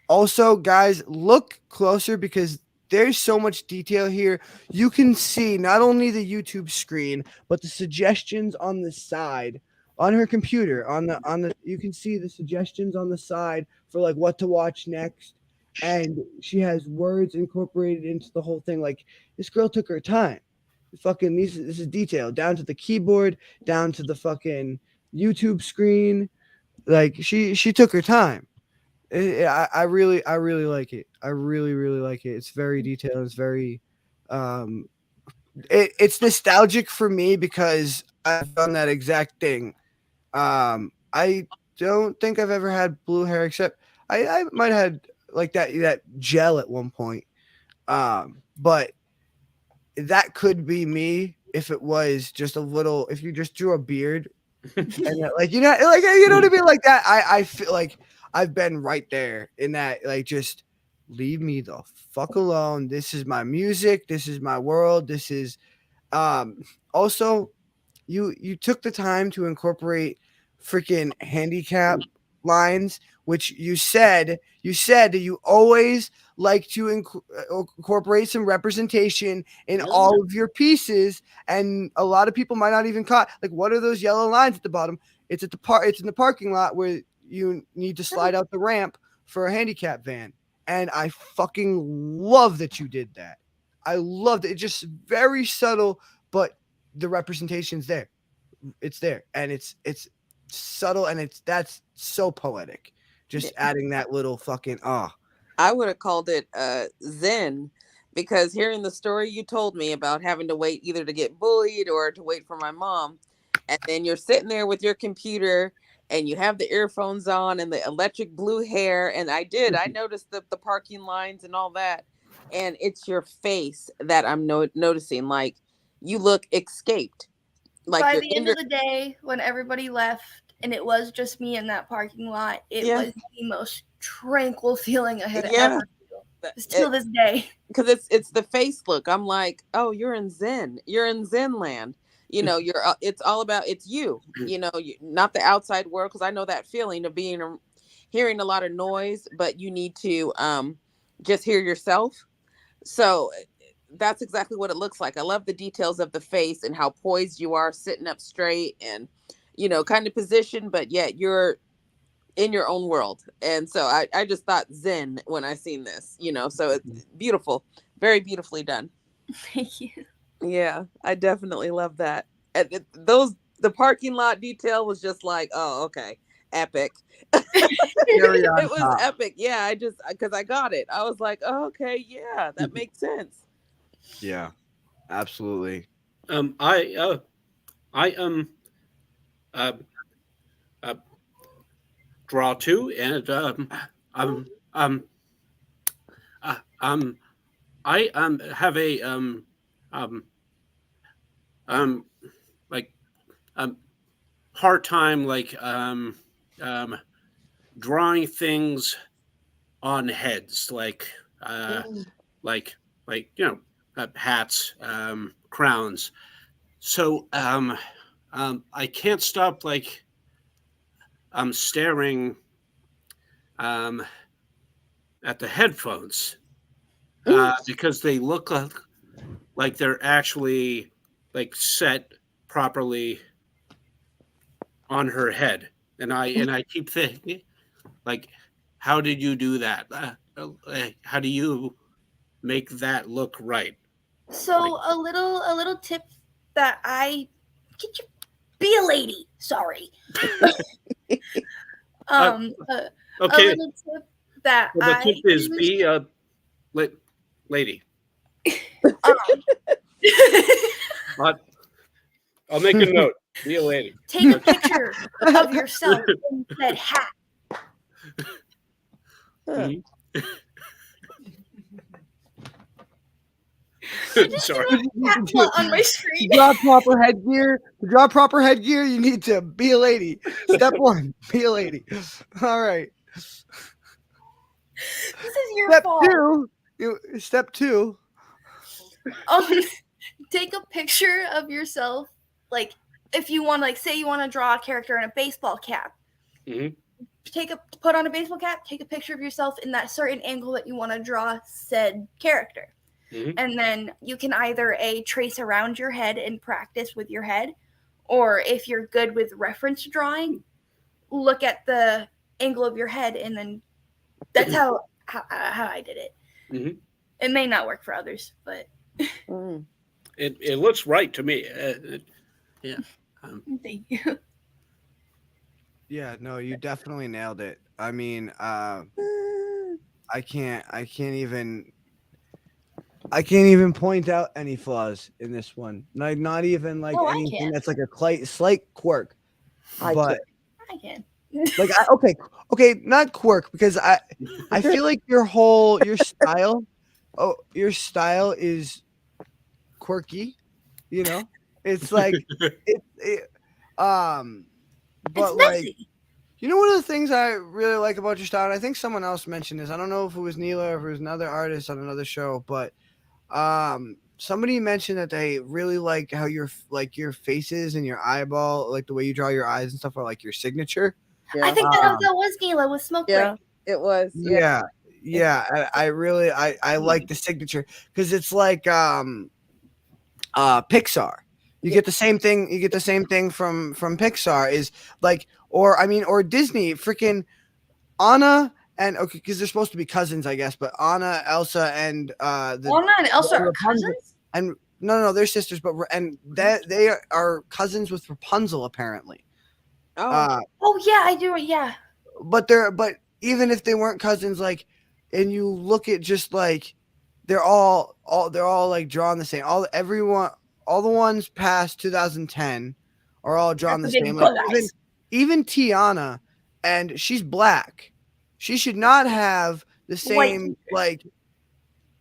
Also, guys, look closer because there's so much detail here. You can see not only the YouTube screen, but the suggestions on the side on her computer. On the you can see the suggestions on the side for like what to watch next. And she has words incorporated into the whole thing. Like this girl took her time. Fucking this is detailed down to the keyboard, down to the fucking YouTube screen. Like she took her time. I really like it. I really like it. It's very detailed. It's very, it's nostalgic for me because I've done that exact thing. I don't think I've ever had blue hair except I might have had like that gel at one point. But that could be me if it was just a little. If you just drew a beard and like you know what I mean, like that. I feel like I've been right there in that. Like just leave me the fuck alone. This is my music. This is my world. This is also you took the time to incorporate freaking handicap lines, which you said that you always like to incorporate some representation in all of your pieces, and a lot of people might not even caught like what are those yellow lines at the bottom. It's at the it's in the parking lot where you need to slide out the ramp for a handicap van, and I fucking love that you did that. I loved it. It's just very subtle, but the representation's there. It's there, and it's subtle, and that's so poetic. Just adding that little fucking I would have called it Zen, because hearing the story you told me about having to wait either to get bullied or to wait for my mom, and then you're sitting there with your computer and you have the earphones on and the electric blue hair, and I noticed the parking lines and all that, and it's your face that I'm noticing, like you look escaped, like By you're the in end your of the day, when everybody left and it was just me in that parking lot, it yeah was the most tranquil feeling I had yeah. ever felt. Still this day. Because it's the face look. I'm like, oh, you're in Zen. You're in Zen land. You know, you're. It's all about it's you. You know, not the outside world. Because I know that feeling of hearing a lot of noise, but you need to just hear yourself. So that's exactly what it looks like. I love the details of the face and how poised you are, sitting up straight and kind of position, but yet you're in your own world. And so I just thought Zen when I seen this, so it's beautiful, very beautifully done. Thank you. Yeah, I definitely love that. And the parking lot detail was just like, oh, okay, epic. Cherry on It was top. epic. Yeah, I just because I got it. I was like, oh, okay, yeah, that makes sense. Yeah, absolutely. I uh, uh, draw two, and um um uh, um I have a um um like um hard time like drawing things on heads, Mm. like hats, crowns. So I can't stop staring um at the headphones because they look like they're actually like set properly on her head, and I keep thinking, like, how did you do that? How do you make that look right? Like, So a little tip that I get you be a lady. Sorry. uh, A okay, little tip that well, the tip I is use. be a lady. Um, But I'll make a note. Be a lady. take a picture of yourself in that hat. Mhm. Sorry. Hat on my screen. To draw proper headgear. To draw proper headgear, you need to be a lady. Step one, be a lady. All right. This is your Step fault. Step two. Take a picture of yourself, like if you want, like say you want to draw a character in a baseball cap. Mhm. Put on a baseball cap. Take a picture of yourself in that certain angle that you want to draw said character, and then you can either trace around your head and practice with your head, or if you're good with reference drawing, look at the angle of your head, and then that's how I did it. Mhm. It may not work for others, but Mm. It looks right to me. Yeah. thank you. Yeah, no, you definitely nailed it. I mean, I can't even point out any flaws in this one. Not even like Oh, I anything can. that's like a slight quirk. I But I can. like okay, not quirk, because I feel like your style is quirky, It's like but It's like messy. one of the things I really like about your style, and I think someone else mentioned this. I don't know if it was Neela or if it was another artist on another show, but somebody mentioned that they really like how your faces and your eyeball, like the way you draw your eyes and stuff, are like your signature. I Yeah, think that was Neela with Smoke yeah, Break. it was. Yeah. Yeah. I really like the signature because it's like Pixar. You get the same thing. You get the same thing from Pixar, is like, or Disney. Freaking Anna and, okay, because they're supposed to be cousins, I guess. But Anna, Elsa, and Anna and Elsa are Rapunzel- cousins? And no, they're sisters. But that they are cousins with Rapunzel, apparently. Oh, Oh yeah, I do. Yeah. But even if they weren't cousins, like, and you look at just like they're all like drawn the same. All the ones past 2010 are all drawn the Big same. Like guys. even Tiana, and she's black. She should not have the White same like,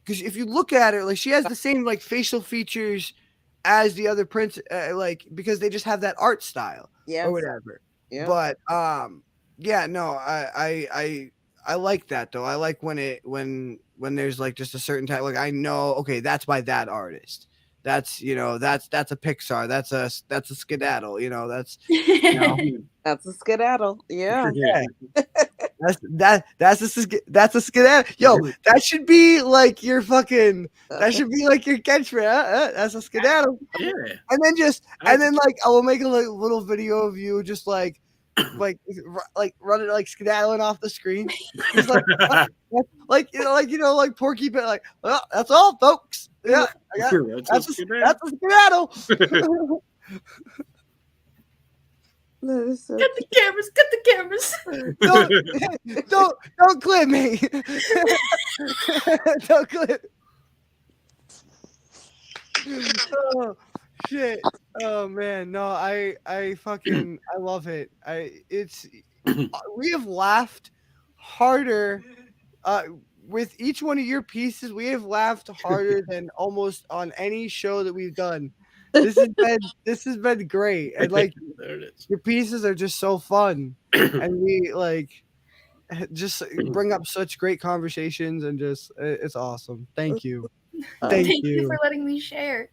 because if you look at her, like she has the same like facial features as the other prince, like because they just have that art style Yes. or whatever. Yeah. But yeah, no, I like that though. I like when there's like just a certain type. Like I know, okay, that's by that artist. That's that's a Pixar. That's a Skedaddle. That's That's a skedaddle. Yeah. that's a Skedaddle. Yo, that should be like your fucking. That should be like your catchphrase. That's a Skedaddle. Yeah. And then like I will make a little video of you just like running like skedaddling off the screen. Just like like Porky Pig, like, well, that's all, folks. Yeah, that's a skedaddle. That is so Get the cameras. Don't clip me. Don't clip. Oh shit. Oh man, no, I love it. We have laughed harder with each one of your pieces. We have laughed harder than almost on any show that we've done. This has been great. And like there it is. your pieces are just so fun. And we like just bring up such great conversations, and just it's awesome. Thank you. Thank you for letting me share.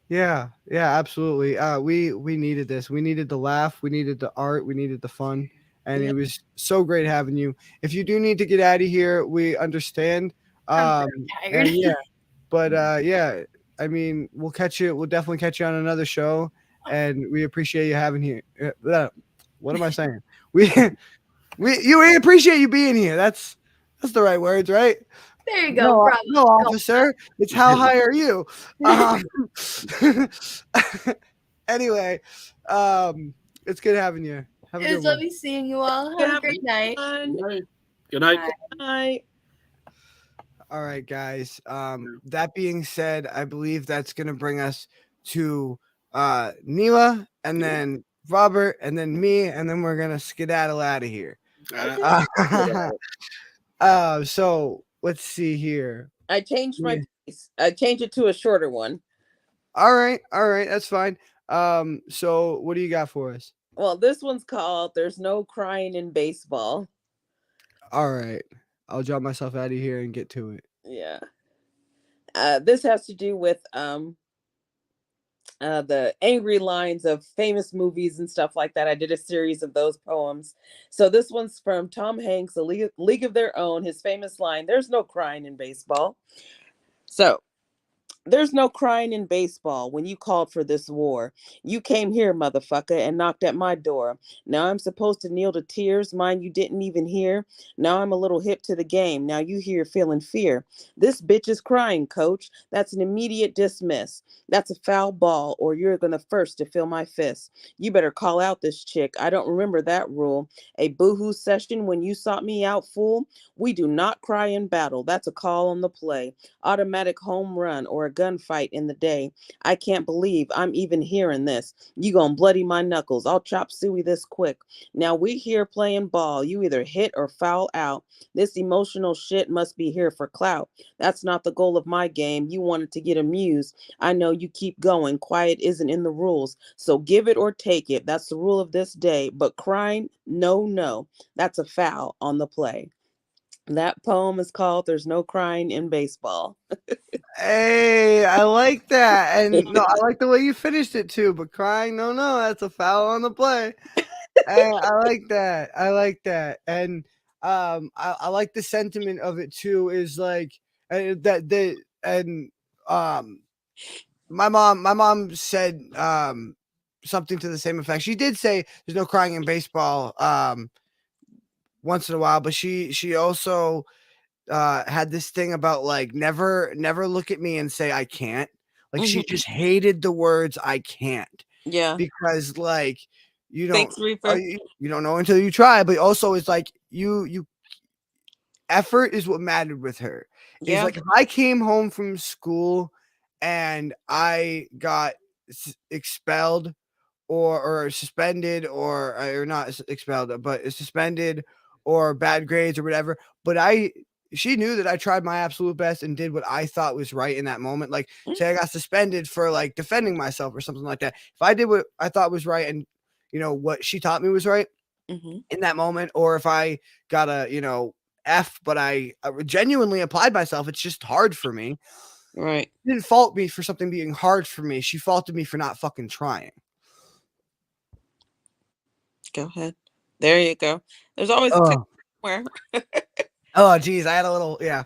Yeah, absolutely. We needed this. We needed the laugh. We needed the art. We needed the fun, and it was so great having you. If you do need to get out of here, we understand. I'm very tired. And yeah, but yeah, I mean, we'll catch you. We'll definitely catch you on another show, and we appreciate you having here. What am I saying? We appreciate you being here. That's the right words, right? There you go. No, officer. It's how high are you? Anyway, it's good having you. Have a It good was one. lovely seeing you all. Have a great night. Good night. Bye. All right, guys. That being said, I believe that's gonna bring us to Neela, and then Robert, and then me, and then we're gonna skedaddle out of here. So let's see here. I changed my piece. I changed it to a shorter one. All right, that's fine. So what do you got for us? Well, this one's called "There's No Crying in Baseball." All right, I'll drop myself out of here and get to it. Yeah. This has to do with the angry lines of famous movies and stuff like that. I did a series of those poems. So this one's from Tom Hanks, A League of Their Own, his famous line, "There's no crying in baseball." So, there's no crying in baseball when you called for this war. You came here, motherfucker, and knocked at my door. Now I'm supposed to kneel to tears, mine you didn't even hear. Now I'm a little hip to the game. Now you here feeling fear. This bitch is crying, coach. That's an immediate dismiss. That's a foul ball, or you're gonna first to feel my fist. You better call out this chick. I don't remember that rule. A boohoo session when you sought me out, fool. We do not cry in battle. That's a call on the play. Automatic home run or a gunfight in the day. I can't believe I'm even hearing this. You gonna bloody my knuckles. I'll chop suey this quick. Now we here playing ball. You either hit or foul out. This emotional shit must be here for clout. That's not the goal of my game. You wanted to get amused. I know you keep going. Quiet isn't in the rules. So give it or take it. That's the rule of this day. But crying, no. That's a foul on the play. That poem is called "There's No Crying in Baseball." Hey, I like that. And no, I like the way you finished it too. But crying, no, that's a foul on the play. And I like that. And I like the sentiment of it too. Is like my mom said something to the same effect. She did say there's no crying in baseball once in a while, but she also had this thing about like never look at me and say I can't. Like she just hated the words I can't. Yeah. Because like you don't Thanks, Reaper. you don't know until you try, but also it's like you effort is what mattered with her. Is Yeah. like if I came home from school and I got expelled or suspended or not expelled, but suspended or bad grades or whatever. But she knew that I tried my absolute best and did what I thought was right in that moment. Like, say I got suspended for like defending myself or something like that. If I did what I thought was right and what she taught me was right Mm-hmm. in that moment, or if I got a F, but I genuinely applied myself, it's just hard for me. Right. She didn't fault me for something being hard for me. She faulted me for not fucking trying. Go ahead. There you go. There's always a Oh. tick somewhere. Oh, geez, I had a little, yeah,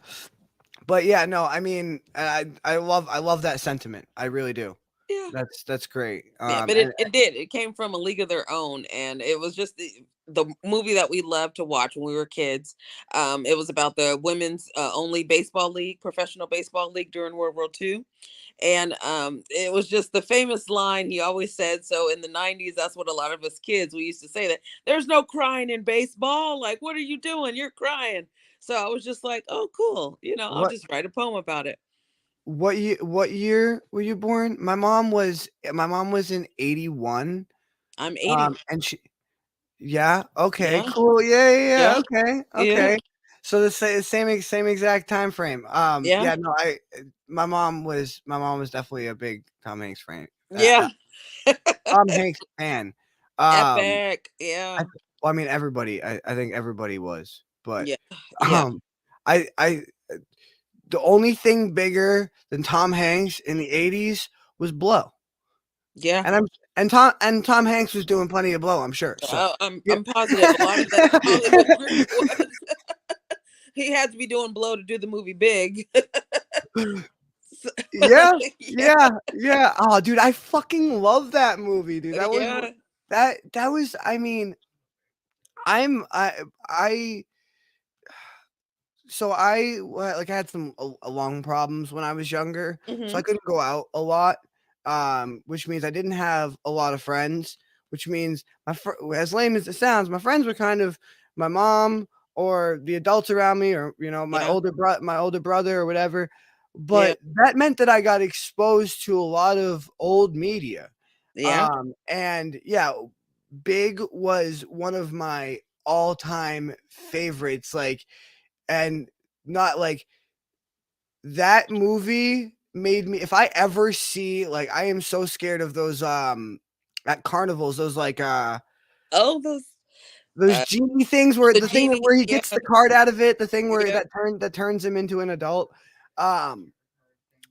but yeah, no, I mean, I love that sentiment. I really do. Yeah. That's great. Yeah, but And it did. It came from A League of Their Own, and it was just the movie that we loved to watch when we were kids. It was about the women's only baseball league, professional baseball league during World War II. And it was just the famous line he always said. So in the 90s, that's what a lot of us kids, we used to say that there's no crying in baseball. Like, what are you doing? You're crying. So I was just like, oh, cool. I'll what just write a poem about it. what year were you born? My mom was in 81. I'm 80. And yeah, okay, Yeah. cool. Yeah, Yeah. okay, Yeah. okay. So the same exact time frame. Yeah. Yeah, no, my mom was definitely a big Tom Hanks fan. Yeah. Tom Hanks fan. Um, Epic. Yeah. well, I mean, everybody. I think everybody was, but Yeah. Yeah. um, I the only thing bigger than Tom Hanks in the '80s was blow, Yeah. and Tom Hanks was doing plenty of blow, I'm sure. So yeah, I'm positive a lot of the Hollywood group was. He had to be doing blow to do the movie Big. So- yeah, yeah. yeah. Oh, dude, I fucking love that movie, dude. Yeah. That was. I mean, I so I had some lung problems when I was younger, so Hmm. I couldn't go out a lot, which means I didn't have a lot of friends, which means as lame as it sounds, my friends were kind of my mom or the adults around me or my Yeah. older brother or whatever. Yeah. But that meant that I got exposed to a lot of old media. Yeah. And yeah, Big was one of my all-time favorites, like, and not like that movie made me, if I ever see, like, I am so scared of those at carnivals, those like Oh, those uh, genie things where the the thing genie. where he Yeah. gets the card out of it, the thing where Yeah. that turns him into an adult. um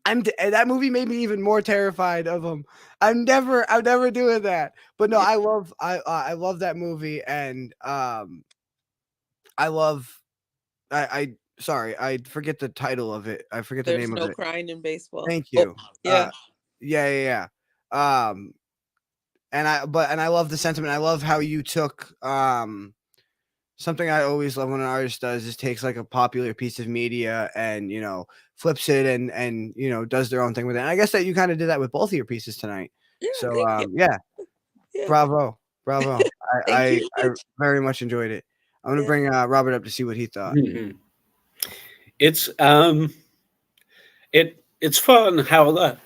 that movie made me even more terrified of him. I'm never doing that. But no, Yeah. I love that movie. And I love I sorry, I forget the title of it. I forget the There's name of no it. crying in baseball. Thank Oh, you. yeah. Yeah. And I love the sentiment. I love how you took something I always love when an artist does is takes like a popular piece of media and flips it and does their own thing with it. And I guess that you kind of did that with both of your pieces tonight. Yeah. So Thank you. yeah, Yeah. bravo. Thank you. I very much enjoyed it. I'm gonna Yeah. bring Robert up to see what he thought. Mhm. It's it's fun how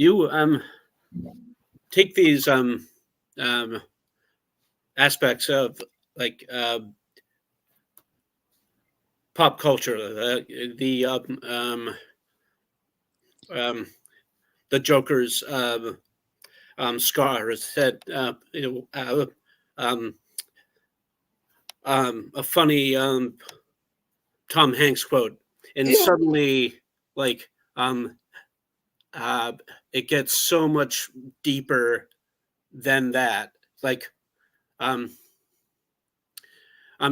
you take these um, aspects of like pop culture, um, the Joker's scars that um, a funny Tom Hanks quote, and Yeah. suddenly like um, uh, it gets so much deeper than that. Like um,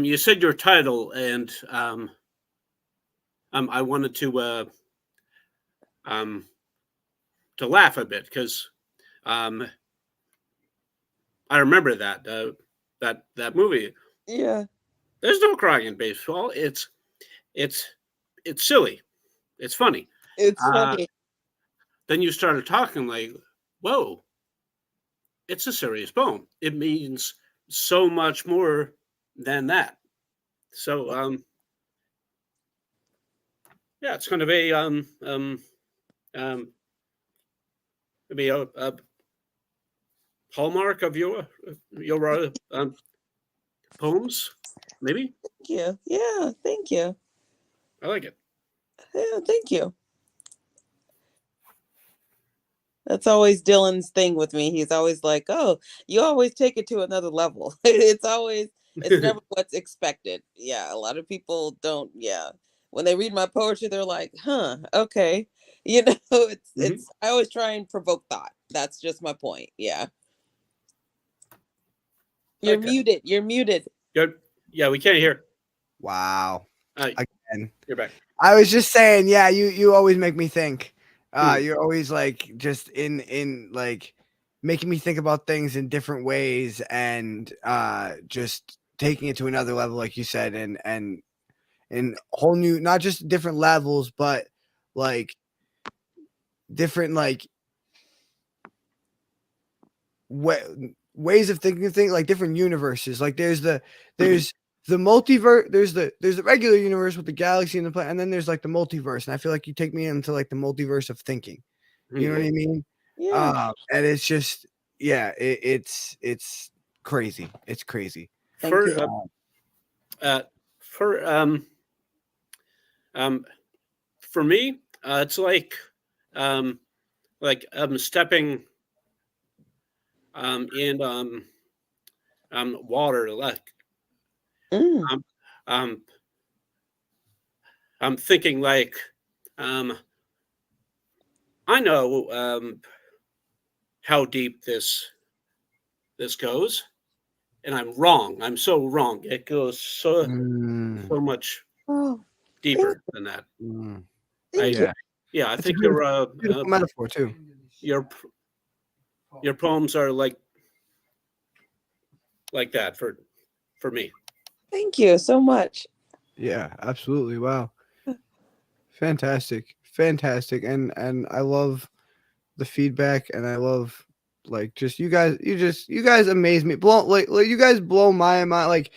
you said your title, and I wanted um, to laugh a bit because um, I remember that movie. Yeah. There's no crying in baseball. It's it's silly. It's funny. It's Uh, funny. then you started talking like, whoa, it's a serious poem. It means so much more than that. So yeah, it's kind of a maybe a hallmark of your poems, maybe. Thank you. Yeah, thank you. I like it. Yeah, thank you. That's always Dylan's thing with me. He's always like, "Oh, you always take it to another level." It's never what's expected. Yeah, a lot of people don't. Yeah, when they read my poetry, they're like, "Huh, okay." You know, Mhm. I always try and provoke thought. That's just my point. Yeah. You're Okay. muted. You're muted. Good. Yeah, we can't hear. Wow. Hi, Again. you're back. I was just saying, yeah, you always make me think. Hmm. You're always like just in like making me think about things in different ways and just taking it to another level, like you said, and whole new, not just different levels, but like different like ways of thinking like different universes. Like there's the multiverse, there's the regular universe with the galaxy and the planet, and then there's like the multiverse. And I feel like you take me into like the multiverse of thinking. You know what I mean? Yeah. And it's just yeah, it's crazy. It's crazy. Thank For you. for for me, it's like stepping in water. Like Mm. um, I'm thinking like I know how deep this goes, and I'm wrong. I'm so wrong. It goes so much Oh, thank, deeper than that. thank you. Yeah, Yeah, I it's a think your beautiful metaphor too. your poems are like that for me. Thank you so much. Yeah, absolutely. Wow. Fantastic. And I love the feedback, and I love like just you guys amaze me. Like you guys blow my mind. Like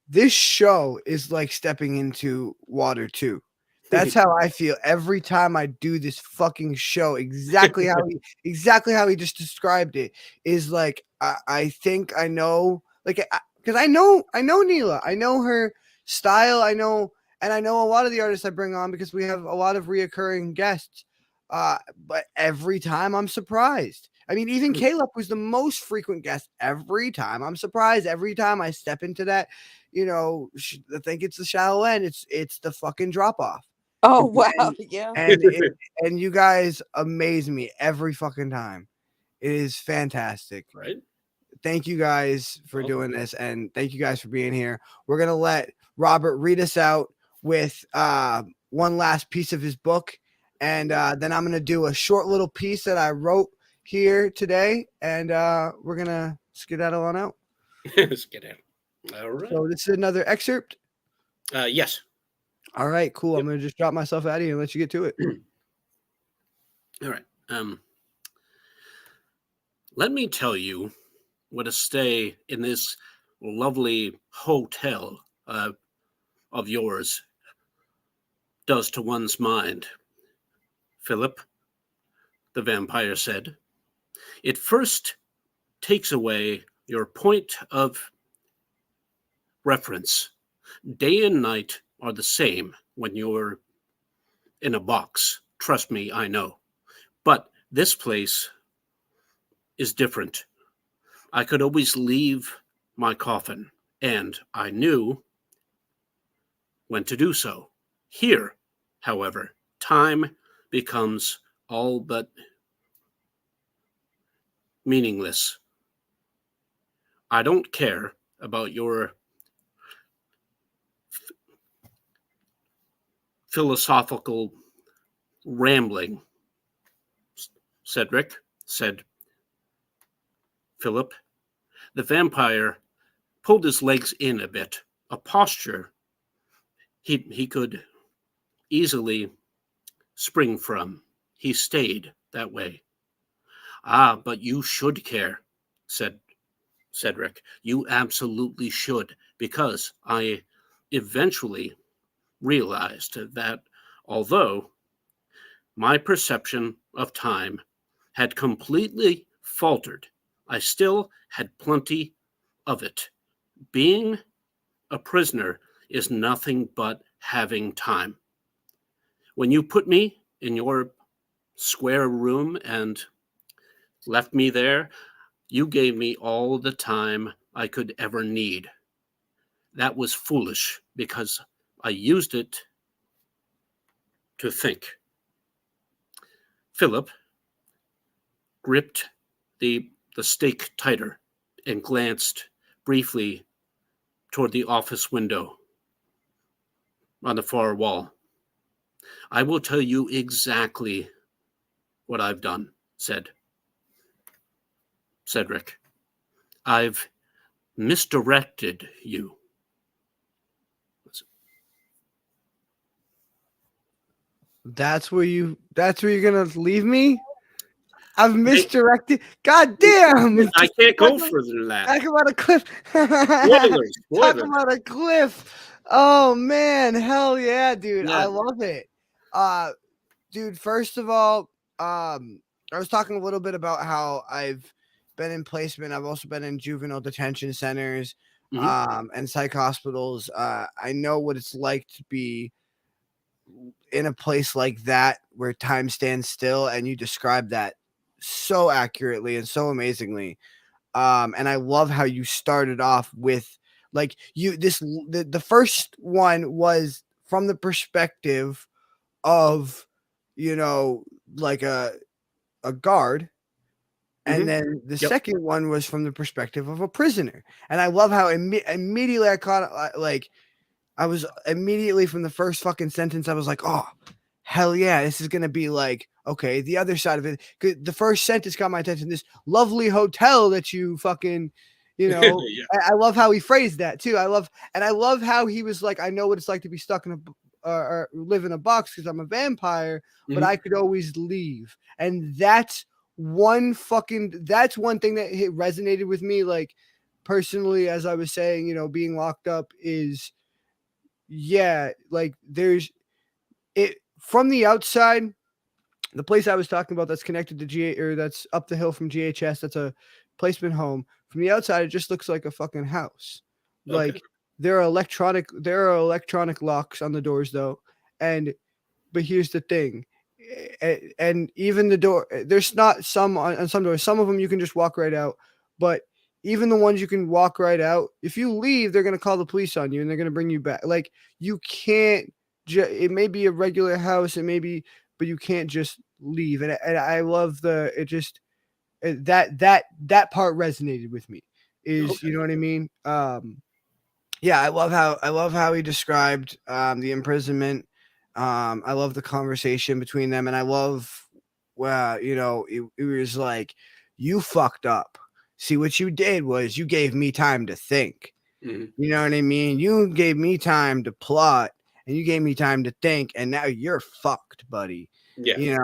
this show is like stepping into water too. That's how I feel every time I do this fucking show. Exactly how he just described it is like I think I know like because I know Neela. I know her style. I know a lot of the artists I bring on because we have a lot of reoccurring guests. But every time I'm surprised. I mean, even Caleb was the most frequent guest. Every time I'm surprised. Every time I step into that, I think it's the shallow end. It's the fucking drop off. Oh, And wow. Yeah. and you guys amaze me every fucking time. It is fantastic. Right? Thank you guys for doing this, and thank you guys for being here. We're gonna let Robert read us out with one last piece of his book, and then I'm gonna do a short little piece that I wrote here today, and we're gonna skedaddle on out. Let's get out. All right. So this is another excerpt. Yes. All right, cool. Yep. I'm gonna just drop myself out of here and let you get to it. All right. Let me tell you what a stay in this lovely hotel of yours does to one's mind. Philip, the vampire said, it first takes away your point of reference. Day and night are the same when you're in a box. Trust me, I know. But this place is different. I could always leave my coffin, and I knew when to do so. Here, however, time becomes all but meaningless. I don't care about your philosophical rambling, Cedric, said Philip. The vampire pulled his legs in a bit, a posture he could easily spring from. He stayed that way. Ah, but you should care, said Cedric. You absolutely should, because I eventually realized that although my perception of time had completely faltered, I still had plenty of it. Being a prisoner is nothing but having time. When you put me in your square room and left me there, you gave me all the time I could ever need. That was foolish because I used it to think. Philip gripped the stake tighter and glanced briefly toward the office window on the far wall. I will tell you exactly what I've done, said Cedric. I've misdirected you. That's where you're gonna leave me? I've misdirected. God damn! I can't go Talk further than that. Talk about a cliff. Spoilers. Talk Spoilers. about a cliff. Oh man, hell yeah, dude. I Yeah. love it. Dude, first of all, I was talking a little bit about how I've been in placement. I've also been in juvenile detention centers, and psych hospitals. I know what it's like to be in a place like that where time stands still, and you describe that so accurately and so amazingly. And I love how you started off with like the first one was from the perspective of, like a guard. And then the Yep. second one was from the perspective of a prisoner. And I love how immediately I caught like I was immediately from the first fucking sentence, I was like, oh, hell yeah, this is going to be like, okay, the other side of it. 'Cause the first sentence got my attention. This lovely hotel that you fucking, Yeah. I love how he phrased that too. I love how he was like, I know what it's like to be stuck in or live in a box because I'm a vampire, but I could always leave. And that's one thing that resonated with me. Like personally, as I was saying, being locked up is, yeah, like there's it from the outside. The place I was talking about that's connected to or that's up the hill from GHS, that's a placement home. From the outside, it just looks like a fucking house. Okay. Like there are electronic locks on the doors though. But here's the thing. And even the door, there's not some on some doors, some of them you can just walk right out, but even the ones you can walk right out, if you leave, they're going to call the police on you and they're going to bring you back. Like you can't, it may be a regular house, but you can't just leave. And I love that part resonated with me you know what I mean? Yeah, I love how he described the imprisonment. I love the conversation between them, and I love it was like, you fucked up. See, what you did was you gave me time to think. You know what I mean? You gave me time to plot, and you gave me time to think, and now you're fucked, buddy. Yeah.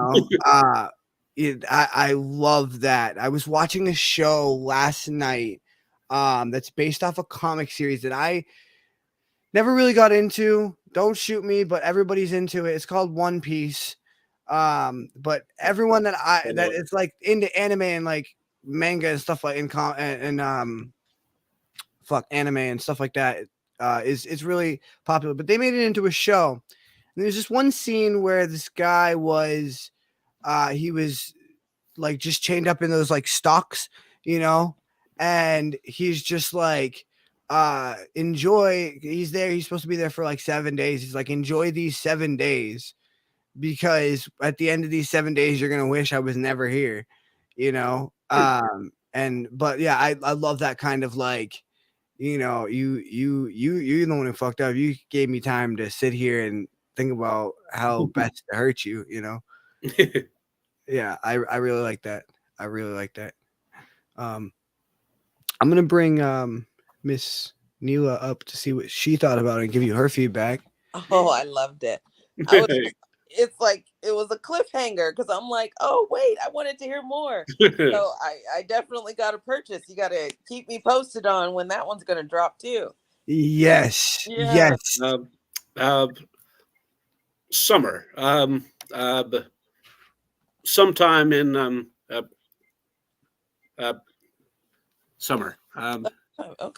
I love that. I was watching a show last night that's based off a comic series that I never really got into. Don't shoot me, but everybody's into it. It's called One Piece. But everyone that it's like into anime and like manga and stuff like anime and stuff like that is really popular. But they made it into a show. And there's this one scene where this guy was he was like just chained up in those like stocks, and he's just like he's supposed to be there for like 7 days. He's like, enjoy these 7 days, because at the end of these 7 days you're gonna wish I was never here, but yeah, I love that kind of like, you're the one who fucked up. You gave me time to sit here and think about how best to hurt you. Yeah, I really like that. I'm gonna bring Miss Neela up to see what she thought about it and give you her feedback. Oh, I loved it. It's like it was a cliffhanger because I'm like, oh wait, I wanted to hear more. So I definitely got to purchase. You got to keep me posted on when that one's going to drop too. Yes. Yeah. Yes. Uh, summer. Sometime in uh, summer. Oh,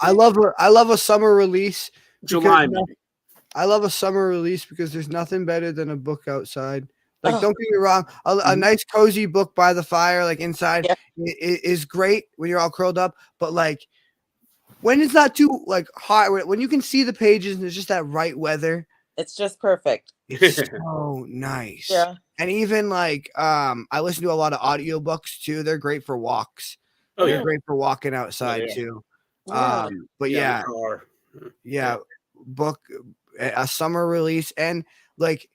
I okay. love I love a summer release because July maybe. I love a summer release because there's nothing better than a book outside. Like, Oh, don't get me wrong, a Mhm. nice cozy book by the fire, like inside, yeah. is great when you're all curled up. But like when it's not too like hot, when you can see the pages and there's just that right weather, It's just perfect. it's so nice. Yeah. And even like I listen to a lot of audiobooks too. They're great for walks. Oh They're yeah. Mm, great for walking Oh outside yeah. too. yeah. But Yeah. In the yeah, car. yeah, book a summer release and like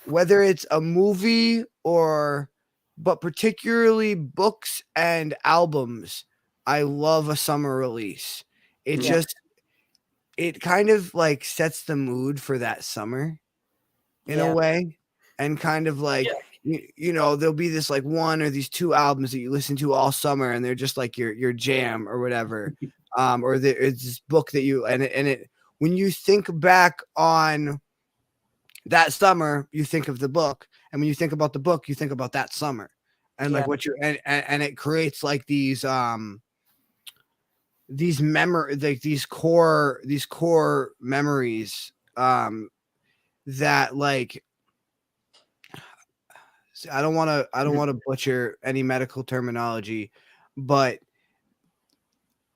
whether it's a movie or but particularly books and albums, I love a summer release. It Mhm. Yeah. just it kind of like sets the mood for that summer in a Yeah. way and kind of like you know there'll be this like one or these two albums that you listen to all summer and they're just like your jam or whatever or it's this book that you and it when you think back on that summer you think of the book and when you think about the book you think about that summer and like Yeah. what you and it creates like these memory like these core memories that like I don't want to butcher any medical terminology, but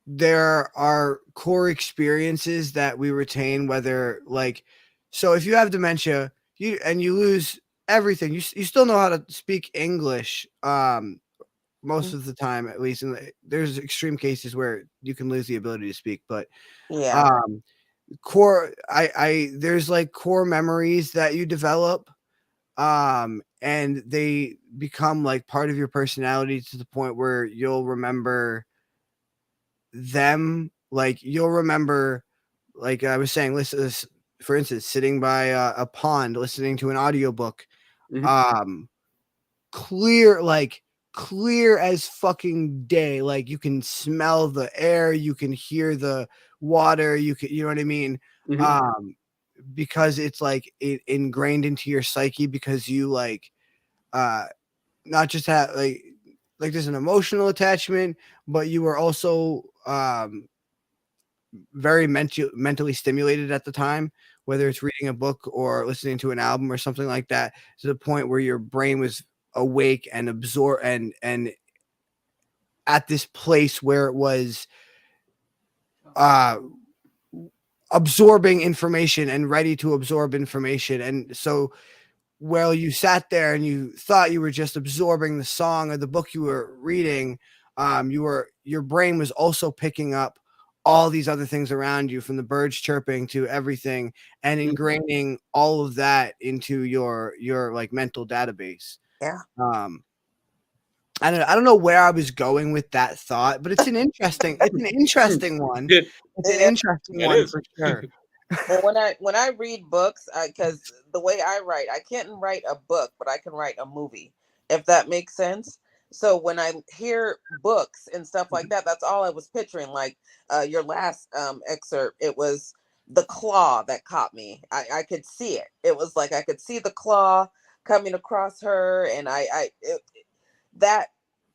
there are core experiences that we retain whether like so if you have dementia you lose everything you still know how to speak English most Mm, of the time at least and there's extreme cases where you can lose the ability to speak but yeah. um core I there's like core memories that you develop and they become like part of your personality to the point where you'll remember them like you'll remember like I was saying listen for instance sitting by a pond listening to an audiobook Mhm. um clear like clear as fucking day like you can smell the air you can hear the water you can you know what I mean Mhm. um because it's like ingrained into your psyche because you like uh not just have like there's an emotional attachment but you were also very mentally stimulated at the time whether it's reading a book or listening to an album or something like that to the point where your brain was awake and absorb and at this place where it was uh absorbing information and ready to absorb information and so well, you sat there and you thought you were just absorbing the song or the book you were reading. Your brain was also picking up all these other things around you, from the birds chirping to everything, and Mhm. ingraining all of that into your like mental database. Yeah. Um, I don't know where I was going with that thought, but it's an interesting one. It It's an Yeah. interesting it one is. for sure. Well, when I read books, because the way I write, I can't write a book, but I can write a movie, if that makes sense. So when I hear books and stuff like that, that's all I was picturing. Like your last excerpt, it was the claw that caught me. I could see it. It was like I could see the claw coming across her, and that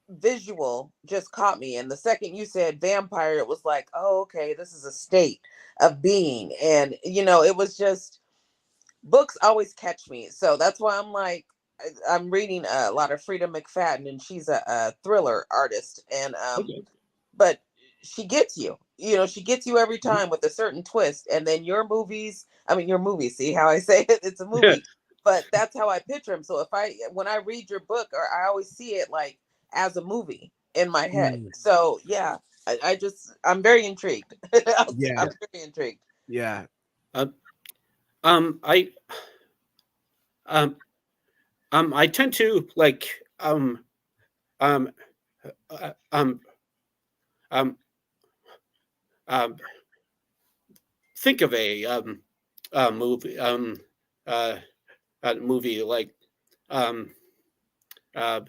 visual just caught me. And the second you said vampire, it was like, oh, okay, this is a state of being. And, it was just books always catch me. So that's why I'm like, I'm reading a lot of Frida McFadden, and she's a thriller artist. And, Okay. but she gets you. She gets you every Mhm. time with a certain twist. And then your movies, see how I say it? It's a movie. But that's how I picture them. So when I read your book, or I always see it like as a movie in my head. Mm, So yeah, I'm very intrigued. yeah, I'm very intrigued. yeah. Uh, I I tend to like um uh, um um um think of a movie uh, movie like um uh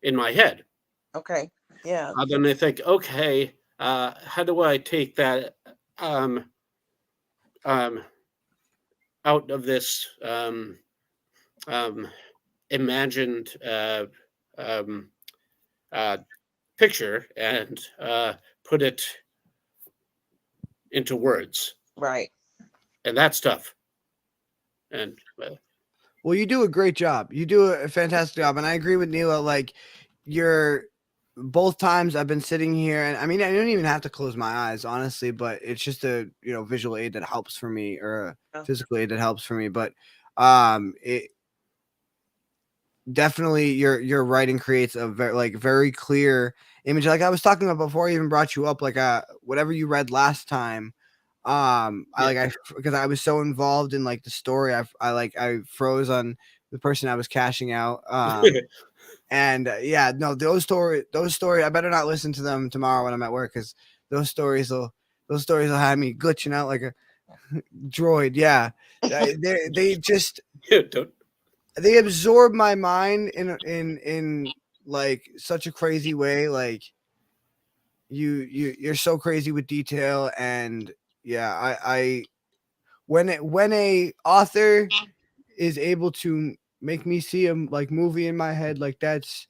in my head. Okay. Yeah. Then I think, okay, how do I take that um, out of this imagined um, uh, picture and put it into words? Right. And that's tough. And Well, you do a great job. You do a fantastic job, and I agree with Neela. Like, you're both times I've been sitting here, and I mean, I don't even have to close my eyes, honestly, but it's just a visual aid that helps for me, or a Yeah. physical aid that helps for me. But it definitely your writing creates a very clear image. Like I was talking about before I even brought you up, like whatever you read last time. Because I was so involved in like the story, I froze on the person I was cashing out. And yeah, no, those stories, I better not listen to them tomorrow when I'm at work, because those stories will have me glitching out like a droid. Yeah, they just don't. they absorb my mind in like such a crazy way. Like you're so crazy with detail, and yeah, I when a author is able to make me see a like movie in my head, like those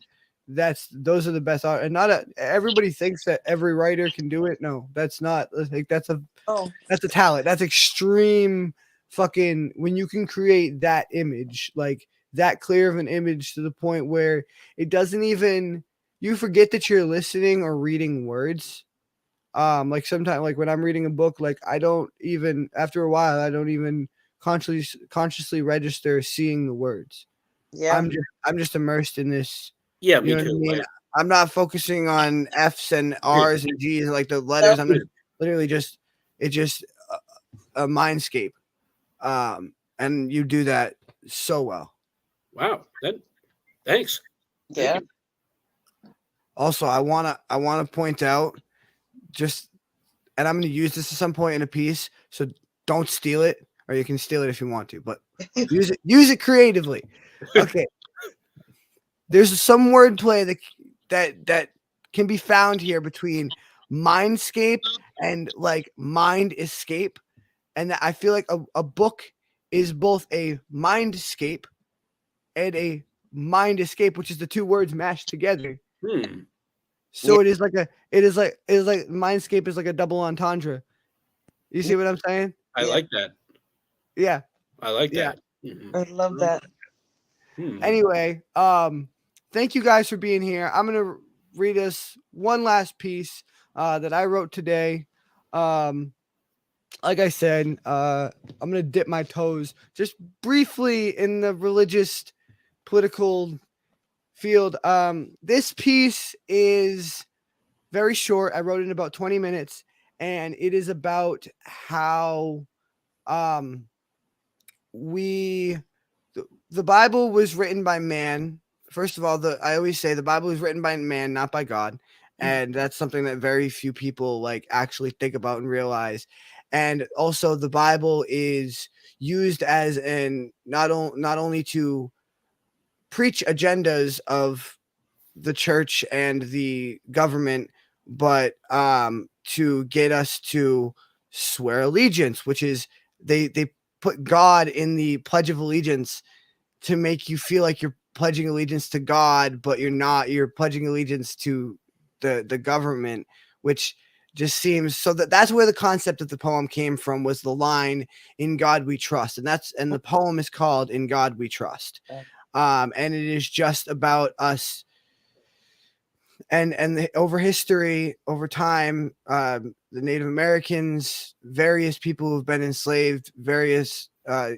are the best art. And not everybody thinks that every writer can do it. No, that's not like that's a Oh, talent. That's extreme fucking when you can create that image, like that clear of an image, to the point where it doesn't even you forget that you're listening or reading words. Like sometimes, like when I'm reading a book, like I don't even, after a while, I don't even consciously register seeing the words. yeah. I'm just immersed in this. Yeah, You me know what I too. mean? I'm not focusing on F's and R's and G's, like the letters. I'm just literally just it's just a mindscape. And you do that so well. Wow. Thanks. Thank Yeah. you. Also, I wanna point out, just, and I'm gonna use this at some point in a piece, so don't steal it, or you can steal it if you want to, but use it creatively. Okay. There's some wordplay that can be found here between mindscape and like mind escape. And that I feel like a book is both a mindscape and a mind escape, which is the two words mashed together. So Yeah. it is like mindscape is like a double entendre. You see what I'm saying? I Yeah. like that. Yeah. I like Yeah. that. Mhm. I love that. Anyway, thank you guys for being here. I'm gonna read us one last piece that I wrote today. Like I said, I'm gonna dip my toes just briefly in the religious political field. This piece is very short. I wrote it in about 20 minutes, and it is about how we the Bible was written by man. First of all, I always say the Bible was written by man, not by God. And that's something that very few people like actually think about and realize. And also the Bible is used as not only to preach agendas of the church and the government, but to get us to swear allegiance, which is they put God in the Pledge of Allegiance to make you feel like you're pledging allegiance to God, but you're not. You're pledging allegiance to the government, which just seems so that's where the concept of the poem came from, was the line "In God we trust," and the poem is called "In God We Trust," and it is just about us. And over history, over time, the Native Americans, various people who've been enslaved, various, I'm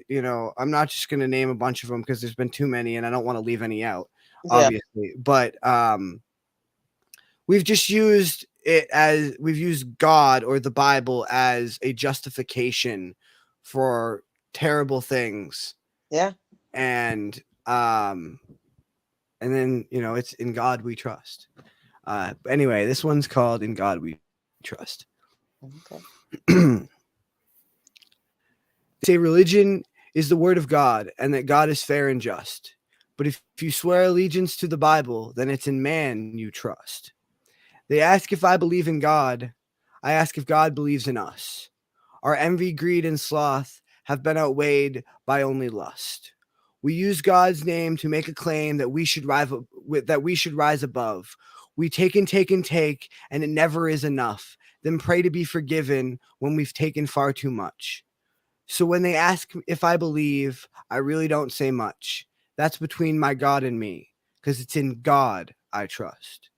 not just going to name a bunch of them because there's been too many, and I don't want to leave any out, obviously. But we've just used we've used God or the Bible as a justification for terrible things. Yeah. And then it's "In God We Trust." Anyway, this one's called "In God We Trust." Okay. Say religion is the word of God, and that God is fair and just. But if you swear allegiance to the Bible, then it's in man you trust. They ask if I believe in God. I ask if God believes in us. Our envy, greed, and sloth have been outweighed by only lust. We use God's name to make a claim that we should rise above. We take and take and take, and it never is enough. Then pray to be forgiven when we've taken far too much. So when they ask if I believe, I really don't say much. That's between my God and me, because it's in God I trust.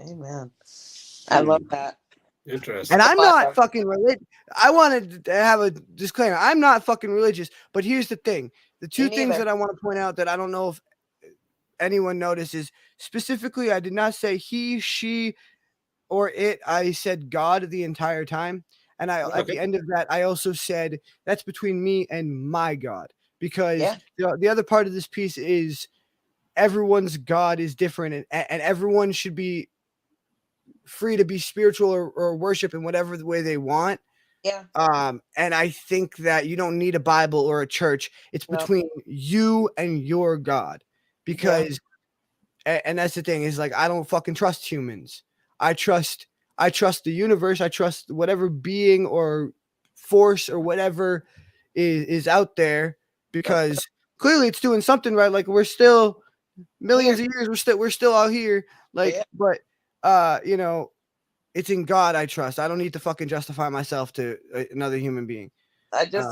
Amen. I love that. Interesting. And I'm Wow. not fucking religious. I wanted to have a disclaimer. I'm not fucking religious, but here's the thing. The two things neither. that I want to point out that I don't know if anyone notices, specifically, I did not say he, she, or it. I said God the entire time. And at Okay. the end of that, I also said that's between me and my God, because Yeah. the other part of this piece is everyone's God is different, and everyone should be free to be spiritual or worship in whatever the way they want. Yeah. And I think that you don't need a Bible or a church. It's No. between you and your God, because and that's the thing, is like, I don't fucking trust humans. I trust the universe. I trust whatever being or force or whatever is out there, because clearly it's doing something right. Like, we're still millions of years, we're still out here. Like, Yeah. but it's in God I trust. I don't need to fucking justify myself to another human being. I just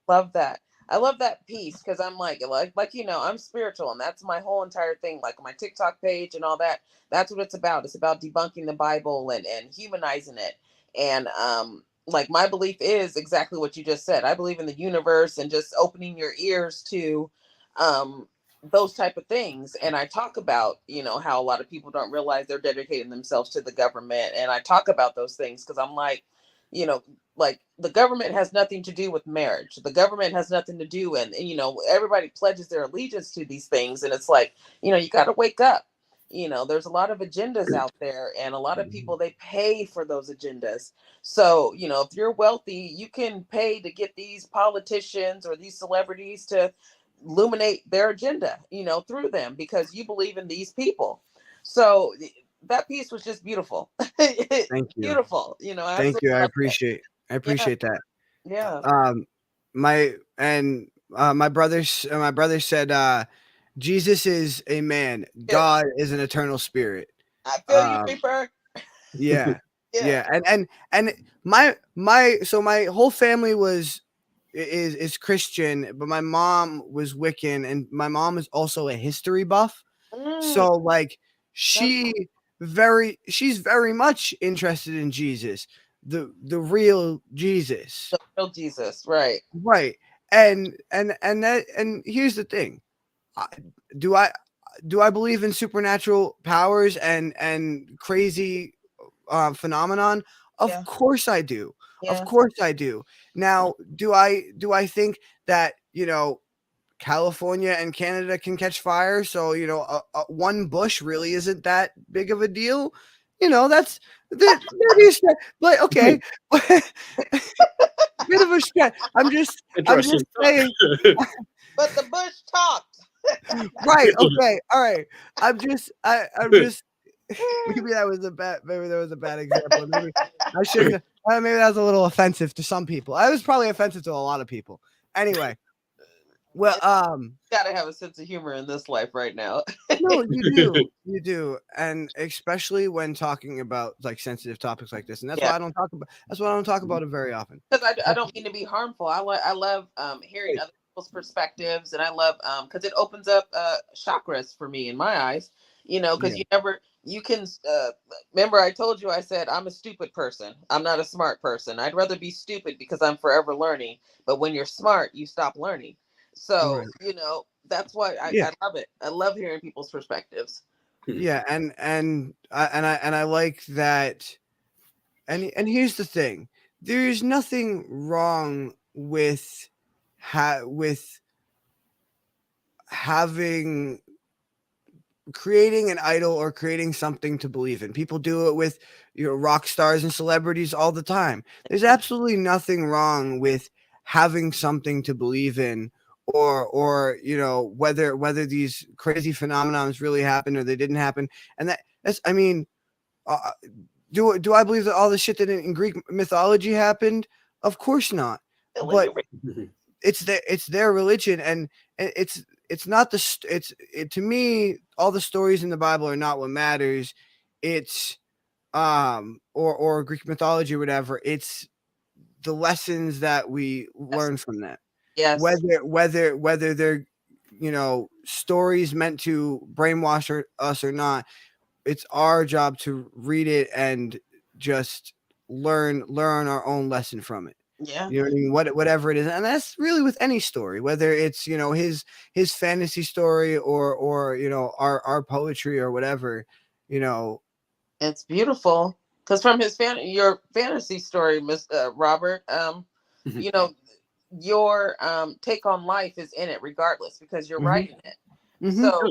love that. I love that piece, because I'm like I'm spiritual, and that's my whole entire thing. Like my TikTok page and all that. That's what it's about. It's about debunking the Bible and humanizing it. And like my belief is exactly what you just said. I believe in the universe and just opening your ears to those type of things. And I talk about how a lot of people don't realize they're dedicating themselves to the government, and I talk about those things because I'm like, like the government has nothing to do with marriage. The government has nothing to do, and everybody pledges their allegiance to these things, and it's like, you got to wake up. There's a lot of agendas out there, and a lot of people, they pay for those agendas. So if you're wealthy, you can pay to get these politicians or these celebrities to illuminate their agenda through them, because you believe in these people. So that piece was just beautiful. Thank you. Beautiful. Thank you. I love appreciate that. Yeah. My brother said Jesus is a man, God is an eternal spirit. I feel you, Reaper. Yeah. Yeah. Yeah. And my whole family is Christian, but my mom was Wiccan, and my mom is also a history buff. So like she's very much interested in Jesus, the real Jesus. The real Jesus, right. Right. And here's the thing. Do I believe in supernatural powers and crazy phenomenon? Of course I do. Of course I do. Now, do I think that, California and Canada can catch fire, so one bush really isn't that big of a deal? That's maybe a stretch, but okay. Bit of a stretch. I'm just saying. But the bush talked. Right. Okay. All right. I'm just. Maybe that was a bad example. Maybe I shouldn't. Maybe that was a little offensive to some people. I was probably offensive to a lot of people. Anyway. Well, gotta have a sense of humor in this life right now. No, you do, and especially when talking about like sensitive topics like this, and that's why I don't talk about. That's why I don't talk about it very often. Because I don't mean to be harmful. I love hearing other people's perspectives, and I love because it opens up chakras for me in my eyes. Because you can remember I told you, I said I'm a stupid person. I'm not a smart person. I'd rather be stupid because I'm forever learning. But when you're smart, you stop learning. So that's why I love it. I love hearing people's perspectives. Yeah, and I like that. And here's the thing: there's nothing wrong with having creating an idol or creating something to believe in. People do it with rock stars and celebrities all the time. There's absolutely nothing wrong with having something to believe in, or whether these crazy phenomenons really happened or they didn't happen. And that's do I believe that all the shit that in Greek mythology happened? Of course not. But it's their religion, and it's not to me, all the stories in the Bible are not what matters. It's or Greek mythology or whatever. It's the lessons that we learn from that. Yes. Whether they're stories meant to brainwash us or not, it's our job to read it and just learn our own lesson from it. Yeah. You know what I mean? Whatever it is, and that's really with any story, whether it's his fantasy story or our poetry or whatever. It's beautiful because from your fantasy story, Mr. Robert, you know, your take on life is in it regardless because you're writing it. So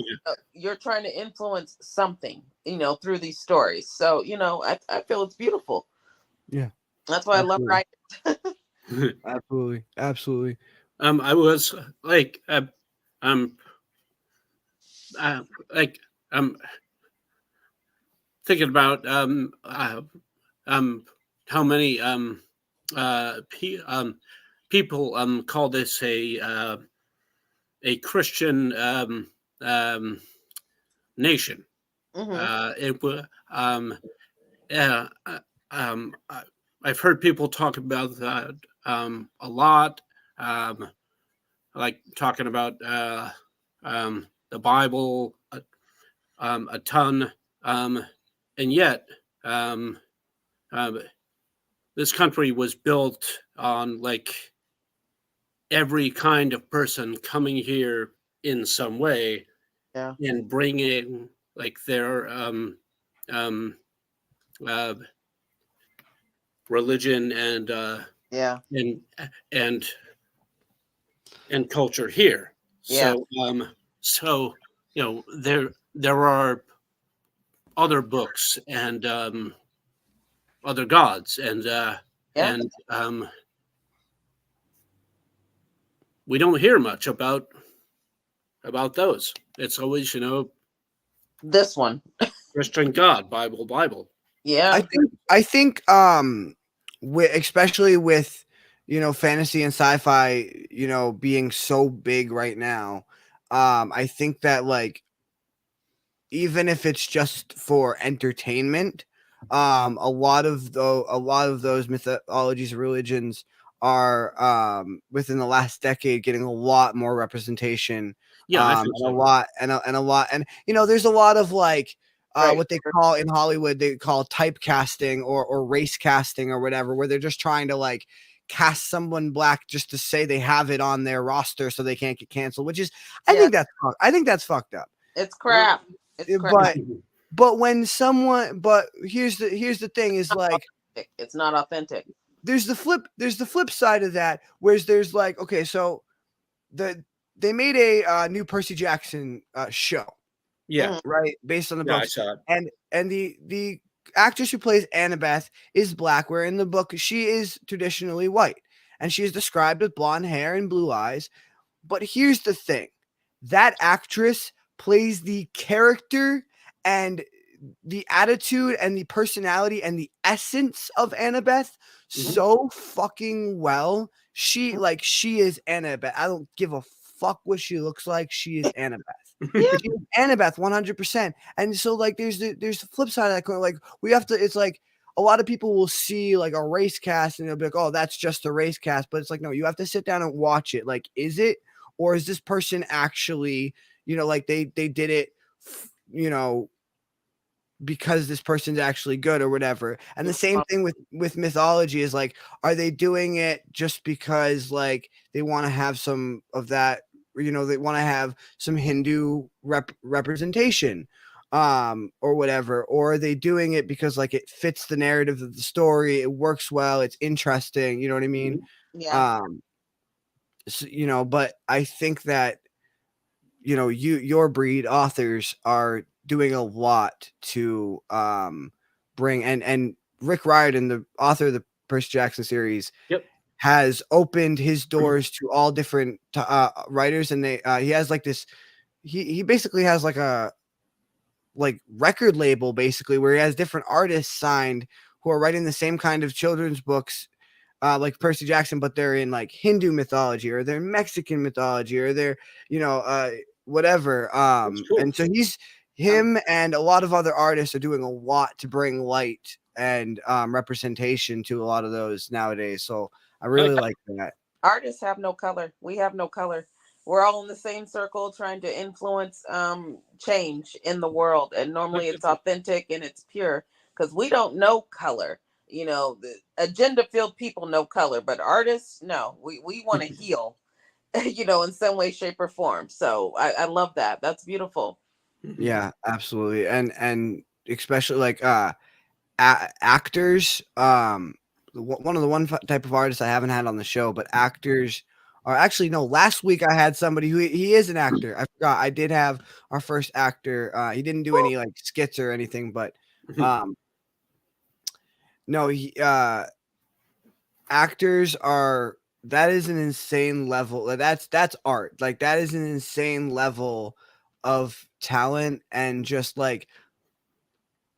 you're trying to influence something, through these stories. So, I feel it's beautiful. Yeah. That's why I love writing. Absolutely. I was like, thinking about how many people call this a Christian nation. I've heard people talk about that a lot, like talking about the Bible a ton, and yet this country was built on like every kind of person coming here in some way, and bringing like their religion and and culture here. So there are other books and other gods and we don't hear much about those. It's always this one, Christian God, Bible. Yeah, I think especially with fantasy and sci-fi being so big right now, I think that like even if it's just for entertainment, a lot of those mythologies and religions are within the last decade getting a lot more representation. I think so. And a lot and there's a lot of like what they call in Hollywood, they call typecasting or race casting or whatever, where they're just trying to like cast someone black just to say they have it on their roster so they can't get canceled, which is I think that's fucked up. It's crap. It's crap. But when someone, here's the thing is like it's not authentic. There's the flip side of that, whereas there's like, okay, so they made a new Percy Jackson show, right, based on the books. I saw it. And the actress who plays Annabeth is black, where in the book she is traditionally white, and she is described with blonde hair and blue eyes. But here's the thing, that actress plays the character and the attitude and the personality and the essence of Annabeth so fucking well. She is Annabeth. I don't give a fuck what she looks like. She is Annabeth. She is Annabeth 100%. And so like there's the flip side of that coin. Like we have to, it's like a lot of people will see like a race cast and they'll be like, oh, that's just a race cast. But it's like, no, you have to sit down and watch it. Like, is it, or is this person actually, like they did it, because this person's actually good or whatever. And the same thing with mythology is like, are they doing it just because like they want to have some of that, they want to have some Hindu representation or whatever, or are they doing it because like it fits the narrative of the story, it works well, it's interesting, you know what I mean? So, but I think that your breed authors are doing a lot to bring, and Rick Riordan, the author of the Percy Jackson series, has opened his doors to all different writers, and he has like this, he basically has like a like record label basically, where he has different artists signed who are writing the same kind of children's books, like Percy Jackson, but they're in like Hindu mythology or they're Mexican mythology or they're, whatever. cool. And so him and a lot of other artists are doing a lot to bring light and representation to a lot of those nowadays. So I really like that. Artists have no color. We have no color. We're all in the same circle trying to influence change in the world. And normally it's authentic and it's pure because we don't know color. The agenda filled people know color, but artists, no, we want to heal, in some way, shape, or form. So I love that. That's beautiful. Yeah, absolutely. And especially like actors, one of the one type of artists I haven't had on the show, but actors are actually, no, last week I had somebody who he is an actor. I forgot. I did have our first actor. He didn't do any like skits or anything, but no, actors are, that is an insane level. That's art. Like that is an insane level of talent. And just like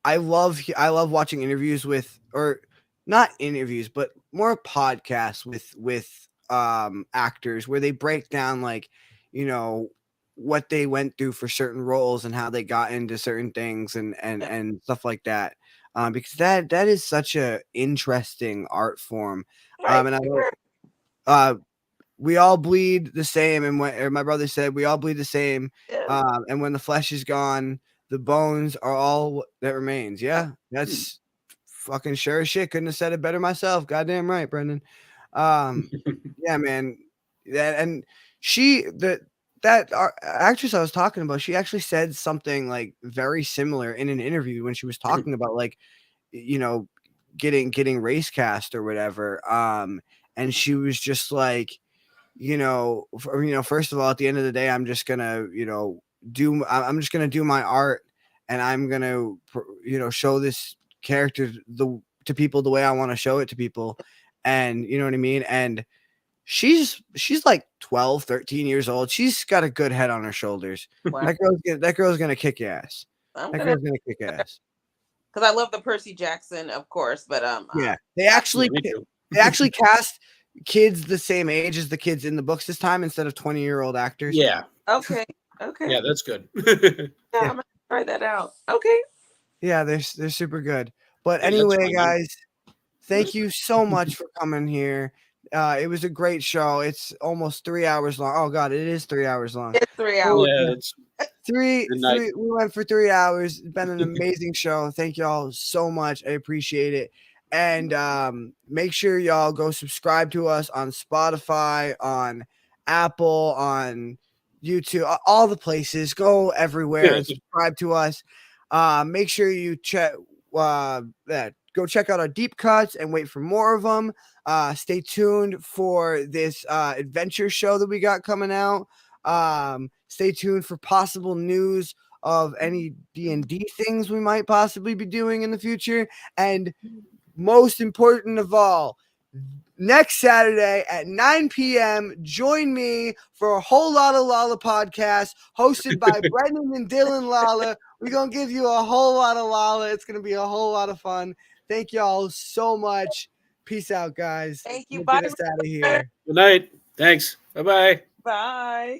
I love watching interviews with, or not interviews, but more podcasts with actors where they break down like, what they went through for certain roles and how they got into certain things and stuff like that. Because that is such a interesting art form. And we all bleed the same. And when my brother said, we all bleed the same. And when the flesh is gone, the bones are all that remains. Yeah, that's fucking sure as shit. Couldn't have said it better myself. Goddamn right, Brendan. Yeah, man. That actress I was talking about, she actually said something like very similar in an interview when she was talking about like, getting race cast or whatever. And she was just like, first of all, at the end of the day, I'm just gonna, I'm just gonna do my art, and I'm gonna, show this character to people the way I want to show it to people, and you know what I mean. And she's like 12, 13 years old. She's got a good head on her shoulders. Wow. That girl's gonna kick ass. Girl's gonna kick ass. Because I love the Percy Jackson, of course, but yeah, they actually cast kids the same age as the kids in the books this time instead of 20-year-old actors. Yeah. Okay. Yeah, that's good. I'm gonna try that out. Okay. Yeah, they're super good. But anyway, guys, thank you so much for coming here. It was a great show. It's almost 3 hours long. Oh God, it is 3 hours long. It's 3 hours. Yeah, it's three. We went for 3 hours. It's been an amazing show. Thank y'all so much. I appreciate it. And make sure y'all go subscribe to us on Spotify, on Apple, on YouTube, all the places. Go everywhere and subscribe to us. Make sure you go check out our deep cuts and wait for more of them. Stay tuned for this adventure show that we got coming out. Stay tuned for possible news of any D&D things we might possibly be doing in the future. And most important of all, next Saturday at 9 p.m., join me for a Whole Lot of Lala podcast hosted by Brendan and Dylan Lala. We're going to give you a whole lot of Lala. It's going to be a whole lot of fun. Thank y'all so much. Peace out, guys. Thank you. Get Bye. us out of here. Good night. Thanks. Bye-bye. Bye.